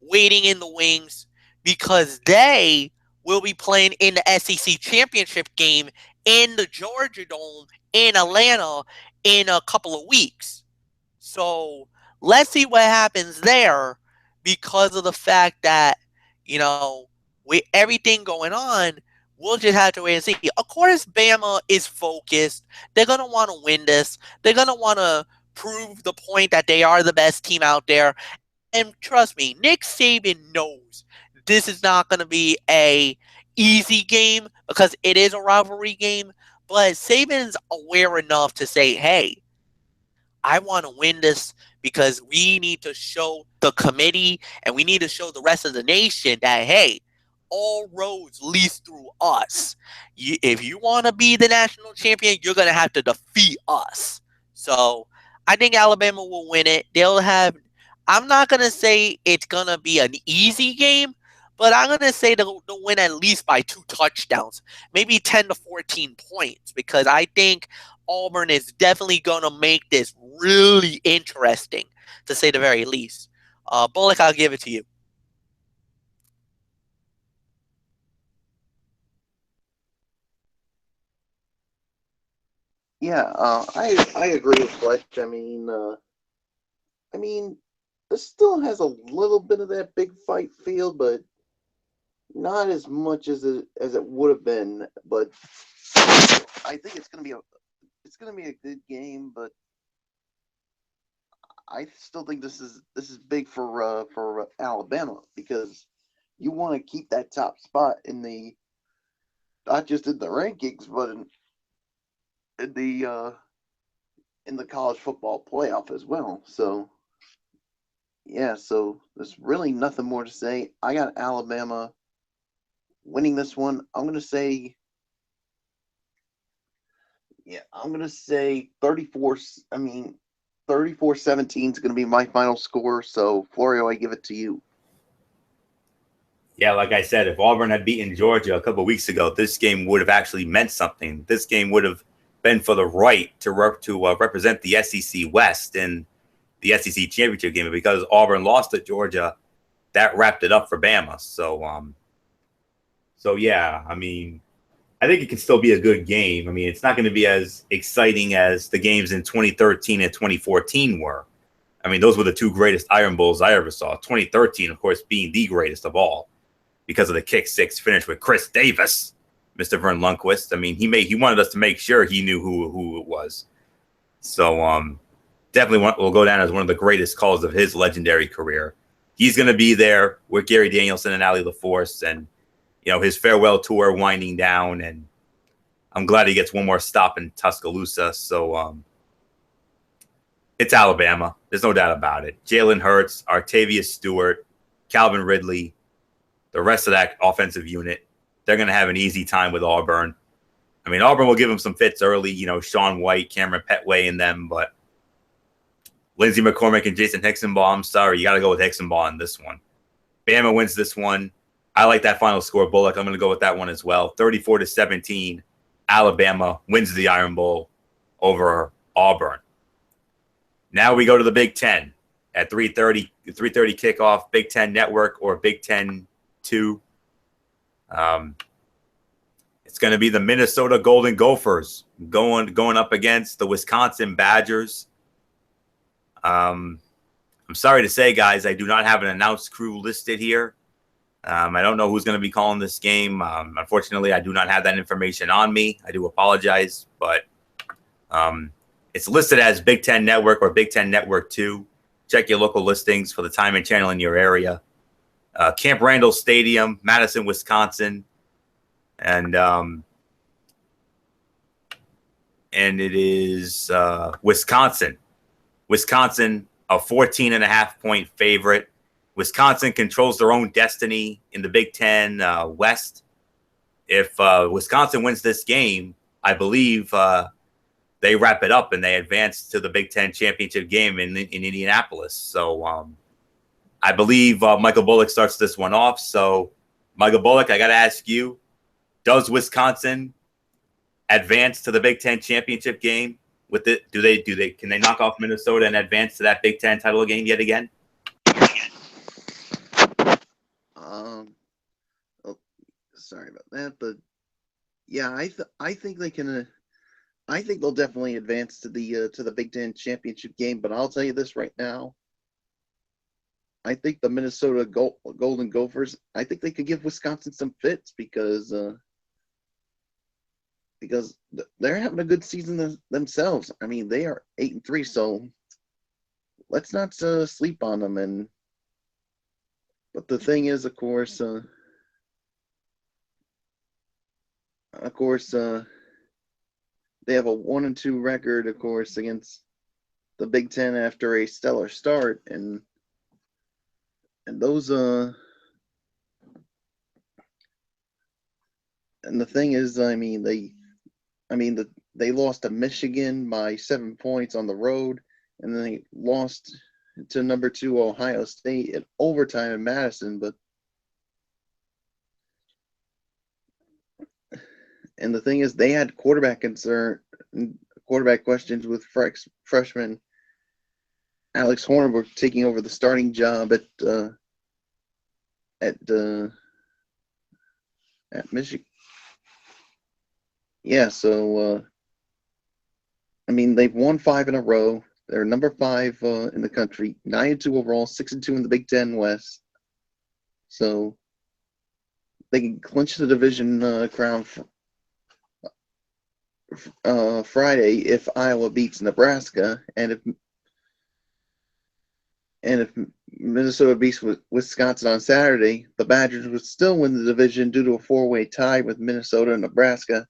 waiting in the wings because they will be playing in the SEC championship game in the Georgia Dome in Atlanta in a couple of weeks. So let's see what happens there because of the fact that, with everything going on, we'll just have to wait and see. Of course, Bama is focused. They're going to want to win this. They're going to want to prove the point that they are the best team out there. And trust me, Nick Saban knows this is not going to be a easy game because it is a rivalry game, but Saban's aware enough to say, hey, I want to win this because we need to show the committee and we need to show the rest of the nation that, hey, all roads lead through us. If you want to be the national champion, you're going to have to defeat us. So I think Alabama will win it. I'm not going to say it's going to be an easy game, but I'm going to say they'll win at least by 2 touchdowns, maybe 10 to 14 points, because I think Auburn is definitely going to make this really interesting, to say the very least. Bullock, I'll give it to you. Yeah, I agree with Fletch. I mean, this still has a little bit of that big fight feel, but not as much as it would have been. But I think it's gonna be a good game. But I still think this is big for Alabama because you want to keep that top spot in the, not just in the rankings, but in the college football playoff as well. So yeah, so there's really nothing more to say. I got Alabama winning this one. I'm gonna say 34-17 is gonna be my final score. So Florio, I give it to you. Yeah, like I said, if Auburn had beaten Georgia a couple of weeks ago, this game would have actually meant something. This game would have been for the right to represent the SEC West in the SEC championship game. Because Auburn lost to Georgia, that wrapped it up for Bama. So yeah, I mean, I think it can still be a good game. I mean, it's not going to be as exciting as the games in 2013 and 2014 were. I mean, those were the 2 greatest Iron Bowls I ever saw. 2013, of course, being the greatest of all because of the kick six finish with Chris Davis, Mr. Vern Lundquist. I mean, he wanted us to make sure he knew who it was. So definitely will go down as one of the greatest calls of his legendary career. He's going to be there with Gary Danielson and Ali LaForce, and his farewell tour winding down. And I'm glad he gets one more stop in Tuscaloosa. So it's Alabama. There's no doubt about it. Jalen Hurts, Artavius Stewart, Calvin Ridley, the rest of that offensive unit, they're going to have an easy time with Auburn. I mean, Auburn will give them some fits early, Sean White, Cameron Petway and them, but Lindsey McCormick and Jason Hixenbaugh, sorry, you got to go with Hixenbaugh in this one. Bama wins this one. I like that final score, Bullock. I'm going to go with that one as well. 34-17. Alabama wins the Iron Bowl over Auburn. Now we go to the Big Ten at 3:30 kickoff, Big Ten Network or Big Ten 2. It's going to be the Minnesota Golden Gophers going up against the Wisconsin Badgers. I'm sorry to say, guys, I do not have an announced crew listed here. I don't know who's going to be calling this game. Unfortunately, I do not have that information on me. I do apologize, but it's listed as Big Ten Network or Big Ten Network 2. Check your local listings for the time and channel in your area. Camp Randall Stadium, Madison, Wisconsin. And it is Wisconsin. Wisconsin, a 14.5-point favorite. Wisconsin controls their own destiny in the Big Ten West. If Wisconsin wins this game, I believe they wrap it up and they advance to the Big Ten championship game in Indianapolis. So I believe Michael Bullock starts this one off. So, Michael Bullock, I got to ask you, does Wisconsin advance to the Big Ten championship game? With it, can they knock off Minnesota and advance to that Big Ten title game yet again? Sorry about that, but yeah, I think they can. I think they'll definitely advance to the Big Ten championship game. But I'll tell you this right now. I think the Minnesota Golden Gophers, I think they could give Wisconsin some fits because they're having a good season themselves. I mean, they are 8-3, so let's not sleep on them. But the thing is, of course, they have a 1-2 record, of course, against the Big Ten after a stellar start, and those and the thing is, they lost to Michigan by 7 points on the road, and then they lost to number 2 Ohio State in overtime in Madison. And the thing is, they had quarterback questions with freshman Alex Hornibrook taking over the starting job at Michigan. Yeah, so they've won 5 in a row. They're number 5 in the country, 9-2 overall, 6-2 in the Big Ten West. So they can clinch the division crown Friday if Iowa beats Nebraska, and if Minnesota beats Wisconsin on Saturday, the Badgers would still win the division due to a 4-way tie with Minnesota, Nebraska,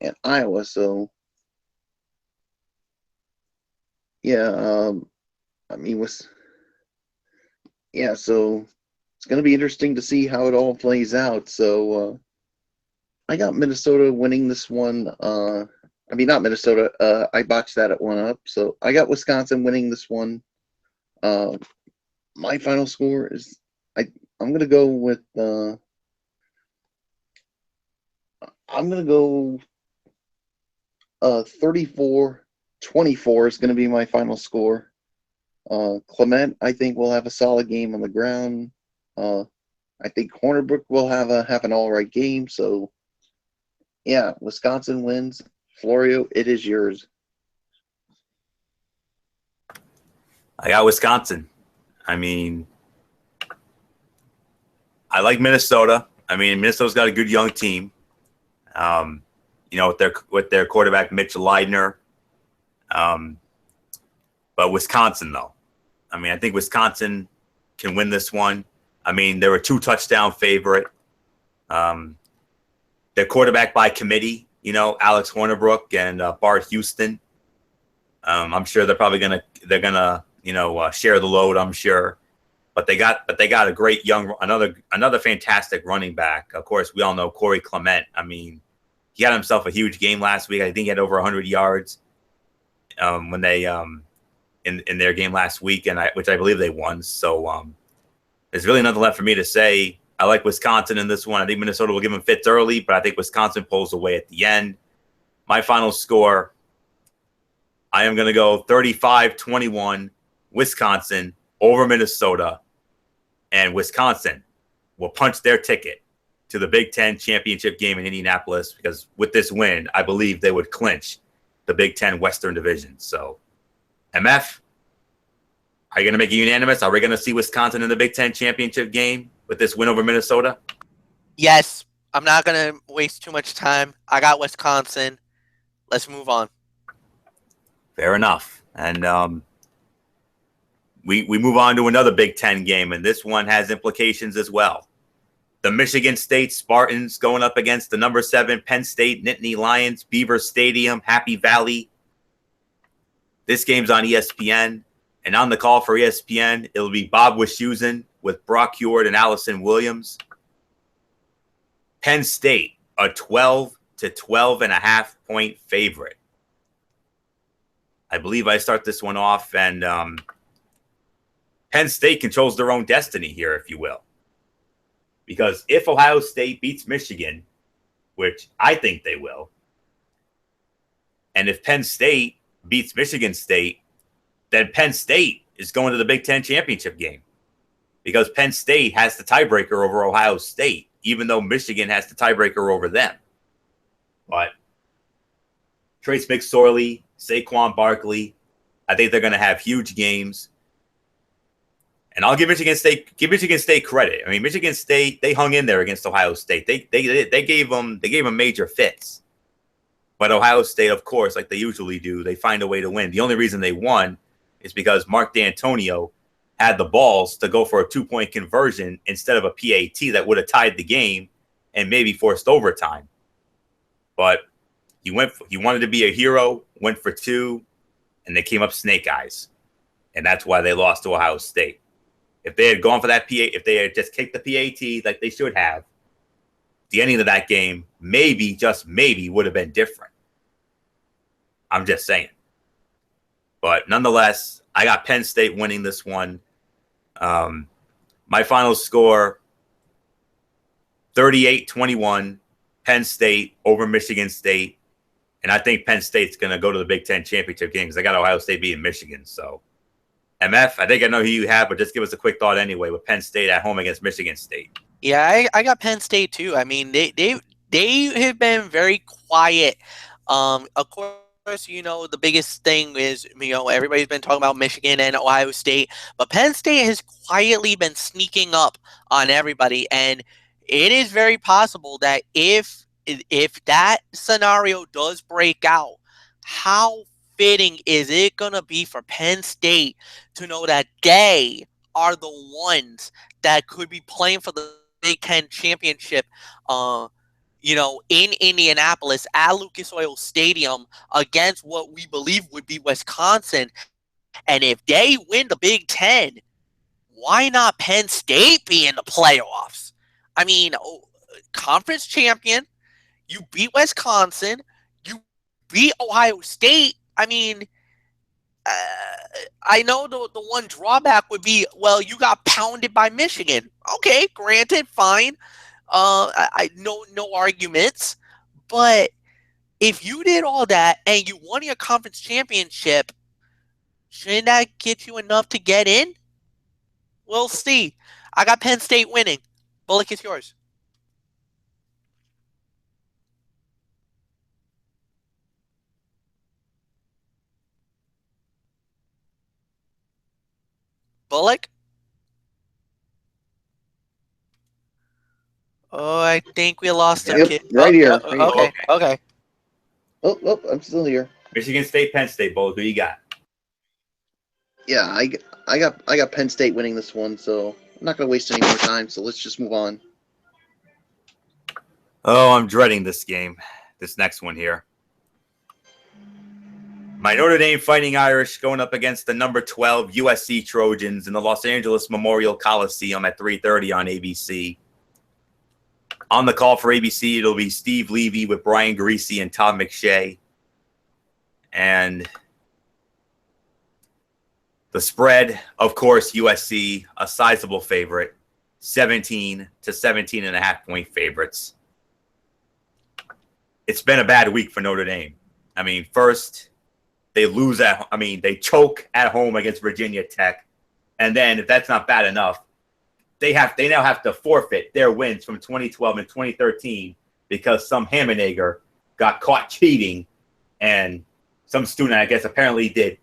and Iowa. So so it's going to be interesting to see how it all plays out. So I got Minnesota winning this one. Not Minnesota. I botched that at 1-up. So I got Wisconsin winning this one. My final score is I'm going to go with I'm going to go 34-24 is going to be my final score. Clement, I think, will have a solid game on the ground. I think Hornibrook will have an all right game. So, yeah, Wisconsin wins. Florio, it is yours. I got Wisconsin. I like Minnesota. Minnesota's got a good young team. With their quarterback Mitch Leidner. But Wisconsin, though, I mean, I think Wisconsin can win this one. I mean, they're a 2-touchdown favorite. They're quarterback by committee, Alex Hornibrook and Bart Houston. I'm sure they're gonna share the load. I'm sure, but they got a great another fantastic running back. Of course, we all know Corey Clement. I mean, he had himself a huge game last week. I think he had over 100 yards when they in their game last week, which I believe they won. So there's really nothing left for me to say. I like Wisconsin in this one. I think Minnesota will give them fits early, but I think Wisconsin pulls away at the end. My final score, I am going to go 35-21 Wisconsin over Minnesota, and Wisconsin will punch their ticket to the Big Ten championship game in Indianapolis, because with this win, I believe they would clinch the Big Ten Western Division. So, MF, are you going to make it unanimous? Are we going to see Wisconsin in the Big Ten championship game with this win over Minnesota? Yes. I'm not going to waste too much time. I got Wisconsin. Let's move on. Fair enough. And we move on to another Big Ten game, and this one has implications as well. The Michigan State Spartans going up against the number 7 Penn State Nittany Lions, Beaver Stadium, Happy Valley. This game's on ESPN, and on the call for ESPN, it'll be Bob Wischusen with Brock Huard and Allison Williams. Penn State, a 12 to 12.5 point favorite. I believe I start this one off, and Penn State controls their own destiny here, if you will. Because if Ohio State beats Michigan, which I think they will, and if Penn State beats Michigan State, then Penn State is going to the Big Ten championship game, because Penn State has the tiebreaker over Ohio State, even though Michigan has the tiebreaker over them. But Trace McSorley, Saquon Barkley, I think they're going to have huge games. And I'll give Michigan State credit. I mean, Michigan State, they hung in there against Ohio State. They gave them major fits. But Ohio State, of course, like they usually do, they find a way to win. The only reason they won is because Mark D'Antonio had the balls to go for a 2-point conversion instead of a PAT that would have tied the game and maybe forced overtime. But he wanted to be a hero, went for 2, and they came up snake eyes. And that's why they lost to Ohio State. If they had gone for that PA, if they had just kicked the PAT like they should have, the ending of that game maybe, just maybe, would have been different. I'm just saying. But nonetheless, I got Penn State winning this one. My final score, 38-21, Penn State over Michigan State. And I think Penn State's going to go to the Big Ten championship game because I got Ohio State beating Michigan. So, MF, I think I know who you have, but just give us a quick thought anyway with Penn State at home against Michigan State. Yeah, I got Penn State too. I mean, they have been very quiet. Of course, the biggest thing is, everybody's been talking about Michigan and Ohio State, but Penn State has quietly been sneaking up on everybody, and it is very possible that if that scenario does break out, how fitting is it going to be for Penn State to know that they are the ones that could be playing for the Big Ten championship, in Indianapolis at Lucas Oil Stadium against what we believe would be Wisconsin. And if they win the Big Ten, why not Penn State be in the playoffs? I mean, conference champion, you beat Wisconsin, you beat Ohio State. I mean, I know the one drawback would be, well, you got pounded by Michigan. Okay, granted, fine. I no arguments. But if you did all that and you won your conference championship, shouldn't that get you enough to get in? We'll see. I got Penn State winning. Bullock, it's yours. Bullock? Oh, I think we lost him. Yep, right here. Okay. Oh, I'm still here. Michigan State, Penn State, both. Who you got? Yeah, I got Penn State winning this one, so I'm not going to waste any more time. So let's just move on. Oh, I'm dreading this game. This next one here. My Notre Dame Fighting Irish going up against the number 12 USC Trojans in the Los Angeles Memorial Coliseum at 3:30 on ABC. On the call for ABC, it'll be Steve Levy with Brian Greasy and Tom McShay. And the spread, of course, USC, a sizable favorite, 17 to 17 and a half point favorites. It's been a bad week for Notre Dame. I mean, first, they they choke at home against Virginia Tech. And then if that's not bad enough, they now have to forfeit their wins from 2012 and 2013 because some Hammenegger got caught cheating, and some student, I guess, apparently did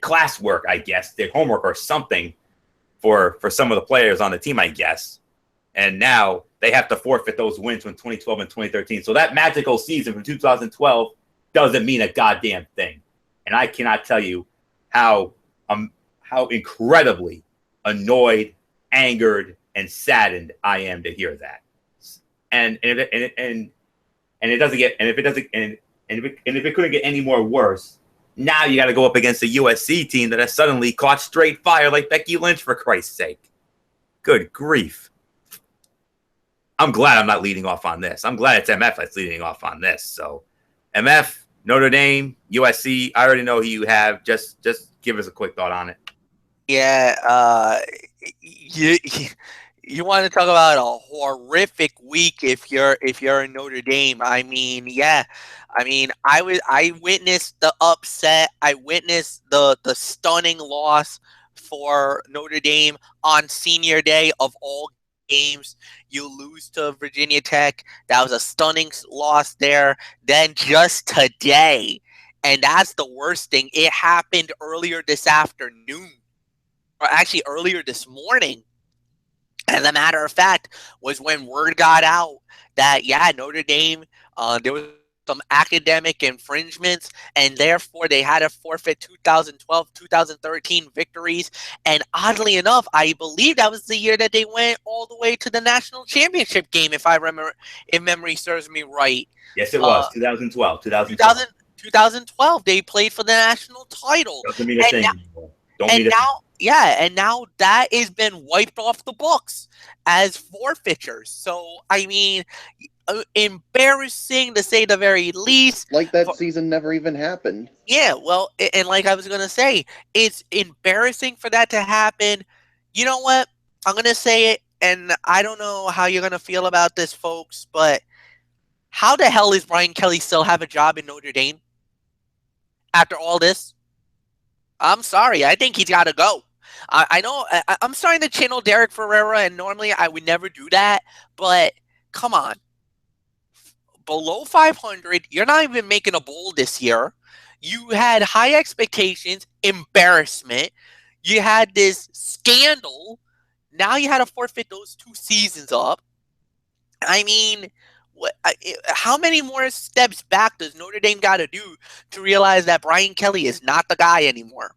classwork, I guess, did homework or something for some of the players on the team, I guess. And now they have to forfeit those wins from 2012 and 2013. So that magical season from 2012 doesn't mean a goddamn thing. And I cannot tell you how incredibly annoyed, angered, and saddened I am to hear that. And if it couldn't get any more worse, now you got to go up against a USC team that has suddenly caught straight fire like Becky Lynch, for Christ's sake. Good grief. I'm glad I'm not leading off on this. I'm glad it's MF that's leading off on this. So, MF, Notre Dame, USC, I already know who you have. Just give us a quick thought on it. Yeah, you want to talk about a horrific week if you're in Notre Dame. I mean, yeah. I mean, I witnessed the upset. I witnessed the stunning loss for Notre Dame on senior day of all games. You lose to Virginia Tech. That was a stunning loss there. Then just today, and that's the worst thing, it happened earlier this afternoon, or actually earlier this morning. As a matter of fact, was when word got out that, yeah, Notre Dame, there was some academic infringements, and therefore they had to forfeit 2012, 2013 victories. And oddly enough, I believe that was the year that they went all the way to the national championship game, if memory serves me right. Yes, it was 2012. 2012, they played for the national title. Doesn't mean a thing anymore. And now that has been wiped off the books as forfeitures. So, I mean, embarrassing to say the very least. Like that season never even happened. Yeah, well, and like I was going to say, it's embarrassing for that to happen. You know what? I'm going to say it, and I don't know how you're going to feel about this, folks, but how the hell is Brian Kelly still have a job in Notre Dame after all this? I'm sorry. I think he's got to go. I know I'm starting to channel Derek Ferreira, and normally I would never do that, but come on. Below 500, you're not even making a bowl this year. You had high expectations, embarrassment. You had this scandal. Now you had to forfeit those 2 seasons up. I mean, how many more steps back does Notre Dame got to do to realize that Brian Kelly is not the guy anymore?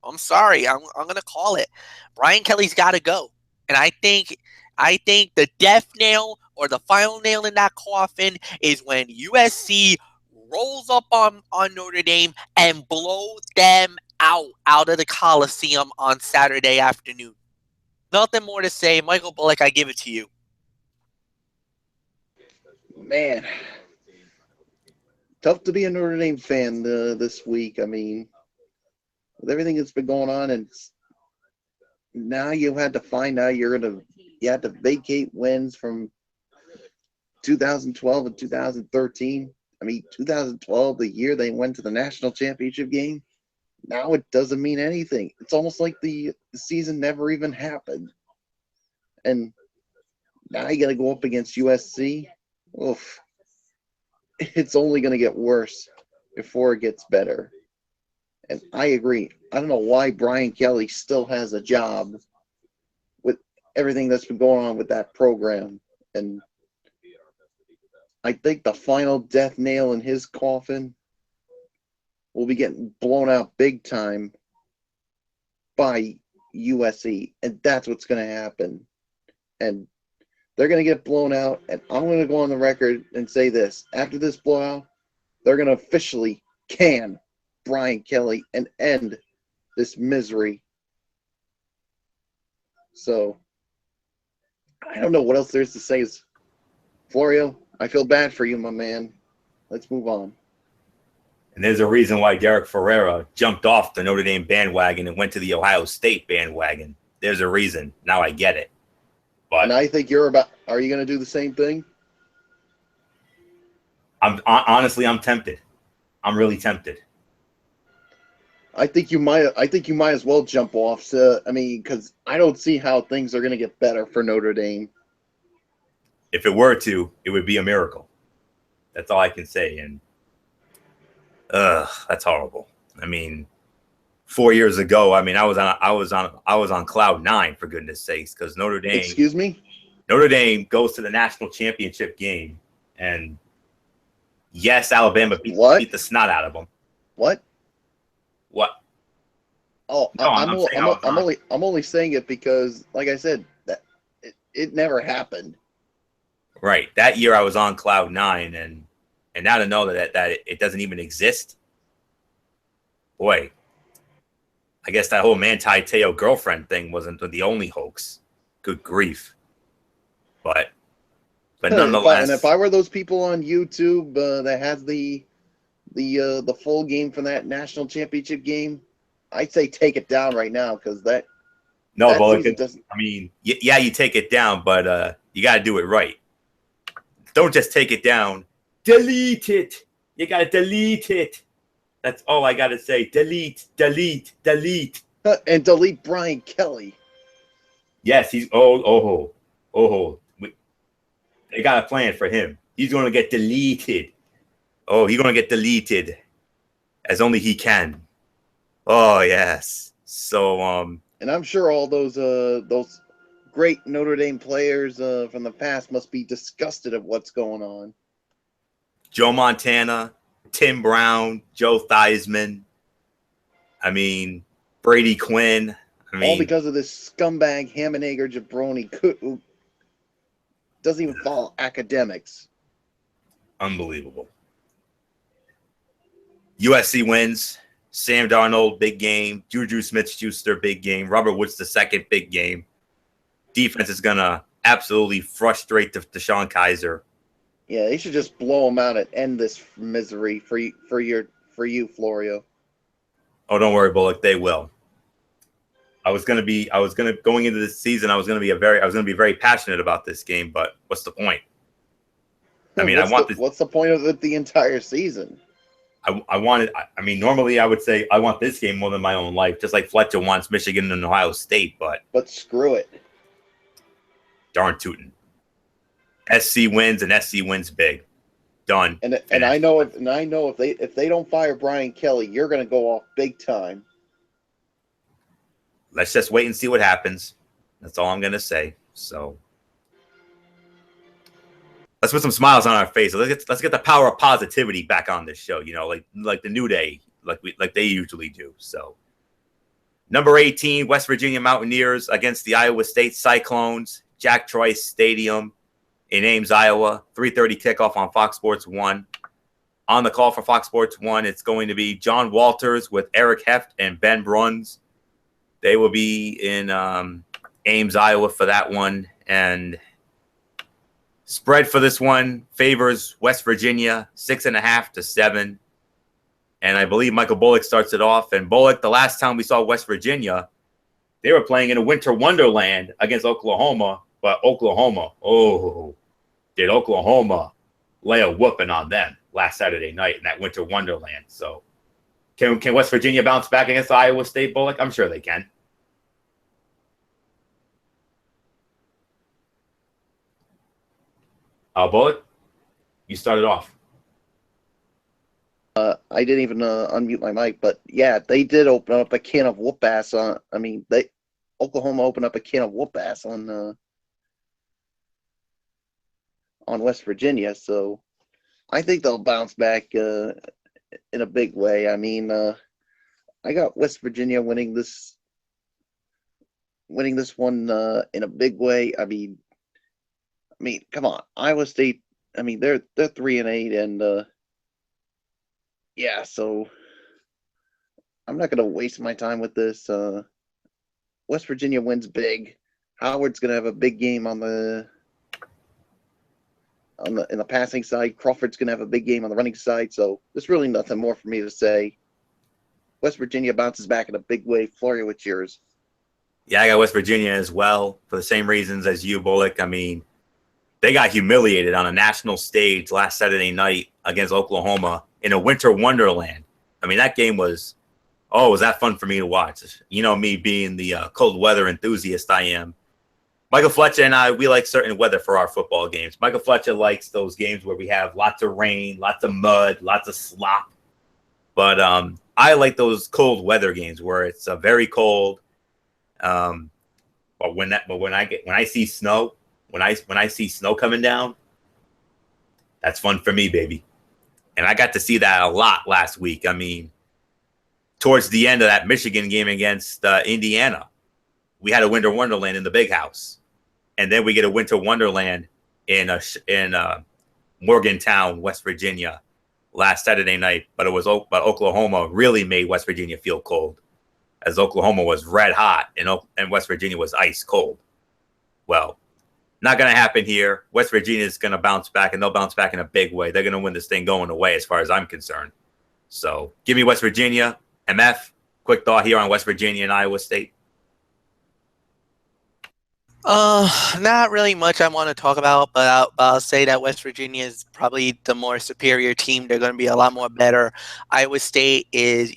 I'm sorry. I'm going to call it. Brian Kelly's got to go. And I think the death nail or the final nail in that coffin is when USC rolls up on Notre Dame and blows them out of the Coliseum on Saturday afternoon. Nothing more to say. Michael Bullock, I give it to you. Man, tough to be a Notre Dame fan this week. I mean, with everything that's been going on, and now you had to find out you had to vacate wins from 2012 and 2013. I mean, 2012, the year they went to the national championship game. Now it doesn't mean anything. It's almost like the season never even happened. And now you got to go up against USC. Oof. It's only going to get worse before it gets better. And I agree. I don't know why Brian Kelly still has a job with everything that's been going on with that program. And I think the final death nail in his coffin will be getting blown out big time by USC, and that's what's going to happen. And they're going to get blown out, and I'm going to go on the record and say this. After this blowout, they're going to officially can Brian Kelly and end this misery. So, I don't know what else there's to say. Florio, I feel bad for you, my man. Let's move on. And there's a reason why Derek Ferreira jumped off the Notre Dame bandwagon and went to the Ohio State bandwagon. There's a reason. Now I get it. But And I think are you going to do the same thing? honestly, I'm tempted. I'm really tempted. I think you might as well jump off. So, I mean, because I don't see how things are going to get better for Notre Dame. If it were to, it would be a miracle. That's all I can say. And that's horrible. I mean, 4 years ago, I mean, I was on cloud nine, for goodness sakes, because Notre Dame. Excuse me? Notre Dame goes to the national championship game, and yes, Alabama beat the snot out of them. What? What? Oh, No, I'm only saying it because, like I said, that it never happened. Right. That year I was on cloud nine, and now to know that it doesn't even exist. Boy, I guess that whole Manti Te'o girlfriend thing wasn't the only hoax. Good grief. But nonetheless, If I were those people on YouTube that has the full game from that national championship game, I'd say take it down right now because that. No, that Bullock. doesn't. I mean, yeah, you take it down, but you got to do it right. Don't just take it down. Delete it. You got to delete it. That's all I got to say. Delete, delete, delete. And delete Brian Kelly. Yes, he's they got a plan for him. He's going to get deleted. Oh, he's going to get deleted as only he can. Oh, yes. So, And I'm sure all those great Notre Dame players from the past must be disgusted at what's going on. Joe Montana, Tim Brown, Joe Theismann. I mean, Brady Quinn. All because of this scumbag Hammenager jabroni who doesn't even follow academics. Unbelievable. USC wins. Sam Darnold, big game. Juju Smith-Schuster, big game. Robert Woods, the second big game. Defense is going to absolutely frustrate DeShone Kizer. Yeah, they should just blow him out and end this misery for you, Florio. Oh, don't worry, Bullock. They will. Going into this season, I was going to be very passionate about this game, but what's the point? I mean, what's the point of it the entire season? Normally I would say I want this game more than my own life, just like Fletcher wants Michigan and Ohio State, but screw it. Darn tootin'. SC wins and SC wins big. Done. And I know if they don't fire Brian Kelly, you're going to go off big time. Let's just wait and see what happens. That's all I'm going to say. So let's put some smiles on our face. Let's get the power of positivity back on this show, like the New Day, like they usually do. So number 18, West Virginia Mountaineers against the Iowa State Cyclones, Jack Trice Stadium in Ames, Iowa. 3:30 kickoff on Fox Sports 1. On the call for Fox Sports 1, it's going to be John Walters with Eric Heft and Ben Bruns. They will be in Ames, Iowa for that one. And spread for this one favors West Virginia 6.5 to 7. And I believe Michael Bullock starts it off. And Bullock, the last time we saw West Virginia, they were playing in a winter wonderland against Oklahoma. But Oklahoma, did Oklahoma lay a whooping on them last Saturday night in that winter wonderland. So can West Virginia bounce back against Iowa State, Bullock? I'm sure they can. Bullock, you started off. I didn't even unmute my mic, but yeah, they did open up a can of whoop ass on. Oklahoma opened up a can of whoop ass on West Virginia, so I think they'll bounce back in a big way. I mean, I got West Virginia winning this winning this one in a big way. I mean, come on, Iowa State. I mean, they're 3-8, and yeah. So I'm not going to waste my time with this. West Virginia wins big. Howard's going to have a big game in the passing side. Crawford's going to have a big game on the running side. So there's really nothing more for me to say. West Virginia bounces back in a big way. Florio, what's yours? Yeah, I got West Virginia as well for the same reasons as you, Bullock. I mean, they got humiliated on a national stage last Saturday night against Oklahoma in a winter wonderland. I mean, that game was that fun for me to watch. You know, me being the cold weather enthusiast I am. Michael Fletcher and I, we like certain weather for our football games. Michael Fletcher likes those games where we have lots of rain, lots of mud, lots of slop. But I like those cold weather games where it's very cold. But when I see snow, when I see snow coming down, that's fun for me, baby. And I got to see that a lot last week. I mean, towards the end of that Michigan game against Indiana, we had a winter wonderland in the Big House, and then we get a winter wonderland in Morgantown, West Virginia, last Saturday night. But Oklahoma really made West Virginia feel cold, as Oklahoma was red hot and West Virginia was ice cold. Well, not going to happen here. West Virginia is going to bounce back, and they'll bounce back in a big way. They're going to win this thing going away, as far as I'm concerned. So give me West Virginia. MF, quick thought here on West Virginia and Iowa State. Not really much I want to talk about, but I'll say that West Virginia is probably the more superior team. They're going to be a lot more better. Iowa State is,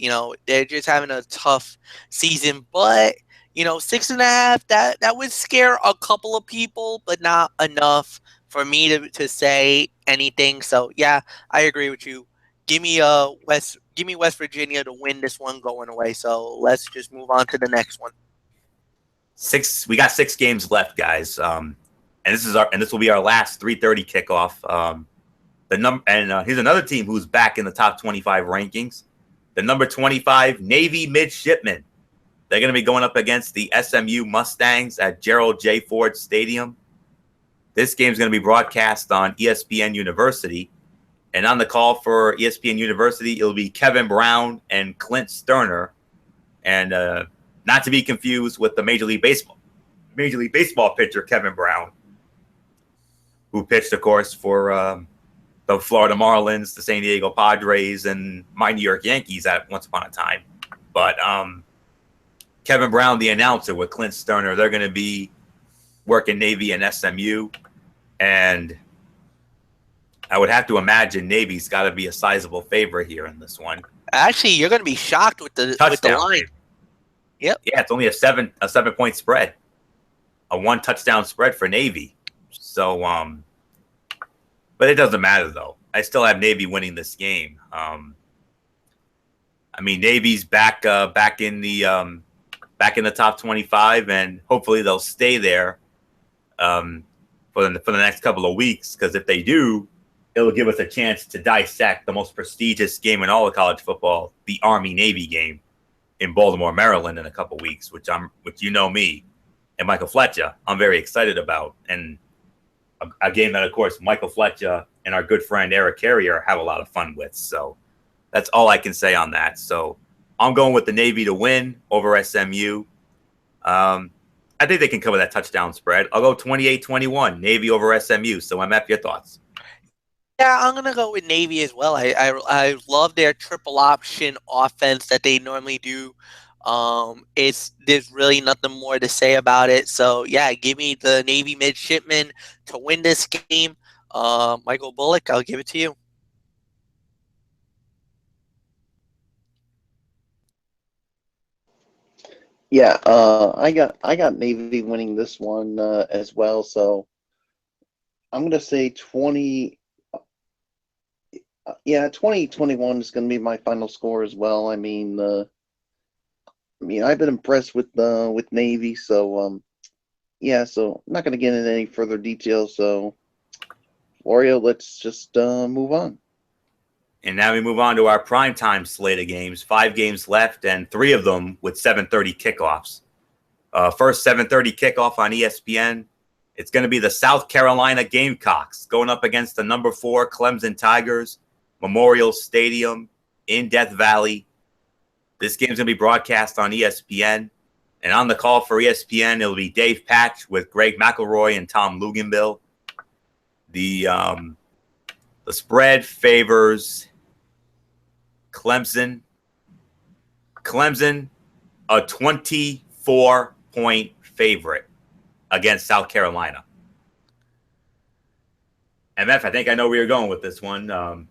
they're just having a tough season, but 6.5, that would scare a couple of people, but not enough for me to say anything. So yeah, I agree with you. Give me West Virginia to win this one going away. So let's just move on to the next one. We got 6 games left, guys. And this will be our last 3:30 kickoff. Here's another team who's back in the top 25 rankings. The number 25 Navy Midshipmen. They're going to be going up against the SMU Mustangs at Gerald J. Ford Stadium. This game is going to be broadcast on ESPN University. And on the call for ESPN University, it'll be Kevin Brown and Clint Sterner. And not to be confused with the Major League Baseball pitcher Kevin Brown, who pitched, of course, for the Florida Marlins, the San Diego Padres, and my New York Yankees at once upon a time. But Kevin Brown, the announcer, with Clint Sterner, they're going to be working Navy and SMU. And I would have to imagine Navy's got to be a sizable favorite here in this one. Actually, you're going to be shocked with the line. Yep. Yeah, it's only a 7-point spread, a 1 touchdown spread for Navy. So, but it doesn't matter though. I still have Navy winning this game. I mean, Navy's back in the top 25, and hopefully they'll stay there for the next couple of weeks. Because if they do, it'll give us a chance to dissect the most prestigious game in all of college football, the Army-Navy game in Baltimore, Maryland, in a couple of weeks, which me and Michael Fletcher, I'm very excited about, and a game that, of course, Michael Fletcher and our good friend Eric Carrier have a lot of fun with. So that's all I can say on that. So I'm going with the Navy to win over SMU. I think they can cover that touchdown spread. I'll go 28-21, Navy over SMU. So MF, your thoughts? Yeah, I'm gonna go with Navy as well. I love their triple option offense that they normally do. There's really nothing more to say about it. So yeah, give me the Navy Midshipmen to win this game. Michael Bullock, I'll give it to you. Yeah, I got Navy winning this one as well. So I'm gonna say 20-21 is going to be my final score as well. I mean, I've been impressed with Navy, so so I'm not going to get into any further details. So, Florio, let's just move on. And now we move on to our primetime slate of games. 5 games left, and 3 of them with 7:30 kickoffs. First 7:30 kickoff on ESPN. It's going to be the South Carolina Gamecocks going up against the number 4 Clemson Tigers, Memorial Stadium in Death Valley. This game's going to be broadcast on ESPN. And on the call for ESPN, it'll be Dave Patch with Greg McElroy and Tom Luganville. The spread favors Clemson. Clemson, a 24-point favorite against South Carolina. MF, I think I know where you're going with this one.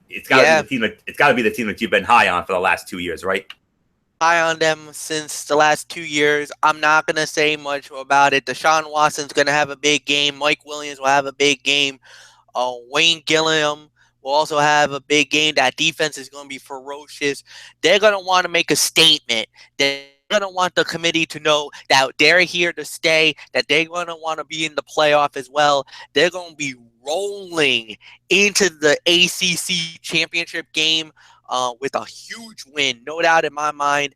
It's got to be the team that you've been high on for the last 2 years, right? High on them since the last 2 years. I'm not going to say much about it. Deshaun Watson's going to have a big game. Mike Williams will have a big game. Wayne Gilliam will also have a big game. That defense is going to be ferocious. They're going to want to make a statement. They're going to want the committee to know that they're here to stay, that they're going to want to be in the playoff as well. They're going to be rolling into the ACC championship game with a huge win, no doubt in my mind.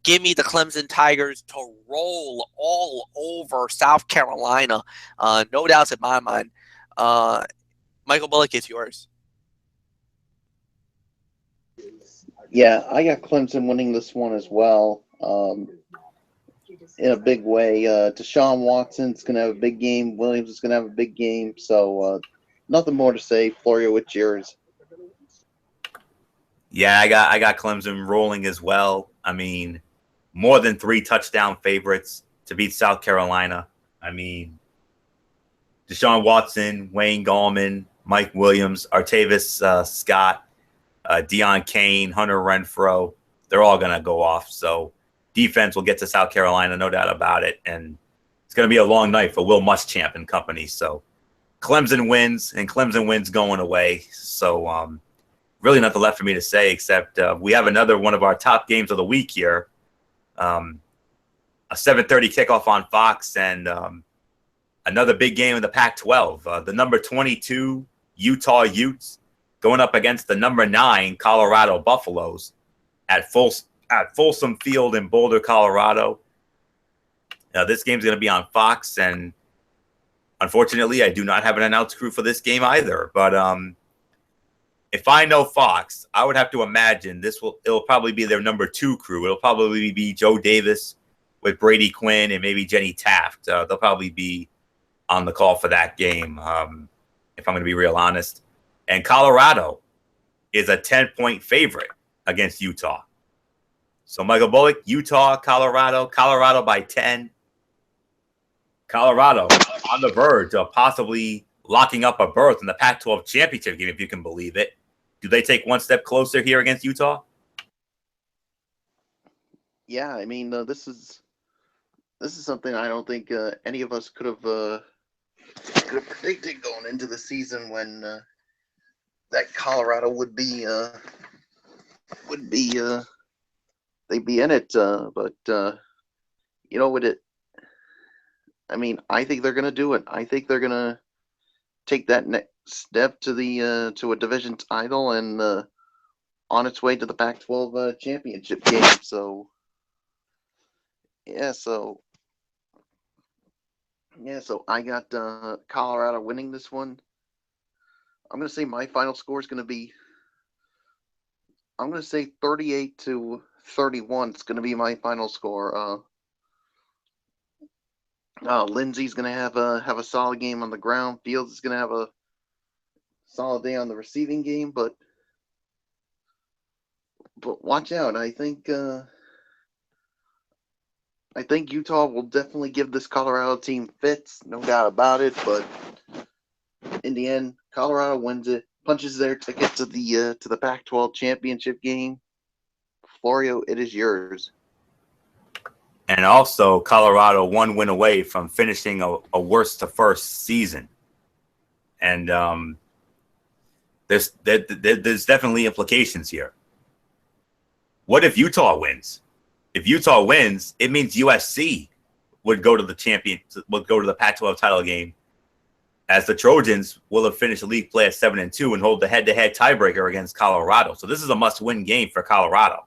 Give me the Clemson Tigers to roll all over South Carolina. No doubts in my mind. Michael Bullock, it's yours. Yeah, I got Clemson winning this one as well. In a big way. Deshaun Watson's going to have a big game. Williams is going to have a big game. So nothing more to say. Florio, what's yours? Yeah, I got Clemson rolling as well. I mean, more than 3 touchdown favorites to beat South Carolina. I mean, Deshaun Watson, Wayne Gallman, Mike Williams, Artavis Scott, Deion Kane, Hunter Renfrow, they're all going to go off. So defense will get to South Carolina, no doubt about it. And it's going to be a long night for Will Muschamp and company. So Clemson wins, and Clemson wins going away. So really nothing left for me to say except we have another one of our top games of the week here. A 7:30 kickoff on Fox, and another big game in the Pac-12. The number 22 Utah Utes going up against the number 9 Colorado Buffaloes at Folsom Field in Boulder, Colorado. This game's going to be on Fox, and unfortunately, I do not have an announce crew for this game either. But if I know Fox, I would have to imagine it'll probably be their number 2 crew. It'll probably be Joe Davis with Brady Quinn and maybe Jenny Taft. They'll probably be on the call for that game, if I'm going to be real honest. And Colorado is a 10-point favorite against Utah. So Michael Bullock, Utah, Colorado by 10. Colorado on the verge of possibly locking up a berth in the Pac-12 championship game, if you can believe it. Do they take one step closer here against Utah? Yeah, I mean, this is something I don't think any of us could have predicted going into the season when that Colorado would be they'd be in it. But with it, I mean, I think they're gonna do it. I think they're gonna take that next step to the to a division title and on its way to the Pac-12 championship game. So I got Colorado winning this one. I'm going to say my final score is going to be, I'm going to say 38-31. It's going to be my final score. Lindsey's going to have a solid game on the ground. Fields is going to have a solid day on the receiving game, but watch out. I think Utah will definitely give this Colorado team fits, no doubt about it. But in the end, Colorado wins it, punches their ticket to the Pac-12 championship game. Florio, it is yours. And also, Colorado 1 win away from finishing a worst to first season. And there's definitely implications here. What if Utah wins? If Utah wins, it means USC would go to the Pac-12 title game, as the Trojans will have finished league play at 7-2 and hold the head-to-head tiebreaker against Colorado. So this is a must-win game for Colorado,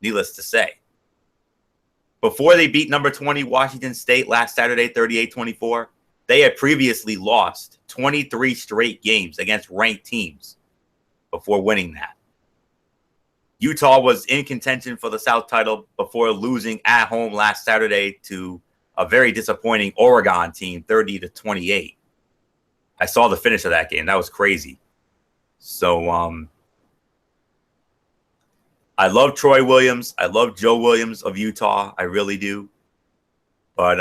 needless to say. before they beat number 20 Washington State last Saturday, 38-24, they had previously lost 23 straight games against ranked teams before winning that. Utah was in contention for the South title before losing at home last Saturday to a very disappointing Oregon team, 30-28. I saw the finish of that game. That was crazy. So, I love Troy Williams. I love Joe Williams of Utah. I really do. But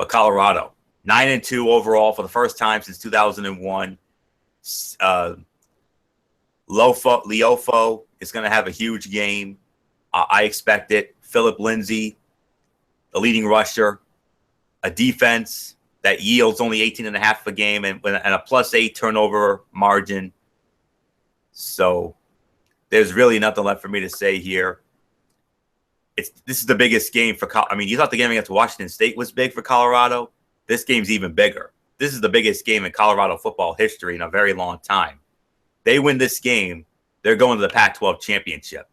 Colorado, 9-2 overall for the first time since 2001. Leofo is going to have a huge game. I expect it. Philip Lindsay, the leading rusher, a defense that yields only 18.5 a game and a +8 turnover margin. So there's really nothing left for me to say here. This is the biggest game for you thought the game against Washington State was big for Colorado. This game's even bigger. This is the biggest game in Colorado football history in a very long time. They win this game, they're going to the Pac-12 championship.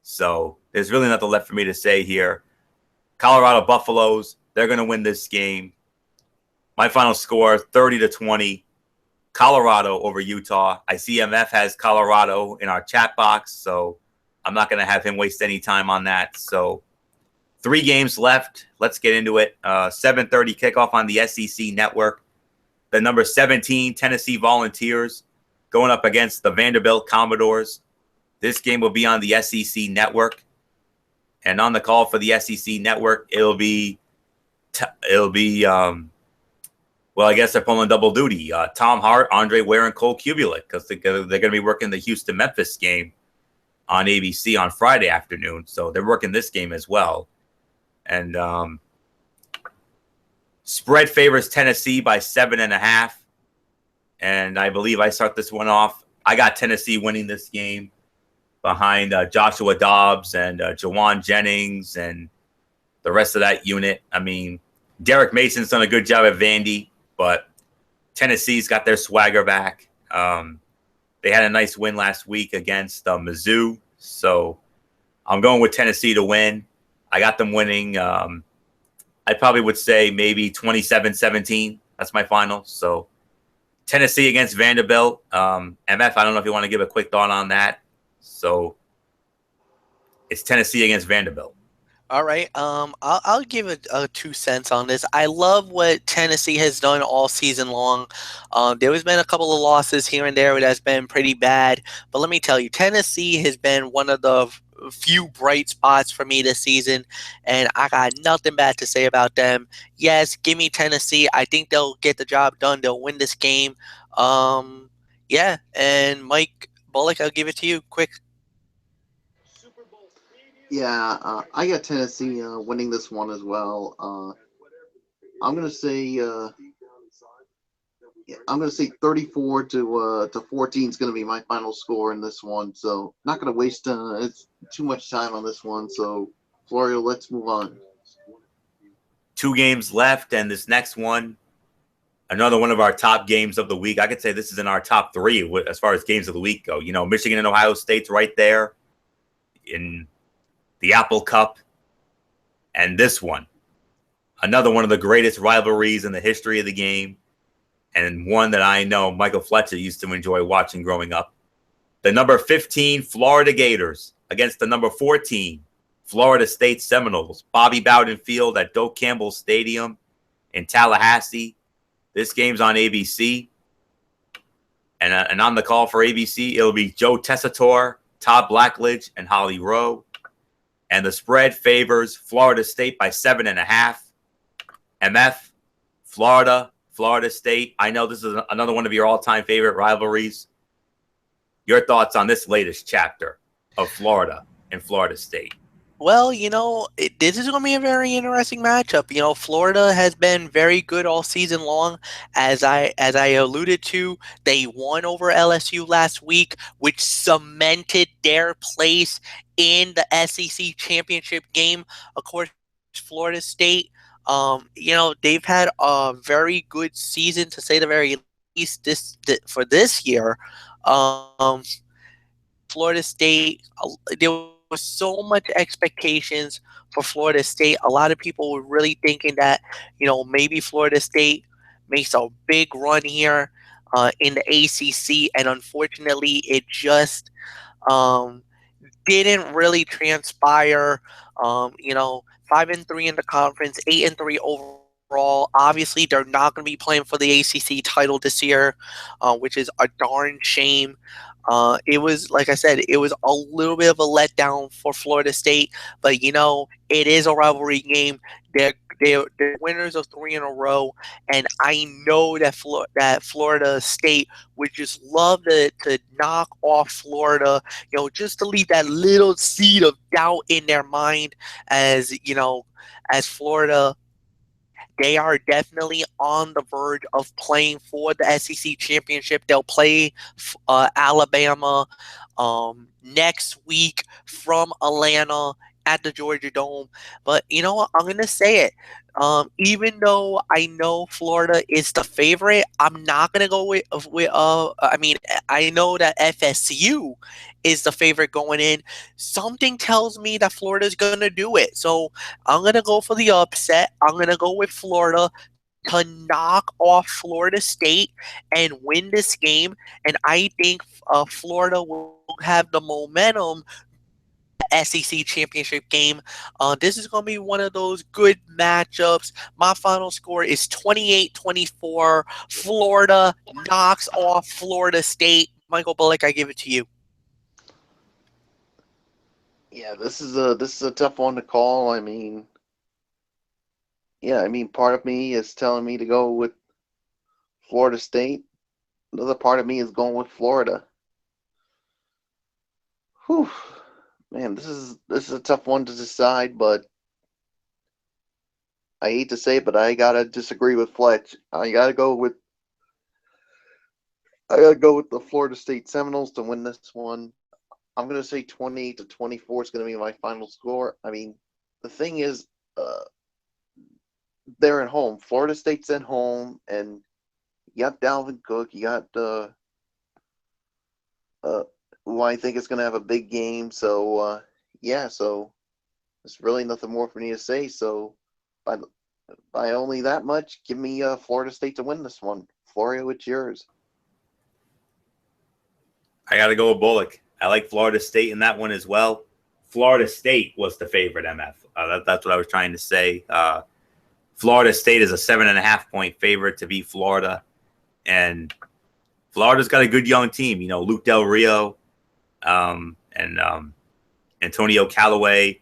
So there's really nothing left for me to say here. Colorado Buffaloes, they're going to win this game. My final score, 30-20. Colorado over Utah. I see MF has Colorado in our chat box, so I'm not going to have him waste any time on that. So 3 games left. Let's get into it. 7:30 kickoff on the SEC network. The number 17 Tennessee Volunteers going up against the Vanderbilt Commodores. This game will be on the SEC network. And on the call for the SEC network, it'll be well, I guess they're pulling double duty. Tom Hart, Andre Ware, and Cole Kubelik, because they're going to be working the Houston-Memphis game on ABC on Friday afternoon. So they're working this game as well. And spread favors Tennessee by 7.5. And I believe I start this one off. I got Tennessee winning this game behind Joshua Dobbs and Jawan Jennings and the rest of that unit. I mean, Derek Mason's done a good job at Vandy, but Tennessee's got their swagger back. They had a nice win last week against Mizzou. So I'm going with Tennessee to win. I got them winning. I probably would say maybe 27-17. That's my final. So Tennessee against Vanderbilt. MF, I don't know if you want to give a quick thought on that. So it's Tennessee against Vanderbilt. All right. I'll give a 2 cents on this. I love what Tennessee has done all season long. There has been a couple of losses here and there that's been pretty bad. But let me tell you, Tennessee has been one of the few bright spots for me this season, and I got nothing bad to say about them. Yes, give me Tennessee. I think they'll get the job done. They'll win this game. Yeah, and Mike Bullock, I'll give it to you quick. Yeah, I got Tennessee winning this one as well. I'm gonna say 34 to 14 is gonna be my final score in this one. So not gonna waste it's too much time on this one. So Florio, let's move on. 2 games left, and this next one, another one of our top games of the week. I could say this is in our top 3 as far as games of the week go. You know, Michigan and Ohio State's right there in the Apple Cup, and this one, another one of the greatest rivalries in the history of the game, and one that I know Michael Fletcher used to enjoy watching growing up. The number 15 Florida Gators against the number 14 Florida State Seminoles. Bobby Bowden Field at Doak Campbell Stadium in Tallahassee. This game's on ABC. And on the call for ABC, it'll be Joe Tessitore, Todd Blackledge, and Holly Rowe. And the spread favors Florida State by 7.5. MF, Florida State. I know this is another one of your all-time favorite rivalries. Your thoughts on this latest chapter of Florida and Florida State? Well, this is going to be a very interesting matchup. Florida has been very good all season long. As I alluded to, they won over LSU last week, which cemented their place in the SEC championship game. Of course, Florida State, they've had a very good season, to say the very least, for this year. Florida State, there was so much expectations for Florida State. A lot of people were really thinking that, maybe Florida State makes a big run here in the ACC, and unfortunately, it just um, didn't really transpire. 5-3 in the conference, 8-3 overall. Obviously, they're not going to be playing for the ACC title this year, which is a darn shame. It was, like I said, it was a little bit of a letdown for Florida State, but it is a rivalry game. They're winners of 3 in a row, and I know that Florida State would just love to knock off Florida, just to leave that little seed of doubt in their mind, as Florida, they are definitely on the verge of playing for the SEC championship. They'll play Alabama next week from Atlanta at the Georgia Dome. But you know what? I'm going to say it. Even though I know Florida is the favorite, I'm not going to go with I know that FSU is the favorite going in. Something tells me that Florida's going to do it. So I'm going to go for the upset. I'm going to go with Florida to knock off Florida State and win this game. And I think Florida will have the momentum SEC championship game. This is going to be one of those good matchups. My final score is 28-24. Florida knocks off Florida State. Michael Bullock, I give it to you. Yeah, this is a tough one to call. Part of me is telling me to go with Florida State. Another part of me is going with Florida. Whew. Man, this is a tough one to decide, but I hate to say it, but I gotta disagree with Fletch. I gotta go with the Florida State Seminoles to win this one. I'm gonna say 28-24 is gonna be my final score. The thing is, they're at home. Florida State's at home, and you got Dalvin Cook. You got who I think is going to have a big game. So, so there's really nothing more for me to say. So, by only that much, give me Florida State to win this one. Florio, it's yours. I got to go with Bullock. I like Florida State in that one as well. Florida State was the favorite, MF. That's what I was trying to say. Florida State is a 7.5-point favorite to beat Florida. And Florida's got a good young team. Luke Del Rio, and Antonio Callaway,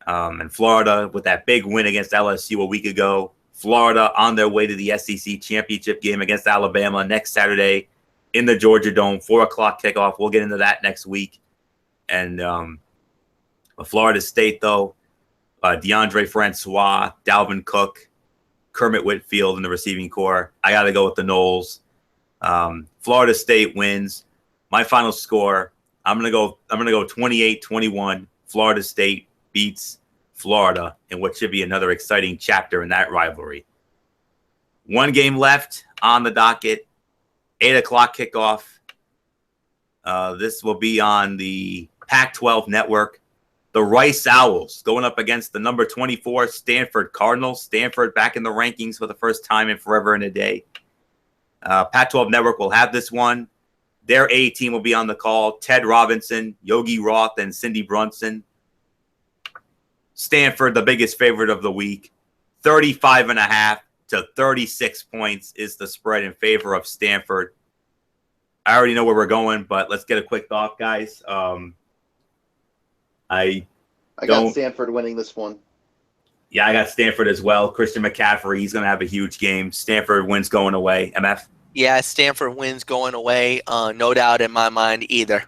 and Florida with that big win against LSU a week ago. Florida on their way to the SEC championship game against Alabama next Saturday in the Georgia Dome, 4:00 kickoff. We'll get into that next week. And Florida State, though, DeAndre Francois, Dalvin Cook, Kermit Whitfield in the receiving core. I got to go with the Noles. Florida State wins. My final score, I'm gonna go 28-21. Florida State beats Florida in what should be another exciting chapter in that rivalry. One game left on the docket. 8:00 kickoff. This will be on the Pac-12 network. The Rice Owls going up against the number 24 Stanford Cardinals. Stanford back in the rankings for the first time in forever and a day. Pac-12 Network will have this one. Their A team will be on the call. Ted Robinson, Yogi Roth, and Cindy Brunson. Stanford, the biggest favorite of the week. 35.5 to 36 points is the spread in favor of Stanford. I already know where we're going, but let's get a quick thought, guys. I got Stanford winning this one. Yeah, I got Stanford as well. Christian McCaffrey, he's going to have a huge game. Stanford wins going away. MF? Yeah, Stanford wins going away. No doubt in my mind either.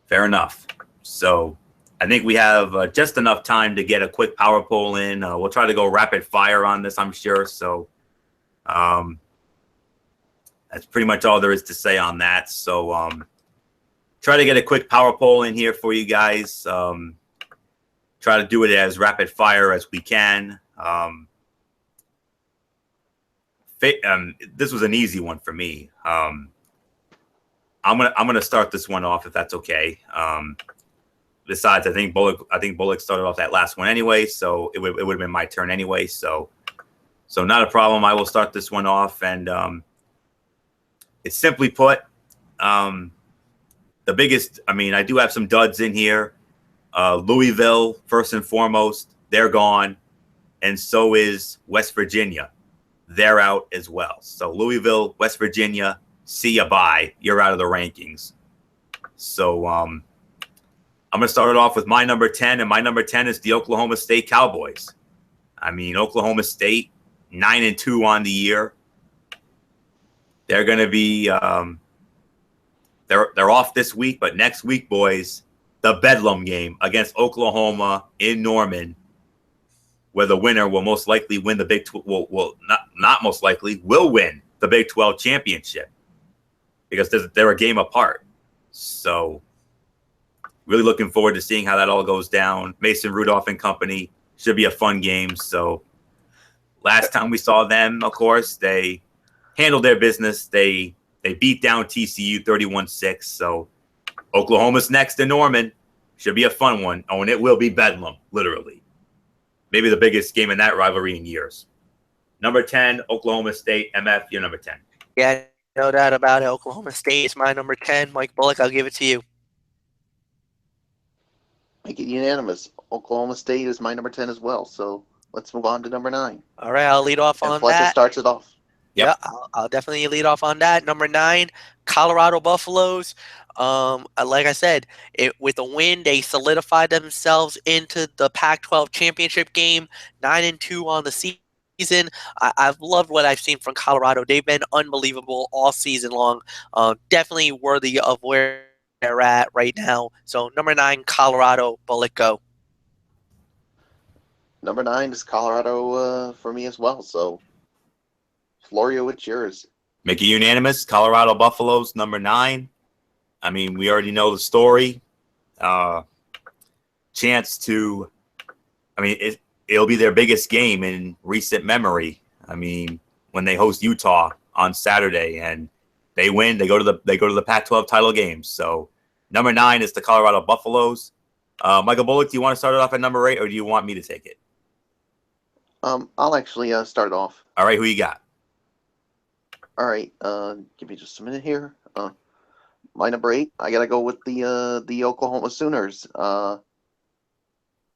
Fair enough. So I think we have just enough time to get a quick power poll in. We'll try to go rapid fire on this, I'm sure. So that's pretty much all there is to say on that. So try to get a quick power poll in here for you guys. Try to do it as rapid fire as we can. This was an easy one for me. I'm gonna start this one off if that's okay. besides, I think Bullock started off that last one anyway, so it would have been my turn anyway. So not a problem. I will start this one off, and it's simply put, the biggest. I mean, I do have some duds in here. Louisville, first and foremost, they're gone, and so is West Virginia. They're out as well. So Louisville, West Virginia, see ya, bye. You're out of the rankings. So I'm going to start it off with my number 10, and my number 10 is the Oklahoma State Cowboys. I mean, Oklahoma State, 9-2 on the year. They're going to be they're off this week, but next week, boys, the Bedlam game against Oklahoma in Norman, where the winner will most likely win the Big 12. Well, not most likely, will win the Big 12 championship because they're a game apart. So really looking forward to seeing how that all goes down. Mason Rudolph and company should be a fun game. So last time we saw them, of course, they handled their business. They beat down TCU 31-6. So Oklahoma's next in Norman. Should be a fun one. Oh, and it will be Bedlam, literally. Maybe the biggest game in that rivalry in years. Number 10, Oklahoma State. MF, you're number 10. Yeah, no doubt about it. Oklahoma State is my number 10. Mike Bullock, I'll give it to you. Make it unanimous. Oklahoma State is my number 10 as well. So let's move on to number 9. All right, I'll lead off And on Fletcher that. starts it off. Yep. Yeah, I'll definitely lead off on that. Number 9, Colorado Buffaloes. Like I said, with a win, they solidified themselves into the Pac-12 championship game. 9-2 on the season. I've loved what I've seen from Colorado. They've been unbelievable all season long. Definitely worthy of where they're at right now. So number 9, Colorado. Bullet, go. Number 9 is Colorado for me as well. So Florio, it's yours. Make it unanimous. Colorado Buffaloes, number 9. I mean, we already know the story. Chance to, I mean, it'll be their biggest game in recent memory. I mean, when they host Utah on Saturday and they win, they go to the Pac-12 title game. So number 9 is the Colorado Buffaloes. Michael Bullock, do you want to start it off at number 8, or do you want me to take it? I'll actually start off. All right, who you got? All right, give me just a minute here. My number 8, I gotta go with the Oklahoma Sooners. I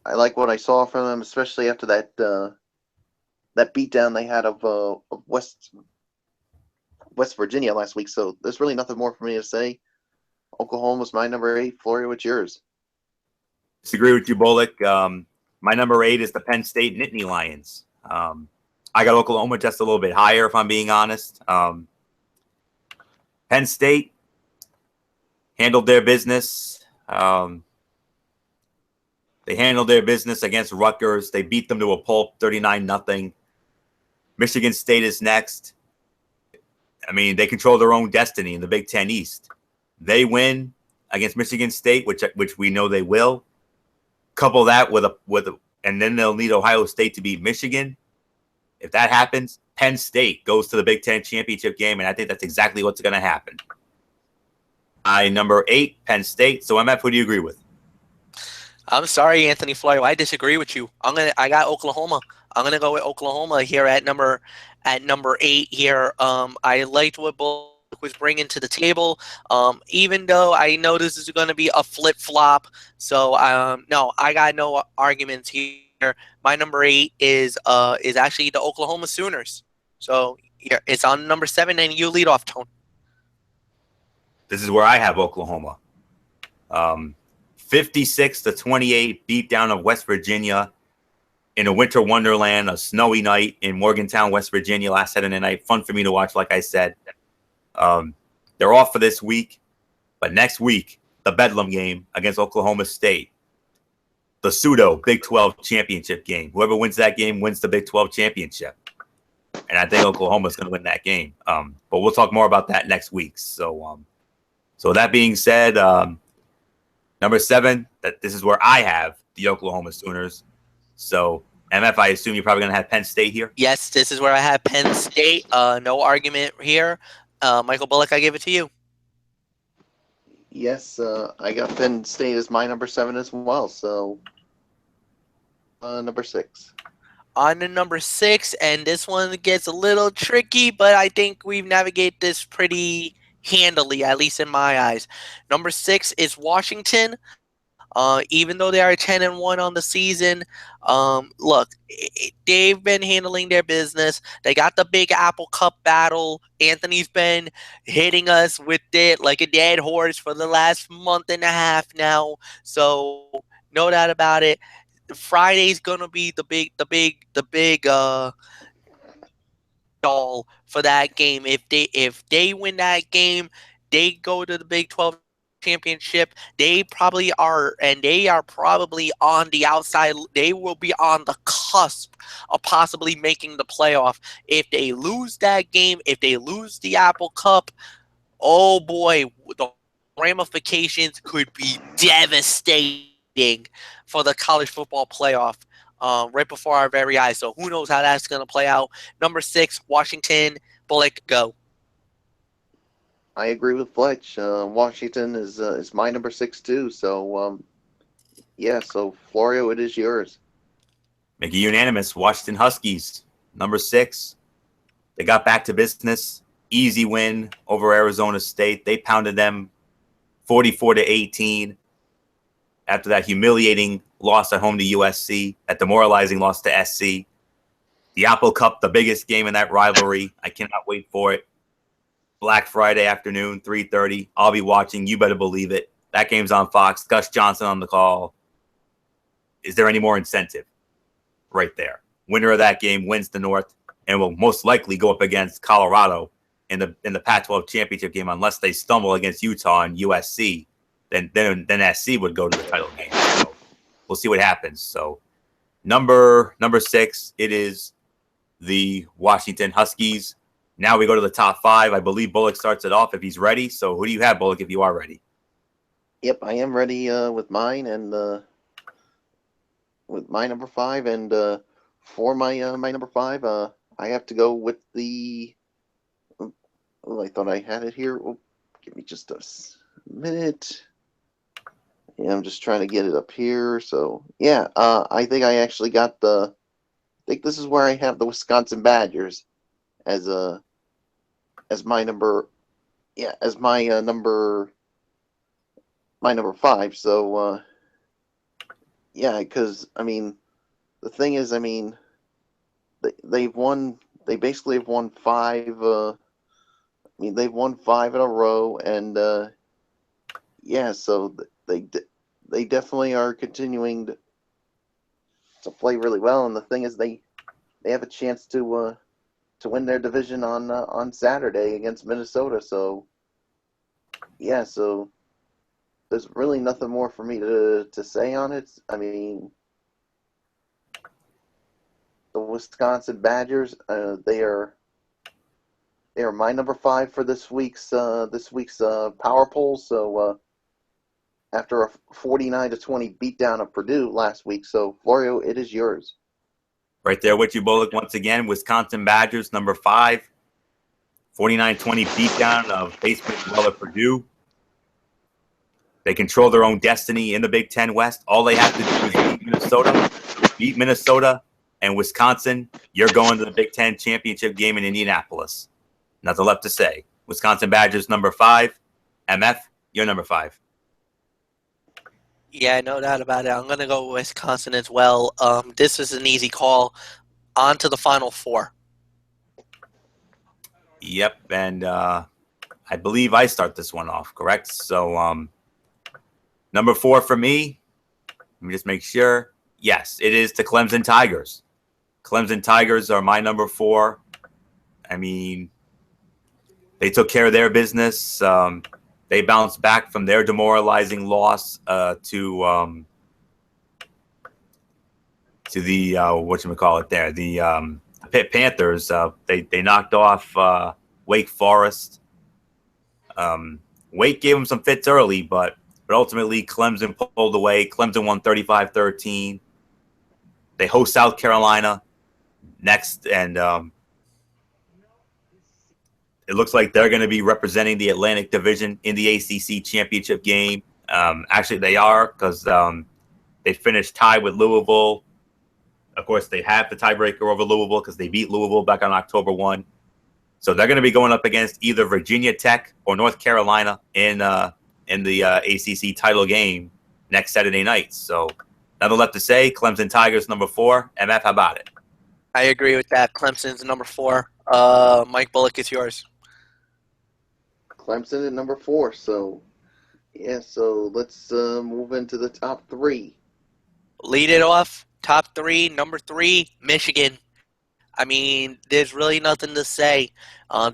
like what I saw from them, especially after that beatdown they had of West Virginia last week. So there's really nothing more for me to say. Oklahoma's my number 8. Florio, it's yours. Disagree with you, Bullock. My number 8 is the Penn State Nittany Lions. I got Oklahoma just a little bit higher, if I'm being honest. Penn State handled their business. They handled their business against Rutgers. They beat them to a pulp, 39-0. Michigan State is next. I mean, they control their own destiny in the Big Ten East. They win against Michigan State, which we know they will. Couple that with and then they'll need Ohio State to beat Michigan. If that happens, Penn State goes to the Big Ten championship game, and I think that's exactly what's going to happen. Number 8, Penn State. So, MF, who do you agree with? I'm sorry, Anthony Florio. I disagree with you. I got Oklahoma. I'm gonna go with Oklahoma here at number 8 here. I liked what Bullock was bringing to the table. Even though I know this is going to be a flip flop, so no, I got no arguments here. My number 8 is actually the Oklahoma Sooners. So here it's on number 7, and you lead off, Tone. This is where I have Oklahoma. 56-28 beatdown of West Virginia in a winter wonderland, a snowy night in Morgantown, West Virginia last Saturday night. Fun for me to watch, like I said. They're off for this week, but next week, the Bedlam game against Oklahoma State. The pseudo Big 12 championship game. Whoever wins that game wins the Big 12 championship. And I think Oklahoma's going to win that game. But we'll talk more about that next week. So that being said, number 7, this is where I have the Oklahoma Sooners. So, MF, I assume you're probably going to have Penn State here? Yes, this is where I have Penn State. No argument here. Michael Bullock, I give it to you. Yes, I got Penn State as my number 7 as well. So number 6. On to number 6, and this one gets a little tricky, but I think we've navigated this pretty handily, at least in my eyes. Number 6 is Washington. Even though they are 10-1 on the season, look, they've been handling their business. They got the Big Apple Cup battle. Anthony's been hitting us with it like a dead horse for the last month and a half now. So no doubt about it. Friday's gonna be the big doll for that game. If they win that game, they go to the Big 12 championship. They are probably on the outside. They will be on the cusp of possibly making the playoff. If they lose that game, if they lose the Apple Cup, oh boy, the ramifications could be devastating for the college football playoff. Right before our very eyes. So who knows how that's going to play out. Number 6, Washington. Bullock, go. I agree with Fletch. Washington is my number 6 too. So yeah. So Florio, it is yours. Make it unanimous. Washington Huskies, number 6. They got back to business. Easy win over Arizona State. They pounded them 44-18 after that humiliating loss at home to USC, that demoralizing loss to SC. The Apple Cup, the biggest game in that rivalry. I cannot wait for it. Black Friday afternoon, 3:30. I'll be watching. You better believe it. That game's on Fox. Gus Johnson on the call. Is there any more incentive? Right there. Winner of that game wins the North and will most likely go up against Colorado in the Pac-12 championship game unless they stumble against Utah and USC. Then SC would go to the title game. So we'll see what happens. So number 6, it is the Washington Huskies. Now we go to the top 5. I believe Bullock starts it off if he's ready. So who do you have, Bullock, if you are ready? Yep, I am ready with mine and with my number 5. And for my my number 5, I have to go with the. Oh, I thought I had it here. Oh, give me just a minute. Yeah, I'm just trying to get it up here. So yeah, I think I actually got I think this is where I have the Wisconsin Badgers as my number. Yeah, as my number 5. So yeah, because I mean, the thing is, I mean, they've won. They basically have won 5. I mean, they've won 5 in a row, and yeah, so they definitely are continuing to play really well. And the thing is, they have a chance to win their division on Saturday against Minnesota. So yeah, so there's really nothing more for me to say on it. I mean, the Wisconsin Badgers, they are my number 5 for this week's power poll. So after a 49-20 beatdown of Purdue last week, so Florio, it is yours. Right there with you, Bullock, once again. Wisconsin Badgers, number 5. 49-20 beatdown of basement dweller Purdue. They control their own destiny in the Big Ten West. All they have to do is beat Minnesota, and Wisconsin. You're going to the Big Ten championship game in Indianapolis. Nothing left to say. Wisconsin Badgers, number 5. MF, you're number 5. Yeah, no doubt about it. I'm going to go with Wisconsin as well. This is an easy call. On to the Final Four. Yep, and I believe I start this one off, correct? So number 4 for me, let me just make sure. Yes, it is the Clemson Tigers. Clemson Tigers are my number 4. I mean, they took care of their business. They bounced back from their demoralizing loss to the whatchamacallit there, the Pitt Panthers. They knocked off Wake Forest. Wake gave them some fits early, but ultimately Clemson pulled away. Clemson won 35-13. They host South Carolina next, and it looks like they're going to be representing the Atlantic Division in the ACC championship game. Actually, they are because they finished tied with Louisville. Of course, they have the tiebreaker over Louisville because they beat Louisville back on October 1. So they're going to be going up against either Virginia Tech or North Carolina in the ACC title game next Saturday night. So nothing left to say. Clemson Tigers number 4. MF, how about it? I agree with that. Clemson's number 4. Mike Bullock, it's yours. Clemson at number 4. So, yeah, so let's move into the top 3. Lead it off. Top 3. Number 3, Michigan. I mean, there's really nothing to say.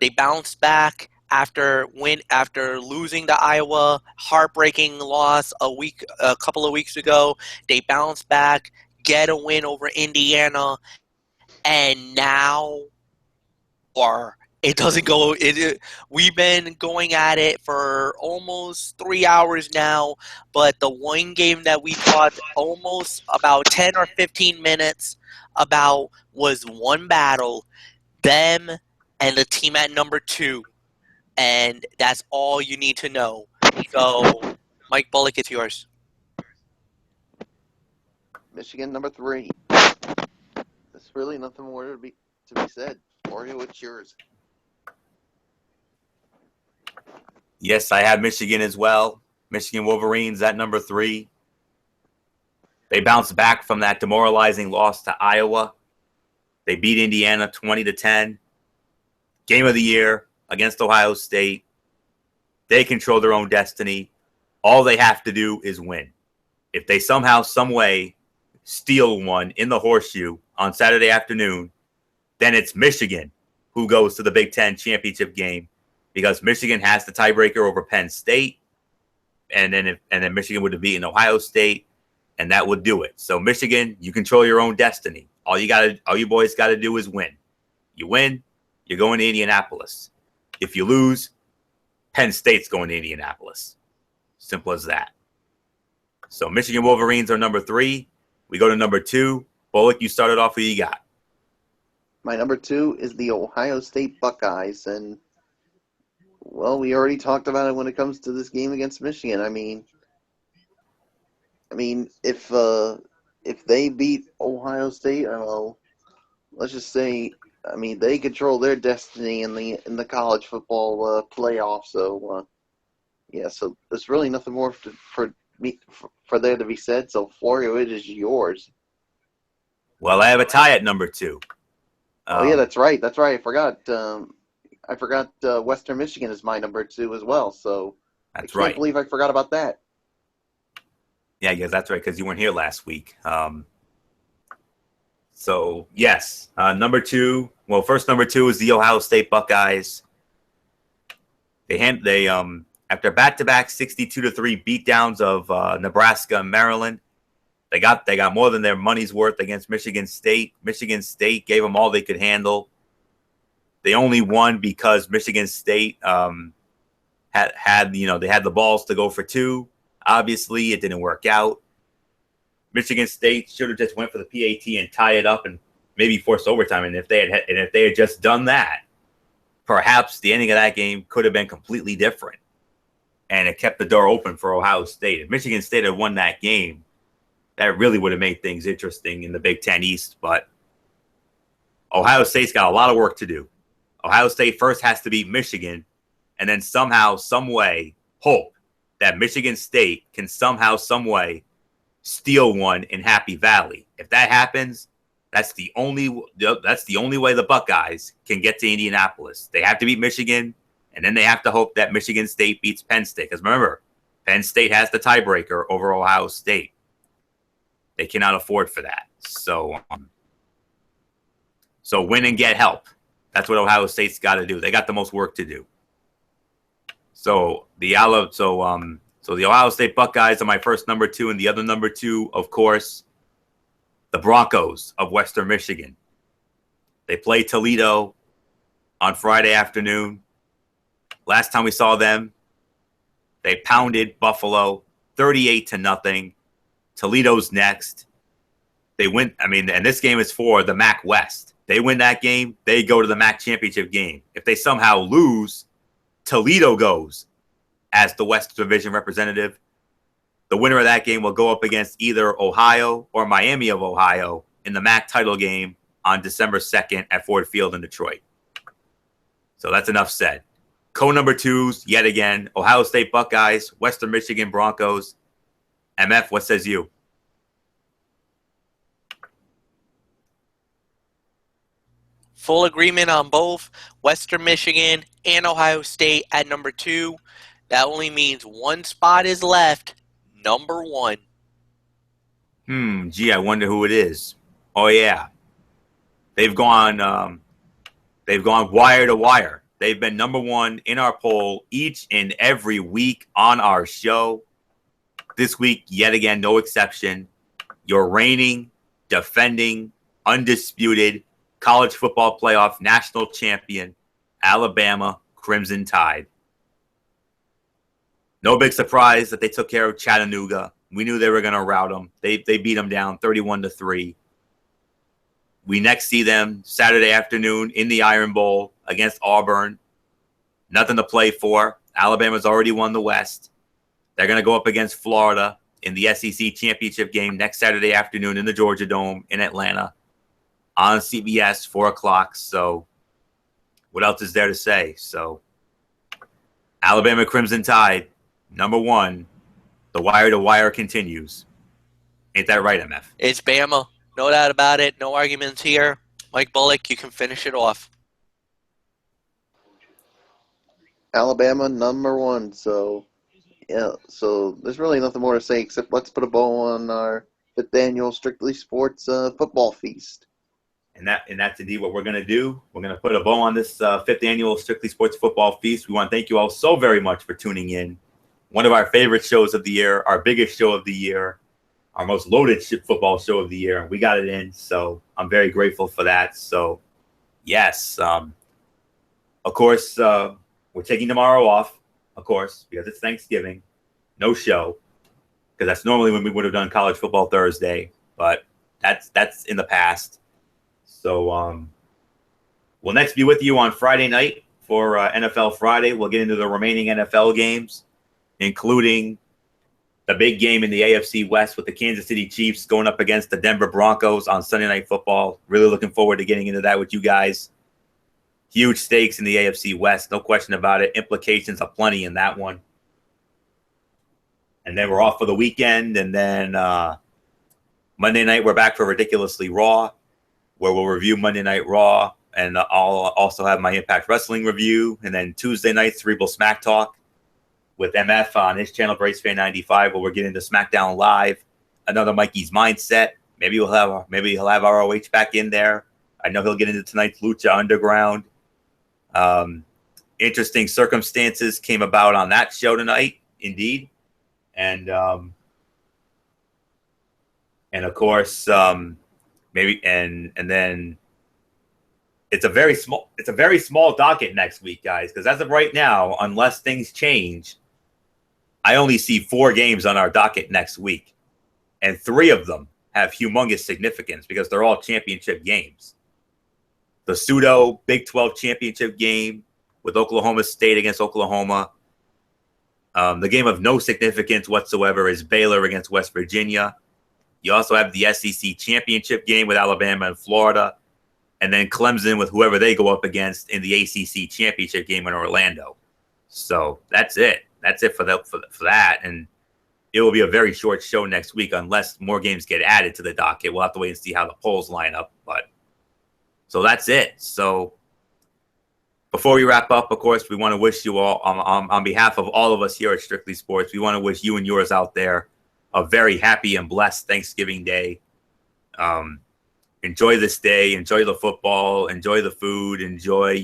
They bounced back after losing to Iowa, heartbreaking loss a couple of weeks ago. They bounced back, get a win over Indiana, and now, or it doesn't go. We've been going at it for almost 3 hours now, but the one game that we talked almost about 10 or 15 minutes about was one battle, them and the team at number 2, and that's all you need to know. So, Mike Bullock, it's yours. Michigan number 3. There's really nothing more to be said. Mario, it's yours. Yes, I have Michigan as well. Michigan Wolverines at number 3. They bounced back from that demoralizing loss to Iowa. They beat Indiana 20-10. Game of the year against Ohio State. They control their own destiny. All they have to do is win. If they somehow, some way steal one in the horseshoe on Saturday afternoon, then it's Michigan who goes to the Big Ten championship game because Michigan has the tiebreaker over Penn State, and then Michigan would have beaten Ohio State, and that would do it. So Michigan, you control your own destiny. All you boys got to do is win. You win, you're going to Indianapolis. If you lose, Penn State's going to Indianapolis. Simple as that. So Michigan Wolverines are number 3. We go to number 2. Bullock, you started off. Who you got? My number 2 is the Ohio State Buckeyes, and well, we already talked about it when it comes to this game against Michigan. I mean, if they beat Ohio State, well, let's just say, I mean, they control their destiny in the college football playoff. So, yeah, so there's really nothing more for there to be said. So, Florio, it is yours. Well, I have a tie at number 2. Oh yeah, that's right. I forgot. Western Michigan is my number 2 as well. So that's I right. can't believe I forgot about that. Yeah, that's right, because you weren't here last week. So, yes, number 2. Well, first number 2 is the Ohio State Buckeyes. They after back-to-back 62-3 beatdowns of Nebraska and Maryland, they got more than their money's worth against Michigan State. Michigan State gave them all they could handle. They only won because Michigan State had they had the balls to go for 2. Obviously, it didn't work out. Michigan State should have just went for the PAT and tie it up and maybe force overtime. And if they had just done that, perhaps the ending of that game could have been completely different. And it kept the door open for Ohio State. If Michigan State had won that game, that really would have made things interesting in the Big Ten East. But Ohio State's got a lot of work to do. Ohio State first has to beat Michigan, and then somehow, some way, hope that Michigan State can somehow, some way steal one in Happy Valley. If that happens, that's the only way the Buckeyes can get to Indianapolis. They have to beat Michigan, and then they have to hope that Michigan State beats Penn State. Because remember, Penn State has the tiebreaker over Ohio State. They cannot afford for that. So win and get help. That's what Ohio State's got to do. They got the most work to do. So the Ohio State Buckeyes are my first number 2, and the other number 2, of course, the Broncos of Western Michigan. They play Toledo on Friday afternoon. Last time we saw them, they pounded Buffalo 38-0. Toledo's next. They win. I mean, and this game is for the MAC West. They win that game, they go to the MAC championship game. If they somehow lose, Toledo goes as the West Division representative. The winner of that game will go up against either Ohio or Miami of Ohio in the MAC title game on December 2nd at Ford Field in Detroit. So that's enough said. Co-number twos, yet again, Ohio State Buckeyes, Western Michigan Broncos. MF, what says you? Full agreement on both Western Michigan and Ohio State at number 2. That only means one spot is left, number 1. Gee, I wonder who it is. Oh yeah, they've gone wire to wire. They've been number 1 in our poll each and every week on our show. This week, yet again, no exception. Your reigning, defending, undisputed college football playoff national champion, Alabama Crimson Tide. No big surprise that they took care of Chattanooga. We knew they were going to rout them. They beat them down 31-3. We next see them Saturday afternoon in the Iron Bowl against Auburn. Nothing to play for. Alabama's already won the West. They're going to go up against Florida in the SEC championship game next Saturday afternoon in the Georgia Dome in Atlanta on CBS, 4 o'clock. So what else is there to say? So Alabama Crimson Tide, number 1. The wire to wire continues. Ain't that right, MF? It's Bama. No doubt about it. No arguments here. Mike Bullock, you can finish it off. Alabama number 1. So, yeah. So there's really nothing more to say except let's put a bow on our 5th annual Strictly Sports football feast. And that's indeed what we're going to do. We're going to put a bow on this 5th annual Strictly Sports Football Feast. We want to thank you all so very much for tuning in. One of our favorite shows of the year, our biggest show of the year, our most loaded football show of the year. We got it in, so I'm very grateful for that. So, yes, of course, we're taking tomorrow off, of course, because it's Thanksgiving. No show, because that's normally when we would have done College Football Thursday, but that's in the past. So we'll next be with you on Friday night for NFL Friday. We'll get into the remaining NFL games, including the big game in the AFC West with the Kansas City Chiefs going up against the Denver Broncos on Sunday Night Football. Really looking forward to getting into that with you guys. Huge stakes in the AFC West, no question about it. Implications aplenty in that one. And then we're off for the weekend. And then Monday night, we're back for Ridiculously Raw, where we'll review Monday Night Raw. And I'll also have my Impact Wrestling review. And then Tuesday night, Cerebral Smack Talk with MF on his channel, Brace Fan 95, where we're getting to SmackDown Live. Another Mikey's Mindset. Maybe he'll have ROH back in there. I know he'll get into tonight's Lucha Underground. Interesting circumstances came about on that show tonight, indeed. And of course, maybe and then it's a very small docket next week, guys, because as of right now, unless things change, I only see 4 games on our docket next week, and 3 of them have humongous significance because they're all championship games. The pseudo Big 12 championship game with Oklahoma State against Oklahoma. The game of no significance whatsoever is Baylor against West Virginia. You also have the SEC championship game with Alabama and Florida, and then Clemson with whoever they go up against in the ACC championship game in Orlando. So that's it. That's it for that. And it will be a very short show next week unless more games get added to the docket. We'll have to wait and see how the polls line up. But so that's it. So before we wrap up, of course, we want to wish you all, on behalf of all of us here at Strictly Sports, we want to wish you and yours out there a very happy and blessed Thanksgiving Day. Enjoy this day. Enjoy the football. Enjoy the food. Enjoy,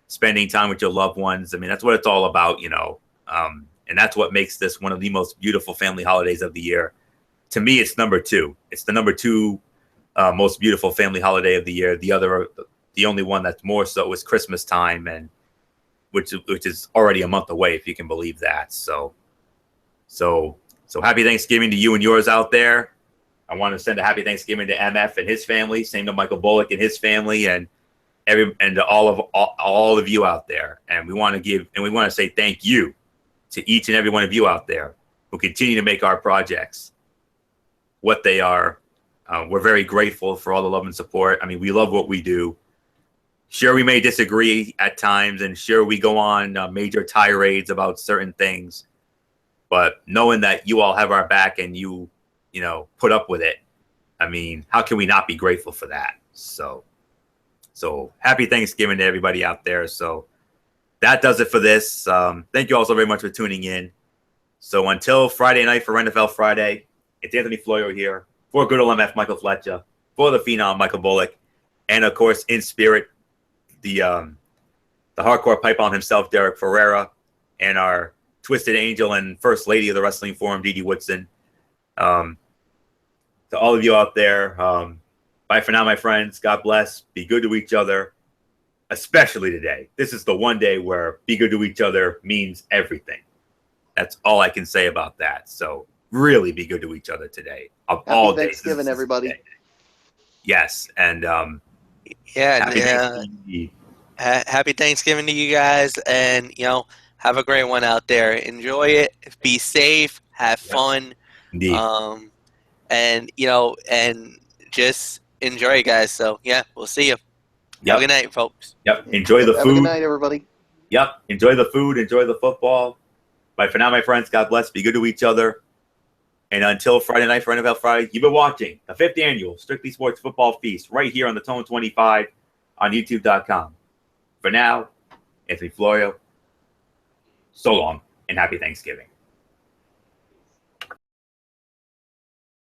spending time with your loved ones. I mean, that's what it's all about, and that's what makes this one of the most beautiful family holidays of the year. To me, it's number 2. It's the number 2 most beautiful family holiday of the year. The only one that's more so is Christmas time, and which is already a month away, if you can believe that. So happy Thanksgiving to you and yours out there. I want to send a happy Thanksgiving to MF and his family. Same to Michael Bullock and his family, and to all of you out there. And we want to say thank you to each and every one of you out there who continue to make our projects what they are. We're very grateful for all the love and support. I mean, we love what we do. Sure, we may disagree at times, and sure, we go on major tirades about certain things. But knowing that you all have our back and you put up with it, I mean, how can we not be grateful for that? So happy Thanksgiving to everybody out there. So that does it for this. Thank you all so very much for tuning in. So until Friday night for NFL Friday, it's Anthony Florio here for good old MF Michael Fletcher, for the Phenom Michael Bullock, and of course in spirit, the hardcore pipeline himself, Derek Ferreira, and our Twisted Angel and First Lady of the Wrestling Forum, Dee Dee Woodson. To all of you out there, bye for now, my friends. God bless. Be good to each other, especially today. This is the one day where be good to each other means everything. That's all I can say about that. So really be good to each other today. Of all days. Thanksgiving, everybody. Yes, and Happy Thanksgiving to you guys, and have a great one out there. Enjoy it. Be safe. Have fun. Indeed. And just enjoy it, guys. So yeah, we'll see you. Yep. Have a good night, folks. Yep. Enjoy the Have food. a good night, everybody. Yep. Enjoy the food. Enjoy the football. Bye for now, my friends. God bless. Be good to each other. And until Friday night for NFL Friday, you've been watching the 5th annual Strictly Sports Football Feast right here on the Tone 25 on YouTube.com. For now, Anthony Florio, so long and happy Thanksgiving.